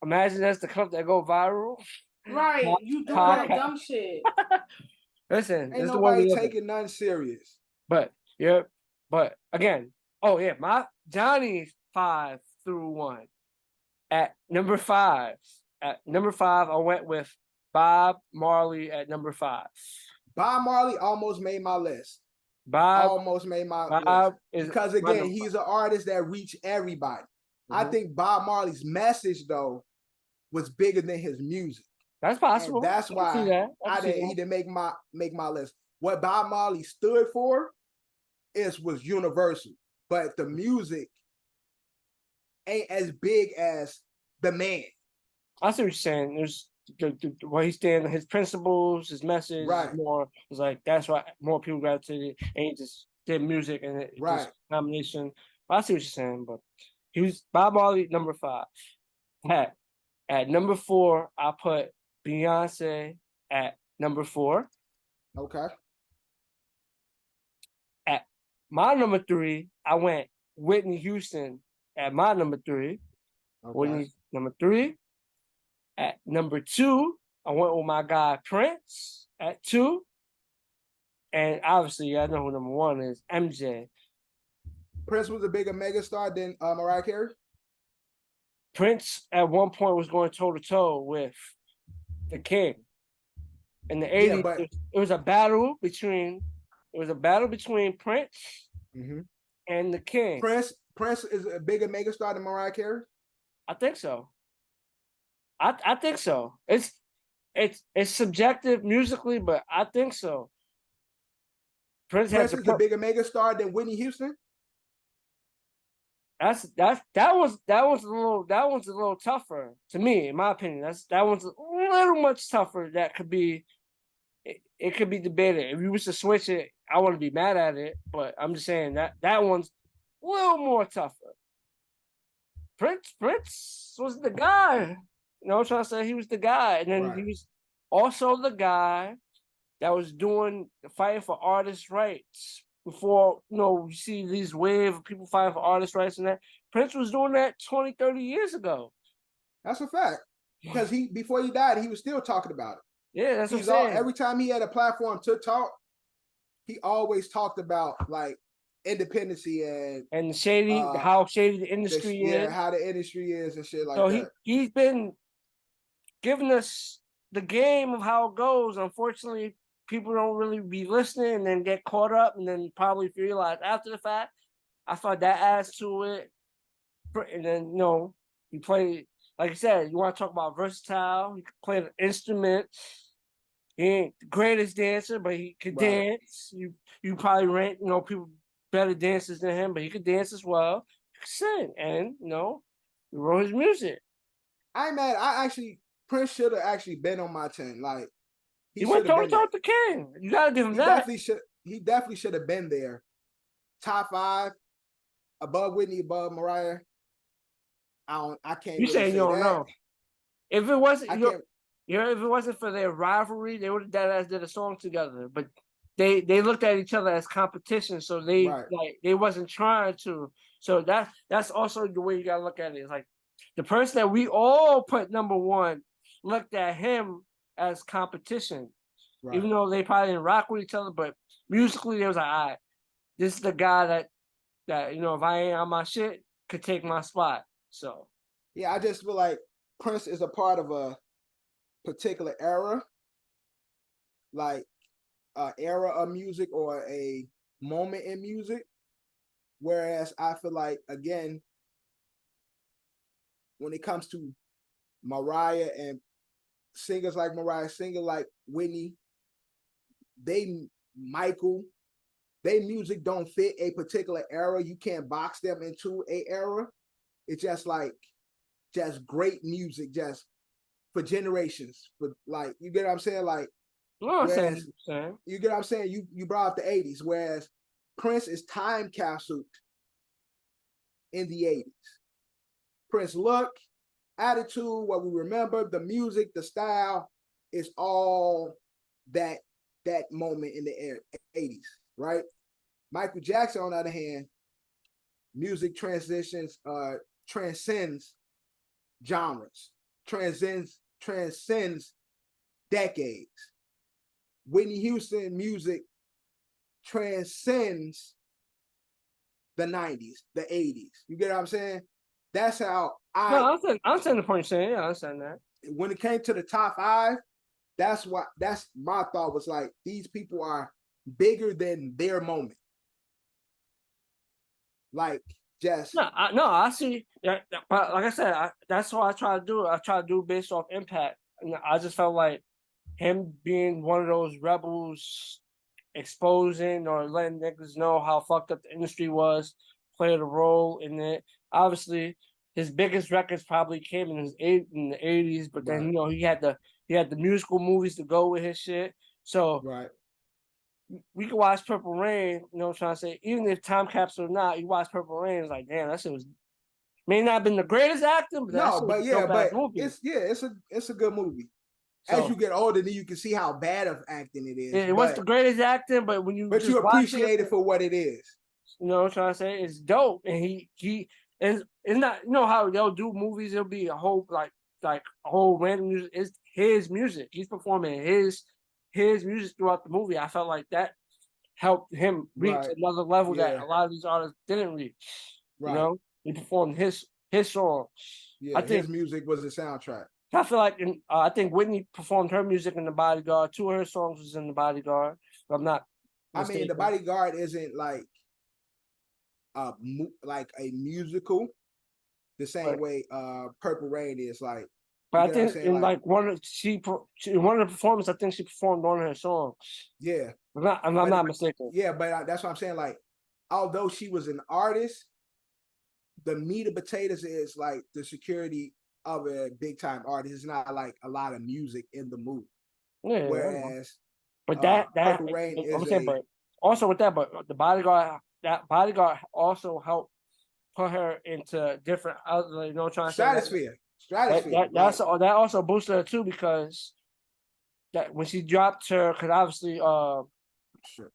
Speaker 4: imagine that's the clip that go viral.
Speaker 2: Right, you doing
Speaker 4: Podcast.
Speaker 2: that dumb shit.
Speaker 4: Listen,
Speaker 3: Ain't
Speaker 4: this is the way we
Speaker 3: nobody
Speaker 4: live.
Speaker 3: taking nothing serious.
Speaker 4: But yeah, but again, oh yeah, my Johnny's 5 through 1. At number 5, I went with Bob Marley at number 5.
Speaker 3: Bob Marley almost made my list.
Speaker 4: Bob
Speaker 3: Almost made my
Speaker 4: Bob
Speaker 3: list.
Speaker 4: is
Speaker 3: Because
Speaker 4: my
Speaker 3: again,
Speaker 4: number
Speaker 3: he's an artist that reached everybody. I
Speaker 4: Mhm.
Speaker 3: think Bob Marley's message though was bigger than his music.
Speaker 4: That's possible.
Speaker 3: And that's
Speaker 4: I can see
Speaker 3: why
Speaker 4: that. I
Speaker 3: I
Speaker 4: can see
Speaker 3: didn't. He
Speaker 4: that.
Speaker 3: didn't make my list. What Bob Marley stood for was universal, but the music ain't as big as the man.
Speaker 4: I see what you're saying. There's what he's standing, his principles, his message,
Speaker 3: Right.
Speaker 4: is more. It's like that's why more people gravitated, and he just did music and it
Speaker 3: Right.
Speaker 4: just combination. I see what you're saying, but he was Bob Marley number 5. At number 4, I put Beyonce at number 4.
Speaker 3: Okay.
Speaker 4: At my number 3, I went Whitney Houston at my number 3.
Speaker 3: Okay.
Speaker 4: Whitney number 3. At number 2, I went with my guy Prince at 2. And obviously, I know who number 1 is, MJ.
Speaker 3: Prince was a bigger megastar than Mariah Carey.
Speaker 4: Prince at one point was going toe to toe with the King. In the 80s,
Speaker 3: but-
Speaker 4: it was a battle between Prince and the King.
Speaker 3: Prince is a bigger megastar than Mariah Carey.
Speaker 4: I think so. I think so. It's subjective musically, but I think so. Prince
Speaker 3: Prince
Speaker 4: has
Speaker 3: is a bigger megastar than Whitney Houston.
Speaker 4: that one's a little tougher to me, in my opinion. That one's a little much tougher. That could be it could be debated. If you was to switch it, I wouldn't be mad at it, but I'm just saying that one's a little more tougher. Prince was the guy. You know what I'm trying to say? He was the guy. And then
Speaker 3: Right.
Speaker 4: he was also the guy that was fighting for artists' rights. Before, you see these wave of people fighting for artists' rights and that. Prince was doing that 20, 30 years ago.
Speaker 3: That's a fact. Because before he died, he was still talking about it.
Speaker 4: Yeah, that's what I'm saying.
Speaker 3: Every time he had a platform to talk, he always talked about like independency and
Speaker 4: how shady the industry is.
Speaker 3: Yeah, how the industry is and shit like
Speaker 4: So
Speaker 3: that.
Speaker 4: he's been giving us the game of how it goes. Unfortunately, people don't really be listening and then get caught up and then probably realize after the fact. I thought that adds to it. And then, you play, like I said, you want to talk about versatile. He could play an instrument. He ain't the greatest dancer, but he could dance. You probably rank, people better dancers than him, but he could dance as well. He could sing, and he wrote his music.
Speaker 3: I ain't mad. Prince should have actually been on my 10. Like
Speaker 4: he went toe to toe with the king. You gotta give him that.
Speaker 3: He definitely should have been there. Top 5, above Whitney, above Mariah. I can't.
Speaker 4: You
Speaker 3: really
Speaker 4: saying
Speaker 3: say
Speaker 4: you don't
Speaker 3: that.
Speaker 4: know? If it wasn't, if it wasn't for their rivalry, they would have did a song together. But they looked at each other as competition, so they wasn't trying to. So that's also the way you gotta look at it. It's like the person that we all put number 1 looked at him as competition, even though they probably didn't rock with each other. But musically, they was like, all right, this is the guy that if I ain't on my shit, could take my spot. So
Speaker 3: yeah, I just feel like Prince is a part of a particular era, like an era of music or a moment in music. Whereas I feel like, again, when it comes to Mariah and singers like Mariah, singers like Whitney, Michael, their music don't fit a particular era. You can't box them into a era. It's just great music, just for generations. For like, you get what I'm saying? Like, you get what I'm saying? You brought up the 80s, whereas Prince is time capsuled in the 80s. Prince look, attitude, what we remember, the music, the style, is all that moment in the 80s, right? Michael Jackson, on the other hand, music transcends genres, transcends decades. Whitney Houston music transcends the 90s, the 80s. You get what I'm saying? That's how
Speaker 4: I'm saying the point you're saying. Yeah, I understand that.
Speaker 3: When it came to the top 5, that's my thought was like, these people are bigger than their moment. Like, just
Speaker 4: I see. Yeah, but like I said, that's what I try to do. I try to do based off impact. And I just felt like him being one of those rebels, exposing or letting niggas know how fucked up the industry was, played a role in it. Obviously, his biggest records probably came in the 80s, but then he had the musical movies to go with his shit. So we could watch Purple Rain, you know what I'm trying to say? Even if time capsule or not, you watch Purple Rain, it's like, damn, that shit may not have been the greatest acting, but
Speaker 3: it's a good movie. So, as you get older, then you can see how bad of acting it is.
Speaker 4: It wasn't the greatest acting, but when you
Speaker 3: appreciate it for what it is.
Speaker 4: You know what I'm trying to say? It's dope. And he and it's not, how they'll do movies, it'll be a whole like a whole random music. It's his music. He's performing his music throughout the movie. I felt like that helped him reach another level that a lot of these artists didn't reach. He performed his song.
Speaker 3: Yeah, I think his music was the soundtrack.
Speaker 4: I feel like I think Whitney performed her music in The Bodyguard. 2 of her songs was in The Bodyguard. But I'm not mistaken.
Speaker 3: I mean, The Bodyguard isn't like a musical the same way Purple Rain is. Like,
Speaker 4: but I think in one of the performances, I think she performed one of her songs.
Speaker 3: Yeah,
Speaker 4: I'm not mistaken.
Speaker 3: Yeah, but that's what I'm saying. Like, although she was an artist, the meat and potatoes is like the security of a big time artist. It's not like a lot of music in the movie.
Speaker 4: Yeah,
Speaker 3: whereas,
Speaker 4: but that
Speaker 3: Purple Rain
Speaker 4: but also with that, but The Bodyguard, that Bodyguard also helped put her into different, trying to
Speaker 3: stratosphere.
Speaker 4: That also boosted her too, because that when she dropped her, because obviously
Speaker 3: Shit.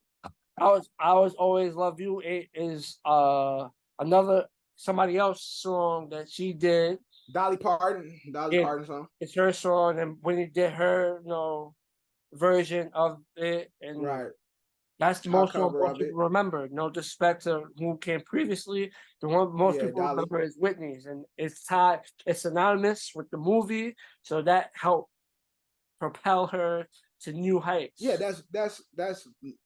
Speaker 4: I was always love you. It is another somebody else song that she did.
Speaker 3: Dolly Parton song.
Speaker 4: It's her song, and when he did her, version of it, and
Speaker 3: Right.
Speaker 4: that's the
Speaker 3: Her
Speaker 4: most one
Speaker 3: cover
Speaker 4: most
Speaker 3: of it.
Speaker 4: people remember. No disrespect to who came previously, the one most
Speaker 3: Yeah,
Speaker 4: people
Speaker 3: Dolly.
Speaker 4: remember is Whitney's, and it's tied. It's synonymous with the movie, so that helped propel her to new heights.
Speaker 3: Yeah, that's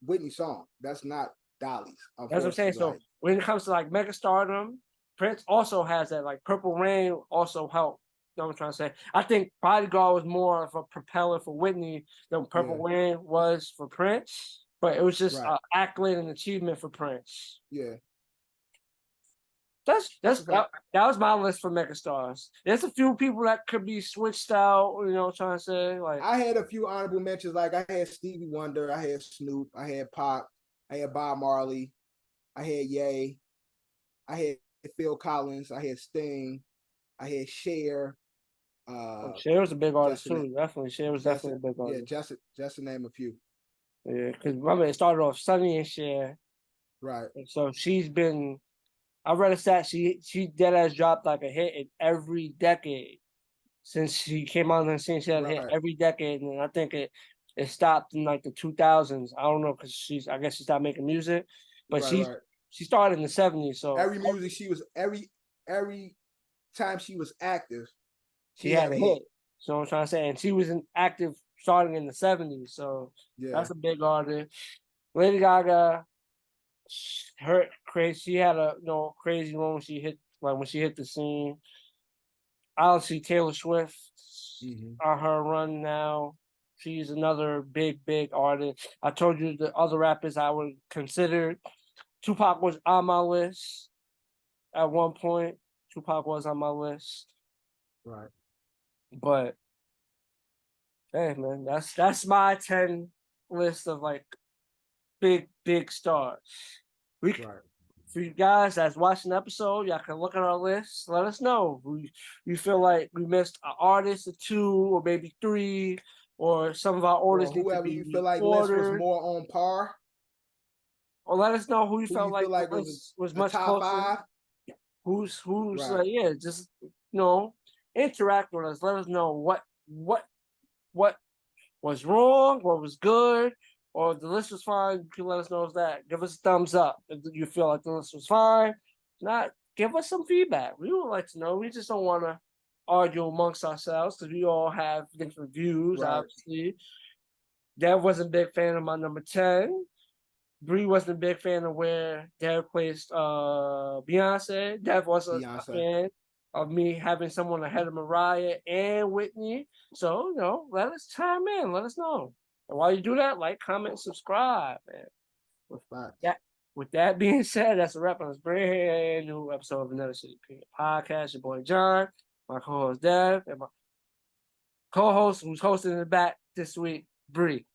Speaker 3: Whitney's song. That's not Dolly's.
Speaker 4: That's what I'm saying. So
Speaker 3: Like,
Speaker 4: when it comes to like mega stardom, Prince also has that. Like Purple Rain also helped. You know what I'm trying to say? I think Bodyguard was more of a propeller for Whitney than Purple Rain was for Prince. But it was just
Speaker 3: right.
Speaker 4: accolade and achievement for Prince.
Speaker 3: Yeah.
Speaker 4: That was my list for megastars. There's a few people that could be switched out. You know what I'm trying to say? Like
Speaker 3: I had a few honorable mentions. Like I had Stevie Wonder, I had Snoop, I had Pop, I had Bob Marley, I had Ye, I had Phil Collins, I had Sting, I had Cher.
Speaker 4: Cher was a big artist
Speaker 3: Justin,
Speaker 4: too. Definitely, Cher was definitely a big artist.
Speaker 3: Yeah, just to name a few.
Speaker 4: Yeah, because remember it started off Sonny and Cher.
Speaker 3: Right.
Speaker 4: And so she's been. I read a stat. She dead ass dropped like a hit in every decade since she came on the scene. She had a hit every decade, and I think it stopped in like the 2000s. I don't know because I guess she stopped making music, but she started in the 70s. So
Speaker 3: every time she was active,
Speaker 4: she had a hit. So I'm trying to say, and she was active starting in the 70s. So that's a big artist. Lady Gaga, her crazy. She had a crazy one when she hit the scene. Obviously, Taylor Swift on her run now. She's another big artist. I told you the other rappers I would consider. Tupac was on my list at one point. Tupac was on my list.
Speaker 3: Right.
Speaker 4: But hey man, that's my 10 list of like big stars. For you guys that's watching the episode, y'all can look at our list. Let us know. We feel like we missed an artist or two, or maybe three, or some of our orders need to be
Speaker 3: you feel like list was more on par.
Speaker 4: Or let us know who you felt like was much
Speaker 3: top
Speaker 4: closer.
Speaker 3: 5.
Speaker 4: Who's just interact with us. Let us know what was wrong, what was good, or if the list was fine. You can let us know that. Give us a thumbs up if you feel like the list was fine. Not give us some feedback. We would like to know. We just don't want to argue amongst ourselves because we all have different views. Obviously, Dev wasn't a big fan of my number 10. Bree wasn't a big fan of where Dev placed Beyonce. Dev wasn't a fan of me having someone ahead of Mariah and Whitney. So, let us chime in. Let us know. And while you do that, like, comment, subscribe, man. With that being said, that's a wrap on this brand new episode of Another City Podcast. Your boy John, my co-host Dev, and my co-host who's hosting in the back this week, Bree.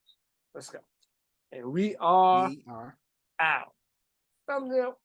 Speaker 4: Let's go. And we are out. Thumbnail.